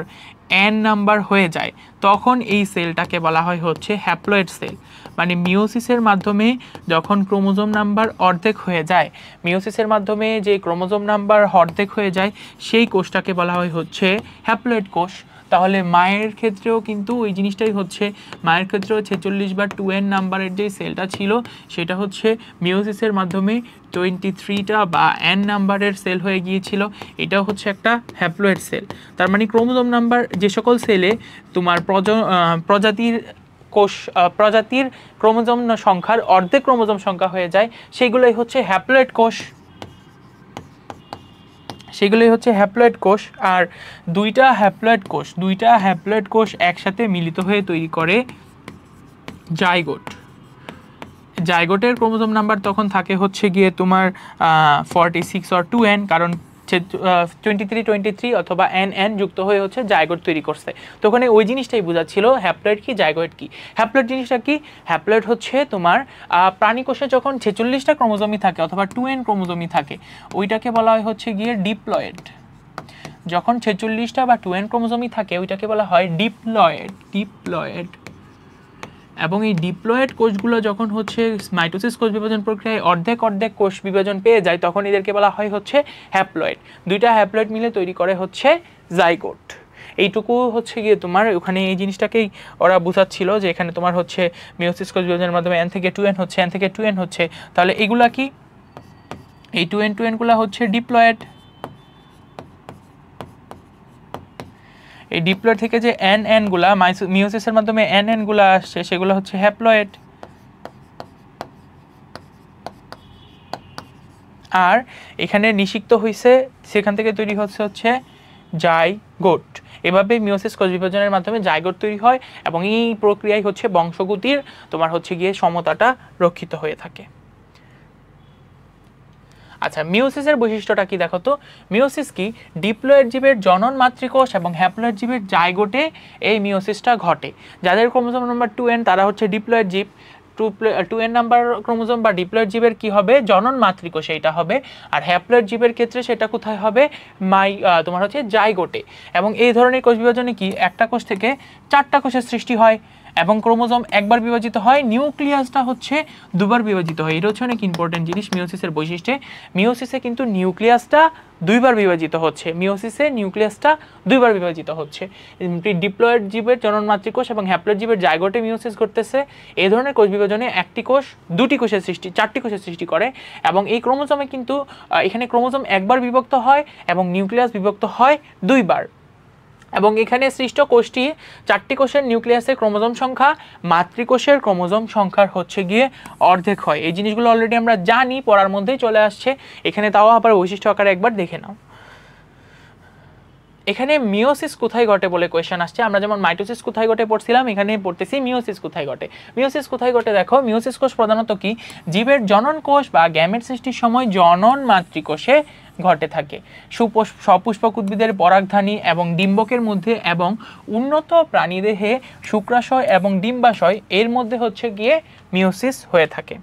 n নাম্বার হয়ে যায়, তখন এই সেলটাকে বলা হয় হচ্ছে হ্যাপ্লয়েড সেল। মানে মিওসিসের মাধ্যমে যখন ক্রোমোজোম নাম্বার অর্ধেক হয়ে যায়, মিওসিসের মাধ্যমে যে ক্রোমোজোম নাম্বার অর্ধেক হয়ে যায় সেই কোষটাকে বলা হয় হচ্ছে হ্যাপ্লয়েড কোষ। তাহলে মায়ের ক্ষেত্রেও কিন্তু ওই জিনিসটাই হচ্ছে, মায়ের ক্ষেত্রেও 46 বা 2n নাম্বারের যে সেলটা ছিল সেটা হচ্ছে মিওসিসের মাধ্যমে 23টা বা n নাম্বারের সেল হয়ে গিয়েছিল, এটাও হচ্ছে একটা হ্যাপ্লয়েড সেল। তার মানে ক্রোমোজোম নাম্বার যে সকল সেলে তোমার প্রজাতির ক্রোমোজোম সংখ্যার অর্ধেক ক্রোমোজোম সংখ্যা হয়ে যায়, সেগুলোই হচ্ছে হ্যাপ্লয়েড কোষ, সেগুলোই হচ্ছে হ্যাপ্লয়েড কোষ। আর দুইটা হ্যাপ্লয়েড কোষ একসাথে মিলিত হয়ে তৈরি করে জাইগোট। জাইগোটের ক্রোমোজোম নাম্বার তখন থাকে হচ্ছে গিয়ে তোমার 46 or 2n, কারণ 23 অথবা n যুক্ত হয়ে হচ্ছে জাইগোট তৈরি করছে। তো ওখানে ওই জিনিসটাই বোঝাচ্ছিল হ্যাপ্লয়েড কি, জাইগোট কি। হ্যাপ্লয়েড জিনিসটা কি, হ্যাপ্লয়েড হচ্ছে তোমার প্রাণী কোষে যখন 46টা ক্রোমোজোমই থাকে অথবা 2n ক্রোমোজোমই থাকে, ওইটাকে বলা হয় হচ্ছে গিয়ে ডিপ্লয়েড। যখন 46টা বা 2n ক্রোমোজোমই থাকে ওইটাকে বলা হয় ডিপ্লয়েড। এবং এই ডিপ্লয়েড কোষগুলো যখন হচ্ছে মাইটোসিস কোষ বিভাজন প্রক্রিয়ায় অর্ধেক কোষ বিভাজন পেয়ে যায়, তখন এদেরকে বলা হয় হচ্ছে হ্যাপ্লয়েড। দুইটা হ্যাপ্লয়েড মিলে তৈরি করে হচ্ছে জাইগোট। এইটুকু হচ্ছে গিয়ে তোমার ওখানে এই জিনিসটাকেই ওরা বোঝাচ্ছিল যে এখানে তোমার হচ্ছে মিওসিস কোষ বিভাজনের মাধ্যমে n থেকে 2n হচ্ছে, তাহলে এগুলা কি, এই 2n গুলা হচ্ছে ডিপ্লয়েড। এই ডিপ্লয়েড থেকে যে n গুলা মিওসিসের মাধ্যমে n গুলা আসছে সেগুলো হচ্ছে হ্যাপ্লয়েড। আর এখানে নিষিক্ত হইছে, সেখান থেকে তৈরি হচ্ছে জাইগোট। এভাবে মিওসিস কোষ বিভাজনের মাধ্যমে জাইগোট তৈরি হয়, এবং এই প্রক্রিয়ায় হচ্ছে বংশগতির তোমার হচ্ছে গিয়ে সমতাটা রক্ষিত হয়ে থাকে। আচ্ছা, মিওসিসের বৈশিষ্ট্যটা কি দেখো তো। মিওসিস কি, ডিপ্লয়েড জীবের জনন মাতৃকোষ এবং হ্যাপ্লয়েড জীবের জাইগোটে এই মিওসিসটা ঘটে। যাদের ক্রোমোজোম নাম্বার 2n তারা হচ্ছে ডিপ্লয়েড জীব, 2n নাম্বার ক্রোমোজোম বা ডিপ্লয়েড জীবের কি হবে, জনন মাতৃকোষে এটা হবে। আর হ্যাপ্লয়েড জীবের ক্ষেত্রে সেটা কোথায় হবে, তোমার হচ্ছে জাইগোটে। এবং এই ধরনের কোষ বিভাজনে কি একটা কোষ থেকে 4টা কোষের সৃষ্টি হয় এবং ক্রোমোজোম একবার বিভাজিত হয়, নিউক্লিয়াসটা হচ্ছে দুবার বিভাজিত হয়। এটা হচ্ছে অনেক ইম্পর্টেন্ট জিনিস মিওসিসের বৈশিষ্ট্যে। মিওসিসে কিন্তু নিউক্লিয়াসটা দুইবার বিভাজিত হচ্ছে, মিওসিসে নিউক্লিয়াসটা দুইবার বিভাজিত হচ্ছে। ডিপ্লয়েড জীবের জনন মাতৃকোষ এবং হ্যাপ্লয়েড জীবের জাইগোটে মিওসিস ঘটতেছে। এই ধরনের কোষ বিভাজনে একটি কোষ দুটি কোষের সৃষ্টি, 4টি কোষের সৃষ্টি করে। এবং এই ক্রোমোজোমে কিন্তু এখানে ক্রোমোজোম একবার বিভক্ত হয় এবং নিউক্লিয়াস বিভক্ত হয় দুইবার। এবং এখানে সৃষ্ট কোষটি 4টি কোষের নিউক্লিয়াসের ক্রোমোজোম সংখ্যা মাতৃকোষের ক্রোমোজোম সংখ্যার হচ্ছে গিয়ে অর্ধেক হয়। এই জিনিসগুলো অলরেডি আমরা জানি, পড়ার মধ্যেই চলে আসছে, এখানে তাও আবার বৈশিষ্ট্য আকারে একবার দেখে নাও। এখানে মিওসিস কোথায় ঘটে বলে কোয়েশ্চেন আসছে। আমরা যেমন মাইটোসিস কোথায় ঘটে পড়ছিলাম, এখানে পড়তেছি মিওসিস কোথায় ঘটে। মিওসিস কোথায় ঘটে দেখো, মিওসিস কোষ প্রধানত কি, জীবের জনন কোষ বা গ্যামেট সৃষ্টির সময় জনন মাতৃকোষে ঘটে থাকে। সপুষ্পক উদ্ভিদের পরাগধানী এবং ডিম্বকের মধ্যে এবং উন্নত প্রাণীদেহে শুক্রাশয় এবং ডিম্বাশয় এর মধ্যে হচ্ছে গিয়ে মিওসিস হয়ে থাকে।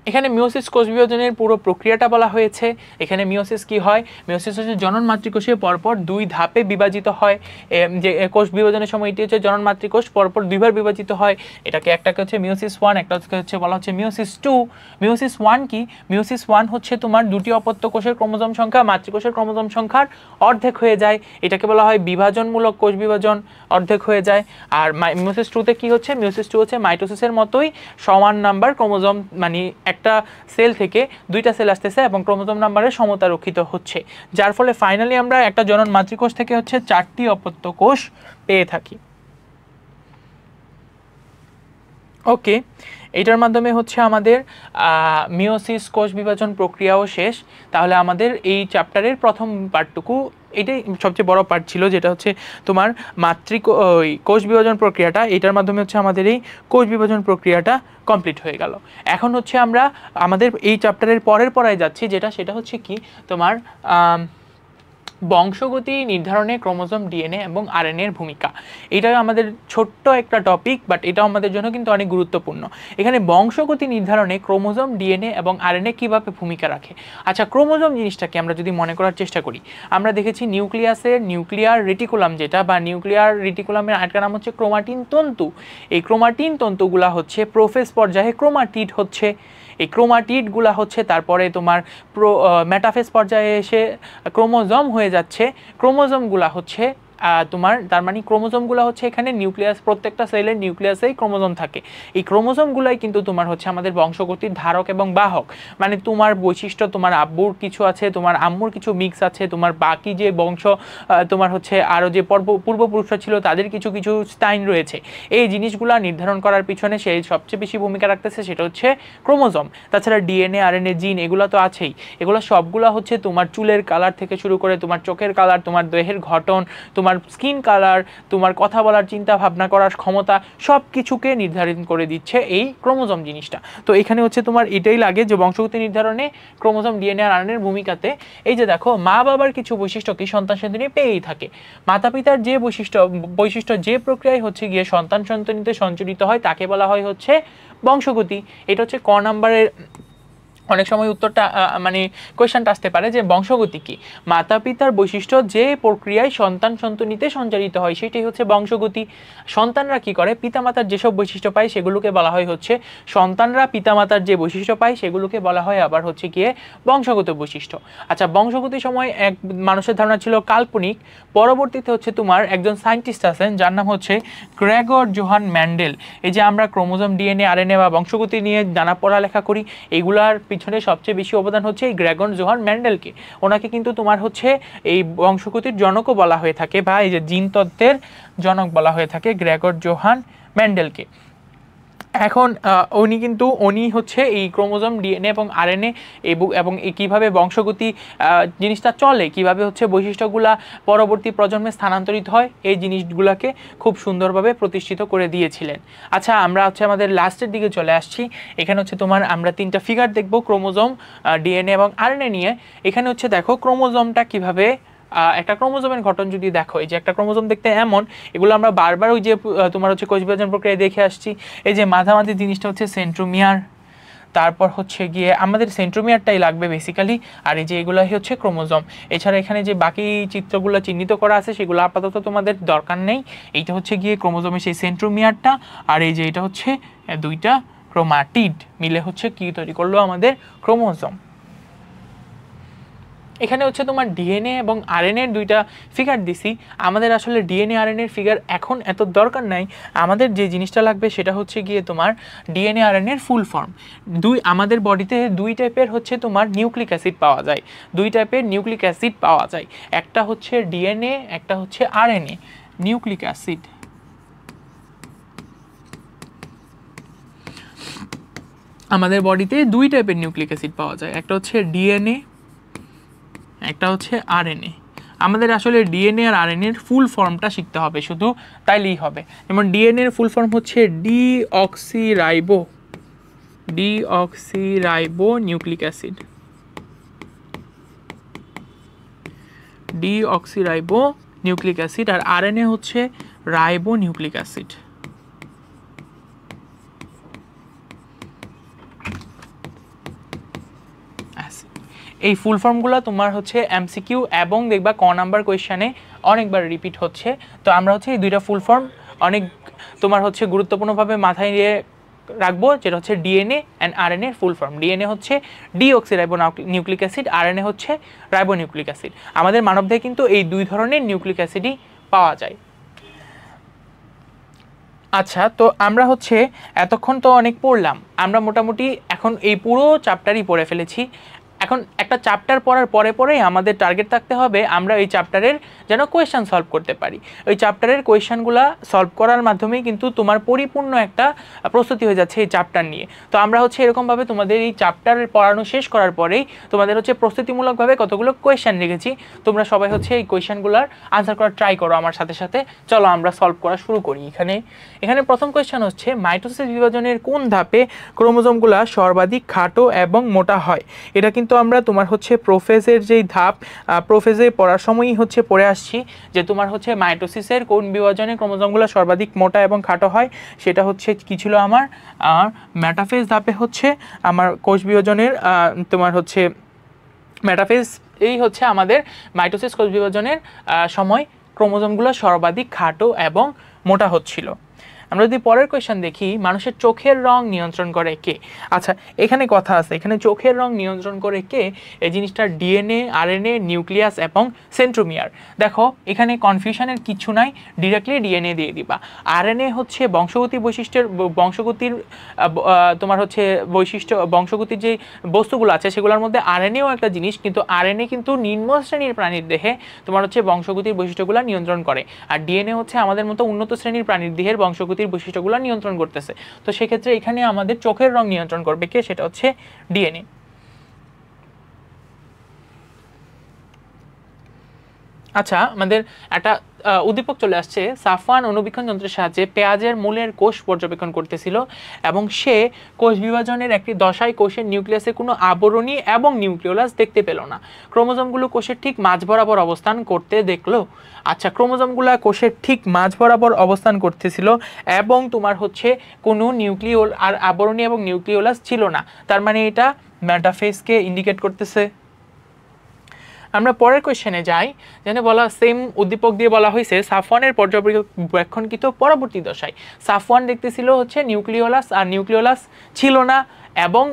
এখানে মিওসিস কোষ বিভাজনের পুরো প্রক্রিয়াটা বলা হয়েছে। এখানে মিওসিস কি হয়, মিওসিস হচ্ছে জনন মাতৃকোষে পরপর 2 ধাপে বিভাজিত হয়। যে কোষ বিভাজনের সময় এটি হচ্ছে জনন মাতৃকোষ পরপর 2বার বিভাজিত হয়। এটাকে একটাকে হচ্ছে মিওসিস 1, একটা হচ্ছে বলা হচ্ছে মিওসিস 2। মিওসিস 1 কি, মিওসিস 1 হচ্ছে তোমার দুটি অপত্য কোষের ক্রোমোজোম সংখ্যা মাতৃকোষের ক্রোমোজোম সংখ্যার অর্ধেক হয়ে যায়, এটাকে বলা হয় বিভাজনমূলক কোষ বিভাজন, অর্ধেক হয়ে যায়। আর মিওসিস 2তে কি হচ্ছে, মিওসিস 2 হচ্ছে মাইটোসিসের মতোই সমান নাম্বার ক্রোমোজোম, মানে একটা সেল থেকে 2টা সেল আসতেছে এবং ক্রোমোজোম নাম্বারের সমতা রক্ষিত হচ্ছে, যার ফলে ফাইনালি আমরা একটা জনন মাতৃকোষ থেকে হচ্ছে 4টি অপত্য কোষ পেয়ে থাকি। ওকে, এটার মাধ্যমে হচ্ছে আমাদের মিওসিস কোষ বিভাজন প্রক্রিয়াও শেষ। তাহলে আমাদের এই চ্যাপ্টারের প্রথম পার্টটুকু, এটাই সবচেয়ে বড় পার্ট ছিল, যেটা হচ্ছে তোমার কোষ বিভাজন প্রক্রিয়াটা, এটার মাধ্যমে হচ্ছে আমাদের এই কোষ বিভাজন প্রক্রিয়াটা কমপ্লিট হয়ে গেল। এখন হচ্ছে আমরা আমাদের এই চ্যাপ্টারের পরের পড়ায় যাচ্ছি, সেটা হচ্ছে কি তোমার বংশগতি নির্ধারণে ক্রোমোজোম, ডিএনএ এবং আরএনএ এর ভূমিকা। এটা আমাদের ছোট্ট একটা টপিক, বাট এটাও আমাদের জন্য কিন্তু অনেক গুরুত্বপূর্ণ। এখানে বংশগতি নির্ধারণে ক্রোমোজোম, ডিএনএ এবং আরএনএ কিভাবে ভূমিকা রাখে। আচ্ছা, ক্রোমোজোম জিনিসটাকে আমরা যদি মনে করার চেষ্টা করি, আমরা দেখেছি নিউক্লিয়াসের নিউক্লিয়ার রেটিকুলাম যেটা, বা নিউক্লিয়ার রেটিকুলামের আরেকটা নাম হচ্ছে ক্রোমাটিন তন্তু। এই ক্রোমাটিন তন্তুগুলা হচ্ছে প্রোফেজ পর্যায়ে ক্রোমাটিড হচ্ছে, এই ক্রোমাটিডগুলা হচ্ছে তারপরে তোমার মেটাফেজ পর্যায়ে এসে ক্রোমোজোম হয়ে যাচ্ছে। ক্রোমোজোমগুলা হচ্ছে তোমার, তার মানে ক্রোমোজোমগুলো হচ্ছে এখানে নিউক্লিয়াস, প্রত্যেকটা সেলের নিউক্লিয়াসেই ক্রোমোজোম থাকে। এই ক্রোমোজোমগুলাই কিন্তু তোমার হচ্ছে আমাদের বংশগতির ধারক এবং বাহক। মানে তোমার বৈশিষ্ট্য, তোমার আব্বুর কিছু আছে, তোমার আম্মুর কিছু মিক্স আছে, তোমার বাকি যে বংশ তোমার হচ্ছে আরও যে পূর্বপুরুষরা ছিল তাদের কিছু কিছু স্থান রয়েছে। এই জিনিসগুলো নির্ধারণ করার পিছনে সেই সবচেয়ে বেশি ভূমিকা রাখতেছে সেটা হচ্ছে ক্রোমোজোম। তাছাড়া ডিএনএ, আরএনএ, জিন এগুলো তো আছেই। এগুলো সবগুলো হচ্ছে তোমার চুলের কালার থেকে শুরু করে তোমার চোখের কালার, তোমার দেহের গঠন, তোমার স্কিন কালার, তোমার কথা বলার, চিন্তা ভাবনা করার ক্ষমতা, সব কিছুকে নির্ধারণ করে দিচ্ছে এই ক্রোমোজোম জিনিসটা। তো এখানে হচ্ছে তোমার এটাই লাগে যে বংশগতি নির্ধারণে ক্রোমোজোম, ডিএনএ আর আরএনএ এর ভূমিকাতে এই যে দেখো মা বাবার কিছু বৈশিষ্ট্য কি সন্তান সন্ততি পেয়েই থাকে। মাতা পিতার যে বৈশিষ্ট্য যে প্রক্রিয়ায় হচ্ছে গিয়ে সন্তান সন্ততিতে সঞ্চারিত হয় তাকে বলা হয় হচ্ছে বংশগতি। এটা হচ্ছে ক নাম্বারের অনেক সময় উত্তরটা মানে কোয়েশ্চেনটা আসতে পারে যে বংশগতি কি, মাতা পিতার বৈশিষ্ট্য যে প্রক্রিয়ায় সন্তান সন্ততিতে সঞ্চারিত হয় সেটাই হচ্ছে বংশগতি। সন্তানরা কি করে, পিতামাতার যেসব বৈশিষ্ট্য পায় সেগুলোকে বলা হয় হচ্ছে, সন্তানরা পিতামাতার যে বৈশিষ্ট্য পায় সেগুলোকে বলা হয় আবার হচ্ছে গিয়ে বংশগত বৈশিষ্ট্য। আচ্ছা, বংশগতির সময় এক মানুষের ধারণা ছিল কাল্পনিক, পরবর্তীতে হচ্ছে তোমার একজন সায়েন্টিস্ট আছেন যার নাম হচ্ছে গ্রেগর জোহান ম্যান্ডেল। এই যে আমরা ক্রোমোজোম, ডিএনএ, আরএনএ বা বংশগতি নিয়ে জানা পড়ালেখা করি, এগুলার পিছনে সবচেয়ে বেশি অবদান হচ্ছে এই গ্রেগর জোহান ম্যান্ডেলকে। ওনাকে কিন্তু তোমার হচ্ছে এই বংশগতির জনকও বলা হয়ে থাকে, বা এই যে জিন তত্ত্বের জনক বলা হয়ে থাকে গ্রেগর জোহান ম্যান্ডেলকে। এখন উনি হচ্ছে এই ক্রোমোজোম ডিএনএ এবং আরএনএ এবং কিভাবে বংশগতি জিনিসটা চলে, কিভাবে হচ্ছে বৈশিষ্ট্যগুলা পরবর্তী প্রজন্মে স্থানান্তরিত হয়, এই জিনিসগুলোকে খুব সুন্দরভাবে প্রতিষ্ঠিত করে দিয়েছিলেন। আচ্ছা, আমরা হচ্ছে আমাদের লাস্টের দিকে চলে আসছি। এখানে হচ্ছে তোমার আমরা 3টা ফিগার দেখব ক্রোমোজোম, ডিএনএ এবং আরএনএ নিয়ে। এখানে হচ্ছে দেখো ক্রোমোজোমটা কিভাবে, একটা ক্রোমোজোমের গঠন যদি দেখো, এই যে একটা ক্রোমোজোম দেখতে এমন, এগুলো আমরা বারবার ওই যে তোমার হচ্ছে কোষ বিভাজন প্রক্রিয়ায় দেখে আসছি। এই যে মাঝামাঝি জিনিসটা হচ্ছে সেন্ট্রোমিয়ার, তারপর হচ্ছে গিয়ে আমাদের সেন্ট্রোমিয়ারটাই লাগবে বেসিক্যালি, আর এই যে এগুলোই হচ্ছে ক্রোমোজোম। এছাড়া এখানে যে বাকি চিত্রগুলো চিহ্নিত করা আছে সেগুলো আপাতত তোমাদের দরকার নেই। এইটা হচ্ছে গিয়ে ক্রোমোজোমের সেই সেন্ট্রোমিয়ারটা, আর এই যে এটা হচ্ছে 2টা ক্রোমাটিড মিলে হচ্ছে কি তৈরি করলো আমাদের ক্রোমোজোম। এখানে হচ্ছে তোমার ডিএনএ এবং আরএনএ 2টা ফিগার দিছি। আমাদের আসলে ডিএনএ আরএনএ ফিগার এখন এত দরকার নাই। আমাদের যে জিনিসটা লাগবে সেটা হচ্ছে গিয়ে তোমার ডিএনএ আরএনএ ফুল ফর্ম। আমাদের বডিতে 2 টাইপের হচ্ছে তোমার নিউক্লিক অ্যাসিড পাওয়া যায়, 2 টাইপের নিউক্লিক অ্যাসিড পাওয়া যায়। একটা হচ্ছে ডিএনএ, একটা হচ্ছে আরএনএ নিউক্লিক অ্যাসিড। আমাদের বডিতে 2 টাইপের নিউক্লিক অ্যাসিড পাওয়া যায়, একটা হচ্ছে ডিএনএ, একটা হচ্ছে আরএনএ। আমাদের আসলে ডিএনএ আর আরএনএ এর ফুল ফর্মটা শিখতে হবে, শুধু তাইলেই হবে। যেমন ডিএনএ এর ফুল ফর্ম হচ্ছে deoxyribonucleic acid, deoxyribonucleic acid. আর আরএনএ হচ্ছে রাইবো নিউক্লিক অ্যাসিড। এই ফুল ফর্মগুলো তোমার হচ্ছে এমসিকিউ এবং দেখবা ক নাম্বার কোয়েশ্চেনে অনেকবার রিপিট হচ্ছে। তো আমরা হচ্ছে এই 2টা ফুল ফর্ম অনেক তোমার হচ্ছে গুরুত্বপূর্ণভাবে মাথায় নিয়ে রাখবো, যেটা হচ্ছে ডিএনএ অ্যান্ড আরএনএ এর ফুল ফর্ম। ডিএনএ হচ্ছে ডিঅক্সিরাইবো নিউক্লিক অ্যাসিড, আরএনএ হচ্ছে রাইবো নিউক্লিক অ্যাসিড। আমাদের মানবদেহে কিন্তু এই 2 ধরনের নিউক্লিক অ্যাসিডই পাওয়া যায়। আচ্ছা, তো আমরা হচ্ছে এতক্ষণ তো অনেক পড়লাম, আমরা মোটামুটি এখন এই পুরো চ্যাপ্টারই পড়ে ফেলেছি। এখন একটা চ্যাপ্টার পড়ার পরে পরেই আমাদের টার্গেট থাকতে হবে আমরা এই চ্যাপ্টারের যেন কোয়েশ্চেন সলভ করতে পারি। ওই চ্যাপ্টারের কোয়েশ্চেনগুলো সলভ করার মাধ্যমেই কিন্তু তোমার পরিপূর্ণ একটা প্রস্তুতি হয়ে যাচ্ছে এই চ্যাপ্টার নিয়ে। তো আমরা হচ্ছে এরকমভাবে তোমাদের এই চ্যাপ্টারের পড়ানো শেষ করার পরেই তোমাদের হচ্ছে প্রস্তুতিমূলকভাবে কতগুলো কোয়েশ্চেন লিখেছি। তোমরা সবাই হচ্ছে এই কোয়েশ্চেনগুলোর আনসার করার ট্রাই করো আমার সাথে সাথে। চলো আমরা সলভ করা শুরু করি। এখানে প্রথম কোয়েশ্চেন হচ্ছে মাইটোসিস বিভাজনের কোন ধাপে ক্রোমোজোমগুলো সর্বাধিক খাটো এবং মোটা হয়? এটা কিন্তু আমরা তোমার হচ্ছে প্রোফেজের যেই ধাপ, প্রোফেজে পড়ার সময়ই হচ্ছে পড়ে আসছি যে তোমার হচ্ছে মাইটোসিসের কোন বিভাজনে ক্রোমোজোমগুলো সর্বাধিক মোটা এবং খাটো হয়। সেটা হচ্ছে কি ছিল আমার মেটাফেজ ধাপে হচ্ছে আমার কোষ বিভাজনের তোমার হচ্ছে মেটাফেজ, এই হচ্ছে আমাদের মাইটোসিস কোষ বিভাজনের সময় ক্রোমোজোমগুলো সর্বাধিক খাটো এবং মোটা হচ্ছিল। আমরা যদি পরের কোয়েশ্চেন দেখি, মানুষের চোখের রং নিয়ন্ত্রণ করে কে? আচ্ছা, এখানে কথা আছে, এখানে চোখের রং নিয়ন্ত্রণ করে কে, এই জিনিসটা ডিএনএ, আরএনএ, নিউক্লিয়াস এবং সেন্ট্রোমিয়ার। দেখো এখানে কনফিউশনের কিছু নাই, ডিরেক্টলি ডিএনএ দিয়ে দিবা। আরএনএ হচ্ছে বংশগতির তোমার হচ্ছে বৈশিষ্ট্য, বংশগতির যে বস্তুগুলো আছে সেগুলোর মধ্যে আরএনএও একটা জিনিস, কিন্তু আরএনএ কিন্তু নিম্ন শ্রেণীর প্রাণীর দেহে তোমার হচ্ছে বংশগতির বৈশিষ্ট্যগুলো নিয়ন্ত্রণ করে, আর ডিএনএ হচ্ছে আমাদের মতো উন্নত শ্রেণীর প্রাণীর দেহের বংশগতির বৈশিষ্ট্যগুলো নিয়ন্ত্রণ করতেছে। তো সেক্ষেত্রে এখানে আমাদের চোখের রং নিয়ন্ত্রণ করবে কে? সেটা হচ্ছে ডিএনএ। আচ্ছা, আমাদের একটা উদ্দীপক চলে আসছে। সাফওয়ান অনুবীক্ষণ যন্ত্রের সাহায্যে পেঁয়াজের মূলের কোষ পর্যবেক্ষণ করতেছিল এবং সে কোষ বিভাজনের একটি দশায় কোষের নিউক্লিয়াসে কোনো আবরণী এবং নিউক্লিওলাস দেখতে পেল না। ক্রোমোজোমগুলো কোষের ঠিক মাঝ বরাবর অবস্থান করতে দেখলো। আচ্ছা, ক্রোমোজোমগুলো কোষের ঠিক মাঝ বরাবর অবস্থান করতেছিল এবং তোমার হচ্ছে কোনো আর আবরণী এবং নিউক্লিওলাস ছিল না। তার মানে এটা মেটাফেজকে ইন্ডিকেট করতেছে। আমরা পরের কোয়েশ্চেনে যাই, যেখানে বলা সেম উদ্দীপক দিয়ে বলা হয়েছে সাফওয়ানের পর্যবেক্ষণকৃত পরবর্তী দশায় সাফওয়ান দেখতেছিল হচ্ছে নিউক্লিওলাস, আর নিউক্লিওলাস ছিল না এবং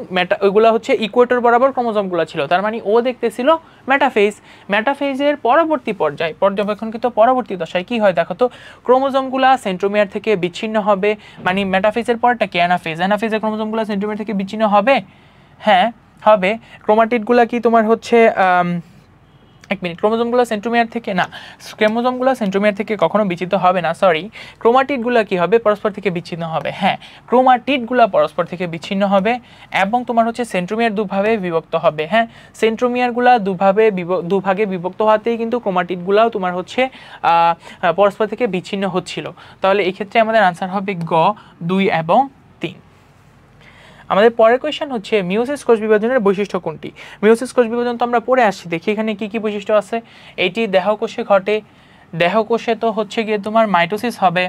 ওইগুলো হচ্ছে ইকুয়েটর বরাবর ক্রোমোজোমগুলো ছিল। তার মানে ও দেখতেছিল মেটাফেজ। মেটাফেজের পরবর্তী পর্যায় পর্যবেক্ষণকৃত পরবর্তী দশায় কি হয় দেখো তো, ক্রোমোজোমগুলো সেন্ট্রোমিয়ার থেকে বিচ্ছিন্ন হবে। মানে মেটাফেজের পরটা কি অ্যানাফেজ, অ্যানাফেজের ক্রোমোজোমগুলো সেন্ট্রোমিয়ার থেকে বিচ্ছিন্ন হবে, হ্যাঁ হবে। ক্রোমাটিডগুলো কি তোমার হচ্ছে এক মিনিট, ক্রোমোজোমগুলো সেন্ট্রোমিয়ার থেকে না, ক্রোমোজোমগুলো সেন্ট্রোমিয়ার থেকে কখনো বিচ্ছিন্ন হবে না, সরি, ক্রোমাটিডগুলো কি হবে, পরস্পর থেকে বিচ্ছিন্ন হবে। হ্যাঁ, ক্রোমাটিডগুলো পরস্পর থেকে বিচ্ছিন্ন হবে এবং তোমার হচ্ছে সেন্ট্রোমিয়ার দুভাবে বিভক্ত হবে। হ্যাঁ, সেন্ট্রোমিয়ারগুলো দুভাগে বিভক্ত হওয়াতেই কিন্তু ক্রোমাটিডগুলোও তোমার হচ্ছে পরস্পর থেকে বিচ্ছিন্ন হচ্ছিল। তাহলে এই ক্ষেত্রে আমাদের আনসার হবে গ, 2 এবং 3। আমাদের পরের কোয়েশ্চেন হচ্ছে মিওসিস কোষ বিভাজনের বৈশিষ্ট্য কোনটি? মিওসিস কোষ বিভাজন তো আমরা পড়ে আসছি, দেখি এখানে কি কি বৈশিষ্ট্য আছে। এটি দেহকোষে ঘটে, দেহকোষে তো হচ্ছে গিয়ে তোমার মাইটোসিস হবে।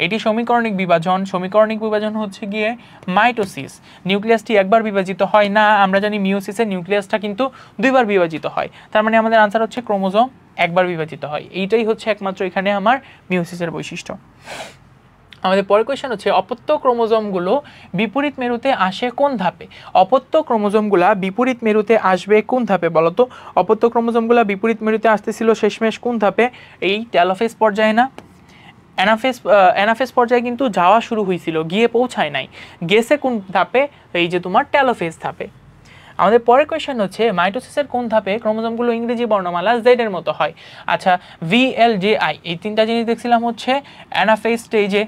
এটি সমীকরণিক বিভাজন, সমীকরণিক বিভাজন হচ্ছে গিয়ে মাইটোসিস। নিউক্লিয়াসটি একবার বিভাজিত হয় না, আমরা জানি মিওসিসের নিউক্লিয়াসটা কিন্তু 2বার বিভাজিত হয়, তার মানে আমাদের আনসার হচ্ছে ক্রোমোজোম একবার বিভাজিত হয়। এইটাই হচ্ছে একমাত্র এখানে আমার মিওসিসের বৈশিষ্ট্য। আমাদের পরের কোয়েশ্চেন হচ্ছে অপত্য ক্রোমোজোমগুলো বিপরীত মেরুতে আসে কোন ধাপে? অপত্য ক্রোমোজোমগুলা বিপরীত মেরুতে আসবে কোন ধাপে বলো তো? অপত্য ক্রোমোজোমগুলা বিপরীত মেরুতে আসতেছিল শেষমেশ কোন ধাপে? এই টেলোফেজ পর্যায়ে না? অ্যানাফেজ পর্যায়ে কিন্তু যাওয়া শুরু হয়েছিল, গিয়ে পৌঁছায় নাই, গেছে কোন ধাপে? এই যে তোমার টেলোফেজ ধাপে। আমাদের পরের কোয়েশ্চেন হচ্ছে মাইটোসিসের কোন ধাপে ক্রোমোজোমগুলো ইংরেজি বর্ণমালা জেড এর মতো হয়? আচ্ছা, VLJI এই তিনটা জিনিস দেখছিলাম হচ্ছে অ্যানাফেজ স্টেজে।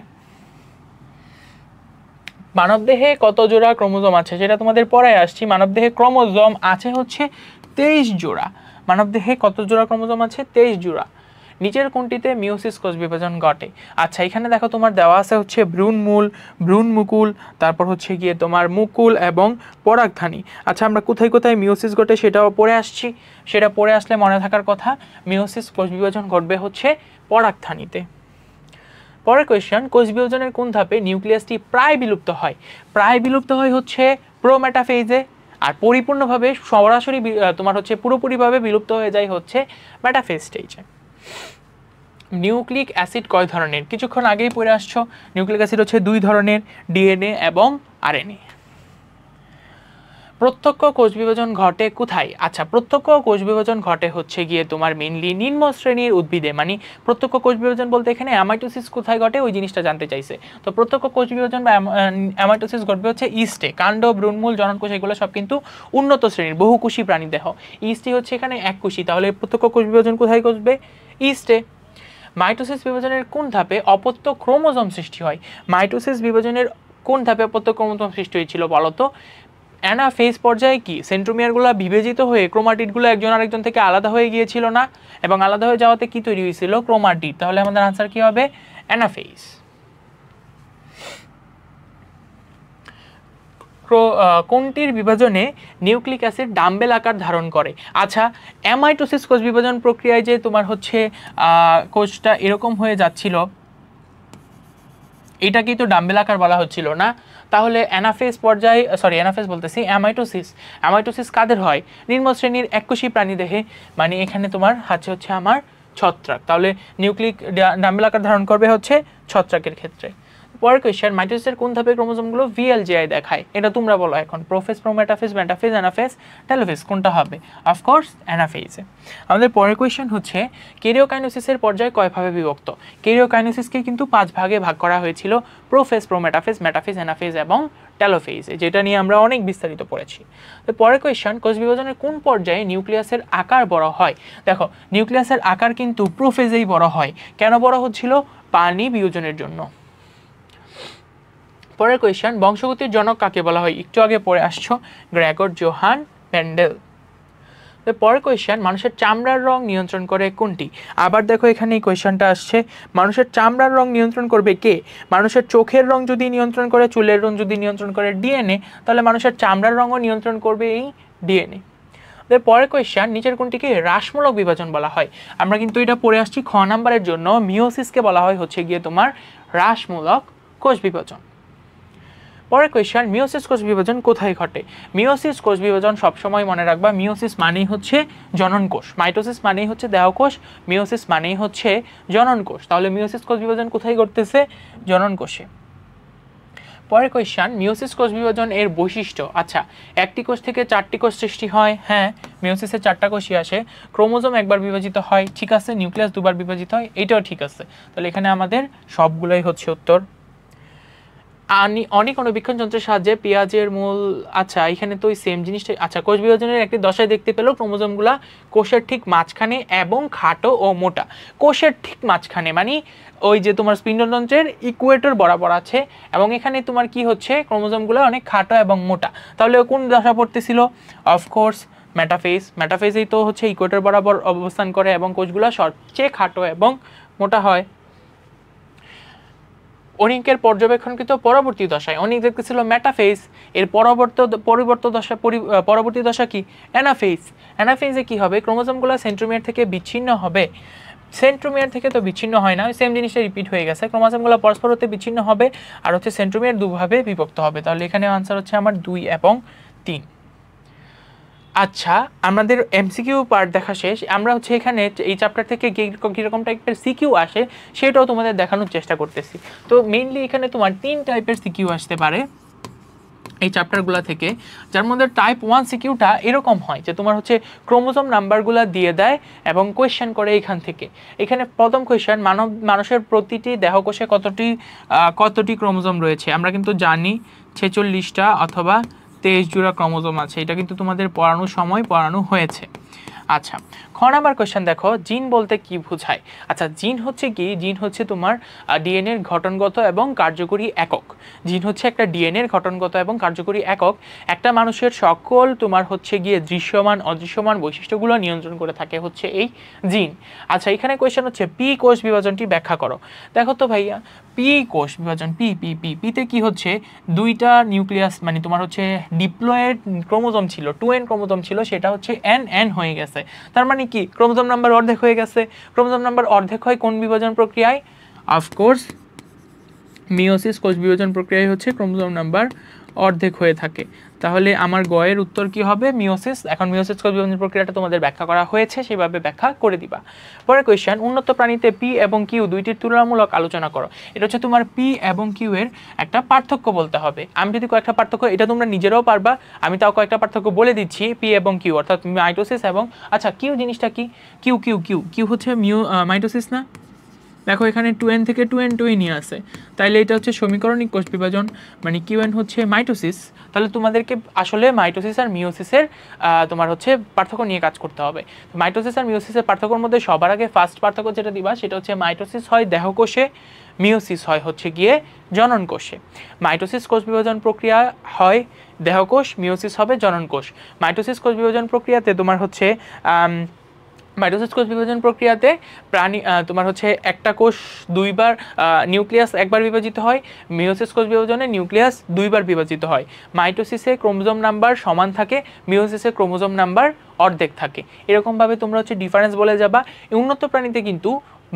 মানবদেহে কত জোড়া ক্রোমোজোম আছে সেটা তোমাদের পড়ায় আসছি। মানবদেহে ক্রোমোজোম আছে হচ্ছে 23 জোড়া। মানবদেহে কত জোড়া ক্রোমোজোম আছে? 23 জোড়া। নিচের কোনটিতে মিওসিস কোষ বিভাজন ঘটে? আচ্ছা, এখানে দেখো তোমার দেওয়া আছে হচ্ছে ভ্রূণমূল, ভ্রূণমুকুল, তারপর হচ্ছে গিয়ে তোমার মুকুল এবং পরাগধানী। আচ্ছা, আমরা কোথায় কোথায় মিওসিস ঘটে সেটাও পড়ে আসছি, সেটা পড়ে আসলে মনে থাকার কথা। মিওসিস কোষ বিভাজন ঘটবে হচ্ছে পরাগধানীতে। পরের কোয়েশ্চেন, কোষ বিভাজনের কোন ধাপে নিউক্লিয়াসটি প্রায় বিলুপ্ত হয়? প্রায় বিলুপ্ত হয় হচ্ছে প্রোমেটাফেজে, আর পরিপূর্ণভাবে সরাসরি তোমার হচ্ছে পুরোপুরিভাবে বিলুপ্ত হয়ে যায় হচ্ছে মেটাফেজ স্টেজে। নিউক্লিক অ্যাসিড কয় ধরনের? কিছুক্ষণ আগেই পড়ে আসছো, নিউক্লিক অ্যাসিড হচ্ছে 2 ধরনের, ডিএনএ এবং আরএনএ। প্রত্যক্ষ কোষ বিভাজন ঘটে কোথায়? আচ্ছা, প্রত্যক্ষ কোষ বিভাজন ঘটে হচ্ছে গিয়ে তোমার মেইনলি নিম্ন শ্রেণীর উদ্ভিদে। মানে প্রত্যক্ষ কোষ বিভাজন বলতে এখানে অ্যামাইটোসিস কোথায় ঘটে ওই জিনিসটা জানতে চাইছে। তো প্রত্যক্ষ কোষ বিভাজন বা অ্যামাইটোসিস ঘটবে হচ্ছে ইস্টে। কাণ্ড, ভ্রূণমূল, জননকোষ এগুলো সব কিন্তু উন্নত শ্রেণীর বহুকোষী প্রাণী দেহ। ইস্টই হচ্ছে এখানে এককোষী, তাহলে প্রত্যক্ষ কোষ বিভাজন কোথায় ঘটবে? ইস্টে। মাইটোসিস বিভাজনের কোন ধাপে অপত্য ক্রোমোজোম সৃষ্টি হয়? মাইটোসিস বিভাজনের কোন ধাপে অপত্য ক্রোমোজোম সৃষ্টি হয়েছিল বলতো? অ্যানাফেজ পর্যায়ে কি সেন্ট্রোমিয়ারগুলো বিভাজিত হয়ে ক্রোমাটিডগুলো একজন আরেকজন থেকে আলাদা হয়ে গিয়েছিল না? এবং আলাদা হয়ে যাওয়াতে কি তৈরি হয়েছিল? ক্রোমাটিড। তাহলে আমাদের আনসার কি হবে? অ্যানাফেজ। কোনটির বিভাজনে নিউক্লিক অ্যাসিড ডাম্বেল আকার ধারণ করে? আচ্ছা, অ্যামাইটোসিস কোষ বিভাজন প্রক্রিয়ায় যে তোমার হচ্ছে কোষটা এরকম হয়ে যাচ্ছিল, এটা কিন্তু ডাম্বেল আকার বলা হচ্ছিল না। তাহলে অ্যানাফেজ পর্যায়ে, সরি অ্যানাফেজ বলতেছি, অ্যামাইটোসিস কাদের হয়? নিম্ন শ্রেণীর এককোষী প্রাণীদেহে, মানে এখানে তোমার হচ্ছে আমার ছত্রাক। তাহলে নিউক্লিক ডাম্বেল আকার ধারণ করবে হচ্ছে ছত্রাকের ক্ষেত্রে। পরের কোয়েশ্চেন, মাইটোসিসের কোন ধাপে ক্রোমোজোমগুলো VLJI দেখায়? এটা তোমরা বলো এখন। Prophase, prometaphase, metaphase, anaphase, telophase, কোনটা হবে? অফকোর্স অ্যানাফেজে। আমাদের পরের কোয়েশ্চেন হচ্ছে কেরিওকাইনেসিসের পর্যায় কয়ভাবে বিভক্ত? কেরিওকাইনেসিসকে কিন্তু 5 ভাগে ভাগ করা হয়েছিল, প্রোফেজ, প্রোমেটাফেজ, মেটাফেজ, অ্যানাফেজ এবং টেলোফেজে, যেটা নিয়ে আমরা অনেক বিস্তারিত পড়েছি। তো পরের কোয়েশ্চেন, কোষ বিভাজনের কোন পর্যায়ে নিউক্লিয়াসের আকার বড় হয়? দেখো, নিউক্লিয়াসের আকার কিন্তু প্রোফেজেই বড় হয়। কেন বড় হচ্ছিল? পানি বিয়োজনের জন্য। পরের কোয়েশ্চেন, বংশগতির জনক কাকে বলা হয়? একটু আগে পড়ে আসছো, গ্রেগর জোহান মেন্ডেল। তো পরের কোয়েশ্চেন, মানুষের চামড়ার রং নিয়ন্ত্রণ করে কোনটি? আবার দেখো এখানে এই কোয়েশ্চেনটা আসছে, মানুষের চামড়ার রং নিয়ন্ত্রণ করবে কে? মানুষের চোখের রং যদি নিয়ন্ত্রণ করে, চুলের রং যদি নিয়ন্ত্রণ করে ডিএনএ, তাহলে মানুষের চামড়ার রঙও নিয়ন্ত্রণ করবে এই ডিএনএ। পরের কোয়েশ্চেন, নিচের কোনটিকে হ্রাসমূলক বিভাজন বলা হয়? আমরা কিন্তু এটা পড়ে আসছি খ নাম্বারের জন্য, মিওসিসকে বলা হয় হচ্ছে গিয়ে তোমার হ্রাসমূলক কোষ বিভাজন। পরের কোয়েশ্চেন, মিওসিস কোষ বিভাজন কোথায় ঘটে? মিওসিস কোষ বিভাজন সবসময় মনে রাখবা, মিওসিস মানেই হচ্ছে জনন কোষ, মাইটোসিস মানেই হচ্ছে দেহকোষ, মিওসিস মানেই হচ্ছে জনন কোষ। তাহলে মিওসিস কোষ বিভাজন কোথায় ঘটতেছে? জনন কোষে। পরের কোয়েশ্চেন, মিওসিস কোষ বিভাজন এর বৈশিষ্ট্য। আচ্ছা, একটি কোষ থেকে 4টি কোষ সৃষ্টি হয়। হ্যাঁ, মিওসিসে 4টা কোষই আসে। ক্রোমোজোম একবার বিভাজিত হয়, ঠিক আছে। নিউক্লিয়াস 2বার বিভাজিত হয়, এটাও ঠিক আছে। তাহলে এখানে আমাদের সবগুলোই হচ্ছে উত্তর। অনেক অণুবীক্ষণ যন্ত্রের সাহায্যে পেঁয়াজের মূল, আচ্ছা এখানে তো ওই সেম জিনিসটা, আচ্ছা কোষ বিভাজনের একটি দশায় দেখতে পেল ক্রোমোজোমগুলা কোষের ঠিক মাঝখানে এবং খাটো ও মোটা। কোষের ঠিক মাঝখানে মানে ওই যে তোমার স্পিন্ডলতন্ত্রের ইকুয়েটর বরাবর আছে, এবং এখানে তোমার কি হচ্ছে ক্রোমোজোমগুলো অনেক খাটো এবং মোটা। তাহলে কোন দশা পড়তেছিল? Of course metaphase. মেটাফেজেই তো হচ্ছে ইকুয়েটর বরাবর অবস্থান করে এবং কোষগুলো সবচেয়ে খাটো এবং মোটা হয়। অনিকের পর্যবেক্ষণকৃত পরবর্তী দশায় অনিক দেখতেছিল মেটাফেজ, এর পরবর্তী দশা কি? অ্যানাফেজ। অ্যানাফেজে কি হবে? ক্রোমোজোমগুলো সেন্ট্রোমিয়ার থেকে বিচ্ছিন্ন হবে। সেন্ট্রোমিয়ার থেকে তো বিচ্ছিন্ন হয় না, সেম জিনিসটা রিপিট হয়ে গেছে। ক্রোমোজোমগুলো পরস্পর হতে বিচ্ছিন্ন হবে আর হচ্ছে সেন্ট্রোমিয়ার দুভাবে বিভক্ত হবে। তাহলে এখানে আনসার হচ্ছে আমার 2 এবং 3। আচ্ছা আমাদের এমসিকিউ পার্ট দেখা শেষ। আমরা হচ্ছে এখানে এই চ্যাপ্টার থেকে কীরকম টাইপের সিকিউ আসে সেটাও তোমাদের দেখানোর চেষ্টা করতেছি। তো মেইনলি এখানে তোমার 3 টাইপের সিকিউ আসতে পারে এই চ্যাপ্টারগুলো থেকে, যার মধ্যে টাইপ 1 সিকিউটা এরকম হয় যে তোমার হচ্ছে ক্রোমোজোম নাম্বারগুলো দিয়ে দেয় এবং কোয়েশ্চেন করে এখান থেকে। এখানে প্রথম কোয়েশ্চেন, মানুষের প্রতিটি দেহকোষে কতটি ক্রোমোজোম রয়েছে? আমরা কিন্তু জানি 46টা অথবা 23 জোড়া ক্রোমোজোম আছে, এটা কিন্তু তোমাদের পড়ানোর সময় পড়ানো হয়েছে। আচ্ছা খ নাম্বার কোয়েশ্চেন দেখো, জিন বলতে কি বোঝায়? আচ্ছা জিন হচ্ছে কি? জিন হচ্ছে তোমার ডিএনএর গঠনগত এবং কার্যকরী একক। জিন হচ্ছে একটা ডিএনএর গঠনগত এবং কার্যকরী একক। একটা মানুষের সকল তোমার হচ্ছে গিয়ে দৃশ্যমান অদৃশ্যমান বৈশিষ্ট্যগুলো নিয়ন্ত্রণ করে থাকে হচ্ছে এই জিন। আচ্ছা এখানে কোয়েশ্চেন হচ্ছে পি কোষ বিভাজনটি ব্যাখ্যা করো। দেখো তো ভাইয়া, পি কোষ বিভাজন, পিতে কি হচ্ছে? 2টা নিউক্লিয়াস মানে তোমার হচ্ছে ডিপ্লয়েড ক্রোমোজোম ছিল, 2n ক্রোমোজোম ছিল, সেটা হচ্ছে n হয়ে গেছে। তার মানে কি ক্রোমোজোম নাম্বার অর্ধেক হয়ে গেছে। ক্রোমোজোম নাম্বার অর্ধেক হয় কোন বিভাজন প্রক্রিয়ায়? অফকোর্স মিওসিস কোষ বিভাজন প্রক্রিয়ায় হচ্ছে ক্রোমোজোম নাম্বার অর্ধেক হয়ে থাকে। তাহলে আমার গয়ের উত্তর কি হবে? মিওসিস। এখন মিওসিস কোষ বিভাজন প্রক্রিয়াটা তোমাদের ব্যাখ্যা করা হয়েছে, সেভাবে ব্যাখ্যা করে দিবা। পরের কোয়েশ্চেন, উন্নত প্রাণীতে পি এবং কিউ দুইটির তুলনামূলক আলোচনা করো। এটা হচ্ছে তোমার পি এবং কিউ এর একটা পার্থক্য বলতে হবে। আমি যদি কয়েকটা পার্থক্য, এটা তোমরা নিজেরাও পারবা, আমি তাও কয়েকটা পার্থক্য বলে দিচ্ছি। পি এবং কিউ অর্থাৎ মাইটোসিস এবং, আচ্ছা কিউ জিনিসটা কি? কিউ হচ্ছে মাইটোসিস না? দেখো এখানে 2n থেকে 2n নিয়ে আসে, তাইলে এটা হচ্ছে সমীকরণিক কোষ বিভাজন, মানে কিউএন হচ্ছে মাইটোসিস। তাহলে তোমাদেরকে আসলে মাইটোসিস আর মিওসিসের তোমার হচ্ছে পার্থক্য নিয়ে কাজ করতে হবে। মাইটোসিস আর মিওসিসের পার্থক্যের মধ্যে সবার আগে ফার্স্ট পার্থক্য যেটা দিবা সেটা হচ্ছে মাইটোসিস হয় দেহকোষে, মিওসিস হয় হচ্ছে গিয়ে জনন কোষে। মাইটোসিস কোষ বিভাজন প্রক্রিয়া হয় দেহকোষ, মিওসিস হবে জনন কোষ। মাইটোসিস কোষ বিভাজন প্রক্রিয়াতে তোমার হচ্ছে মাইটোসিস কোষ বিভাজন প্রক্রিয়াতে প্রাণী তোমার হচ্ছে একটা কোষ দুইবার, নিউক্লিয়াস একবার বিভাজিত হয়। মিওসিস কোষ বিভাজনে নিউক্লিয়াস দুইবার বিভাজিত হয়। মাইটোসিসে ক্রোমোজোম নাম্বার সমান থাকে, মিওসিসে ক্রোমোজোম নাম্বার অর্ধেক থাকে। এরকমভাবে তোমরা হচ্ছে ডিফারেন্স বলে যাবা। উন্নত প্রাণীতে কিন্তু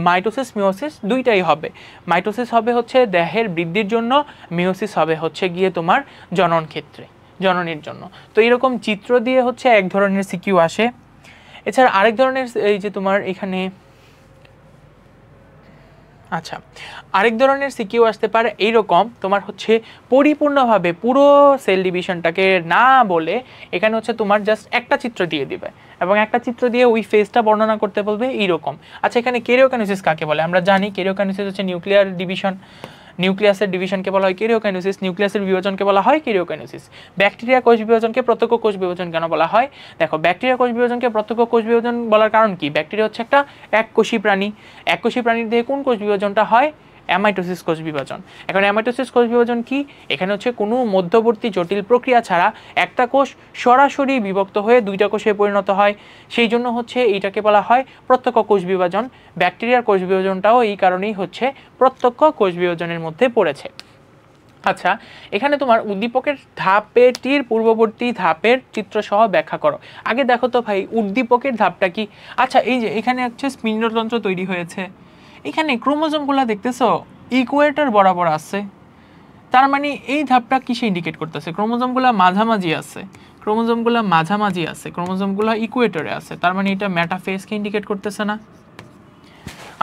মাইটোসিস মিওসিস দুইটাই হবে। মাইটোসিস হবে হচ্ছে দেহের বৃদ্ধির জন্য, মিওসিস হবে হচ্ছে গিয়ে তোমার জনন ক্ষেত্রে, জননের জন্য। তো এরকম চিত্র দিয়ে হচ্ছে এক ধরনের সিকিউ আসে। এছাড়া আরেক ধরনের এই যে তোমার এখানে, আচ্ছা আরেক ধরনের সিকিউ আসতে পারে এইরকম, তোমার হচ্ছে পরিপূর্ণভাবে পুরো সেল ডিভিশনটাকে না বলে এখানে হচ্ছে তোমার জাস্ট একটা চিত্র দিয়ে দিবে এবং একটা চিত্র দিয়ে ওই ফেজটা বর্ণনা করতে বলবে এইরকম। আচ্ছা এখানে কেরিওকাইনেসিস কাকে বলে? আমরা জানি কেরিওকাইনেসিস হচ্ছে নিউক্লিয়ার ডিভিশন, নিউক্লিয়াসের ডিভিশনকে বলা হয় কেরিওকাইনেসিস, নিউক্লিয়াসের বিভাজনকে বলা হয় কেরিওকাইনেসিস। ব্যাকটেরিয়া কোষ বিভাজনকে প্রত্যক্ষ কোষ বিভাজন কেন বলা হয়? দেখো ব্যাকটেরিয়া কোষ বিভাজনকে প্রত্যক্ষ কোষ বিভাজন বলার কারণ কি? ব্যাকটেরিয়া হচ্ছে একটা এককোষী প্রাণী। এককোষী প্রাণীর দেহে কোন কোষ বিভাজনটা হয়? অ্যামাইটোসিস কোষ বিভাজন। এখন অ্যামাইটোসিস কোষ বিভাজন কি? এখানে হচ্ছে কোনো মধ্যবর্তী জটিল প্রক্রিয়া ছাড়া একটা কোষ সরাসরি বিভক্ত হয়ে দুইটা কোষে পরিণত হয়, সেই জন্য হচ্ছে এইটাকে বলা হয় প্রত্যক্ষ কোষ বিভাজন। ব্যাকটেরিয়ার কোষ বিভাজনটাও এই কারণেই হচ্ছে প্রত্যক্ষ কোষ বিভাজনের মধ্যে পড়েছে। আচ্ছা এখানে তোমার উদ্দীপকের ধাপটির পূর্ববর্তী ধাপের চিত্রসহ ব্যাখ্যা করো। আগে দেখো তো ভাই উদ্দীপকের ধাপটা কি? আচ্ছা এই যে এখানে হচ্ছে স্পিন্ডলতন্ত্র তৈরি হয়েছে, এখানে ক্রোমোজোমগুলো দেখতেছো ইকুয়েটর বরাবর আছে, তার মানে এই ধাপটা কিসে ইন্ডিকেট করতেছে? ক্রোমোজোমগুলো মাঝামাঝি আছে, ক্রোমোজোমগুলো মাঝামাঝি আছে, ক্রোমোজোমগুলো ইকুয়েটরে আছে, তার মানে এটা মেটাফেজকে ইন্ডিকেট করতেছে না?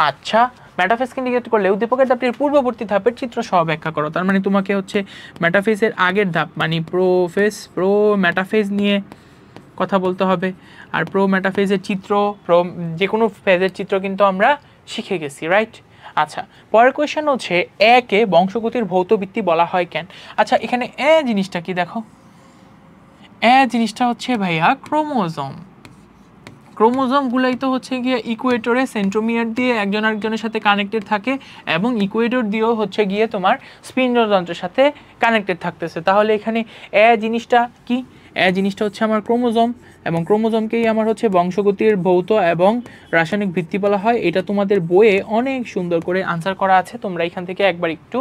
আচ্ছা মেটাফেজকে ইন্ডিকেট করলে উদ্দীপকের ধাপটির পূর্ববর্তী ধাপের চিত্র সহ ব্যাখ্যা করো। তার মানে তোমাকে হচ্ছে মেটাফেজের আগের ধাপ মানে প্রো মেটাফেজ নিয়ে কথা বলতে হবে। আর প্রো মেটাফেজের চিত্র, যে কোনো ফেজের চিত্র কিন্তু আমরা শিখে গেছি, রাইট? আচ্ছা, পরের কোয়েশ্চেন হচ্ছে একে বংশগতির ভৌত ভিত্তি বলা হয় কেন? আচ্ছা, এখানে এ জিনিসটা কি দেখো, এ জিনিসটা হচ্ছে ভাইয়া ক্রোমোজোম। ক্রোমোজোমগুলাই তো হচ্ছে গিয়ে ইকুয়েটরে সেন্ট্রোমিয়ার দিয়ে একজন আরেকজনের সাথে কানেক্টেড থাকে এবং ইকুয়েটর দিয়েও হচ্ছে গিয়ে তোমার স্পিন্ডলতন্ত্রের সাথে কানেক্টেড থাকতেছে। তাহলে এখানে এ জিনিসটা কি? এ জিনিসটা হচ্ছে আমার ক্রোমোজোম, এবং ক্রোমোজোমকেই আমার হচ্ছে বংশগতির ভৌত এবং রাসায়নিক ভিত্তি বলা হয়। এটা তোমাদের বইয়ে অনেক সুন্দর করে আনসার করা আছে, তোমরা এখান থেকে একবার একটু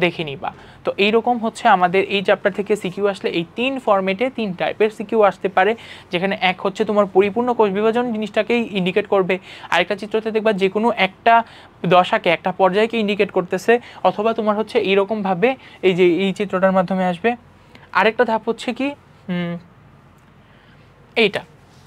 দেখে নিবা। তো এইরকম হচ্ছে আমাদের এই চ্যাপ্টার থেকে সিকিউ আসলে এই 3 ফরম্যাটে 3 টাইপের সিকিউ আসতে পারে, যেখানে এক হচ্ছে তোমার পরিপূর্ণ কোষ বিভাজন জিনিসটাকেই ইন্ডিকেট করবে, আরেকটা চিত্রতে দেখবা যে কোনো একটা দশাকে, একটা পর্যায়কে ইন্ডিকেট করতেছে, অথবা তোমার হচ্ছে এইরকমভাবে এই যে এই চিত্রটার মাধ্যমে আসবে। আরেকটা ধাপ হচ্ছে কি এইটা,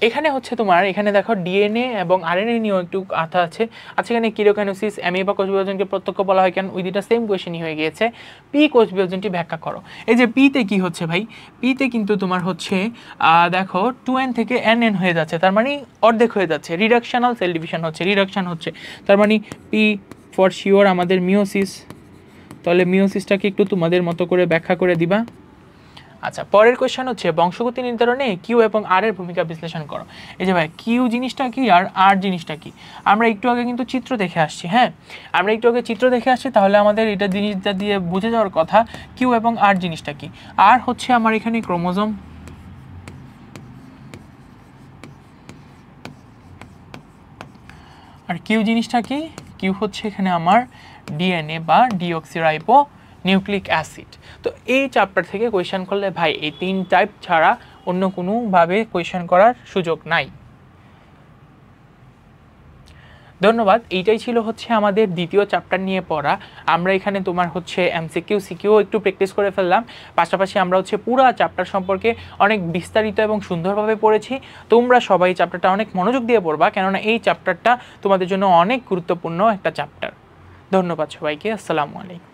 এখানে হচ্ছে তোমার এখানে দেখো ডিএনএ এবং আরএনএ নিয়েও একটু কথা আছে। আচ্ছা, এখানে কিরোকাইনেসিস, অ্যামিবা কোষ বিভাজনকে প্রত্যক্ষ বলা হয় কেন? ওই দুইটা সেম কোয়েশ্চেনই হয়ে গিয়েছে। পি কোষ বিভাজনটি ব্যাখ্যা করো। এই যে পিতে কি হচ্ছে ভাই, পিতে কিন্তু তোমার হচ্ছে দেখো 2n থেকে nn হয়ে যাচ্ছে, তার মানে অর্ধেক হয়ে যাচ্ছে, রিডাকশনাল সেল ডিভিশন হচ্ছে, রিডাকশন হচ্ছে, তার মানে পি ফর শিওর আমাদের মিওসিস। তাহলে মিওসিসটাকে একটু তোমাদের মতো করে ব্যাখ্যা করে দিবা। আচ্ছা, পরের কোয়েশ্চেন হচ্ছে বংশগতি নির্ধারণে কিউ এবং আর এর ভূমিকা বিশ্লেষণ করো। এই যে ভাই কিউ জিনিসটা কি আর আর জিনিসটা কি, আমরা একটু আগে কিন্তু চিত্র দেখে আসছি। হ্যাঁ, আমরা একটু আগে চিত্র দেখে আসছি, তাহলে আমাদের এটা জিনিসটা দিয়ে বুঝে যাওয়ার কথা কিউ এবং আর জিনিসটা কি। আর হচ্ছে আমার এখানে ক্রোমোজোম, আর কিউ জিনিসটা কি? কিউ হচ্ছে এখানে আমার ডিএনএ বা ডিঅক্সিরাইবো নিউক্লিক অ্যাসিড। তো এই চ্যাপ্টার থেকে কোয়েশ্চেন করলে ভাই এই 3 টাইপ ছাড়া অন্য কোনোভাবে কোয়েশ্চেন করার সুযোগ নাই। ধন্যবাদ। এইটাই ছিল হচ্ছে আমাদের দ্বিতীয় চ্যাপ্টার নিয়ে পড়া। আমরা এখানে তোমার হচ্ছে এমসিকিউ সিকিউ একটু প্র্যাকটিস করে ফেললাম, পাশাপাশি আমরা হচ্ছে পুরো চ্যাপ্টার সম্পর্কে অনেক বিস্তারিত এবং সুন্দরভাবে পড়েছি। তোমরা সবাই চ্যাপ্টারটা অনেক মনোযোগ দিয়ে পড়বা, কেননা এই চ্যাপ্টারটা তোমাদের জন্য অনেক গুরুত্বপূর্ণ একটা চ্যাপ্টার। ধন্যবাদ সবাইকে। আসসালামু আলাইকুম।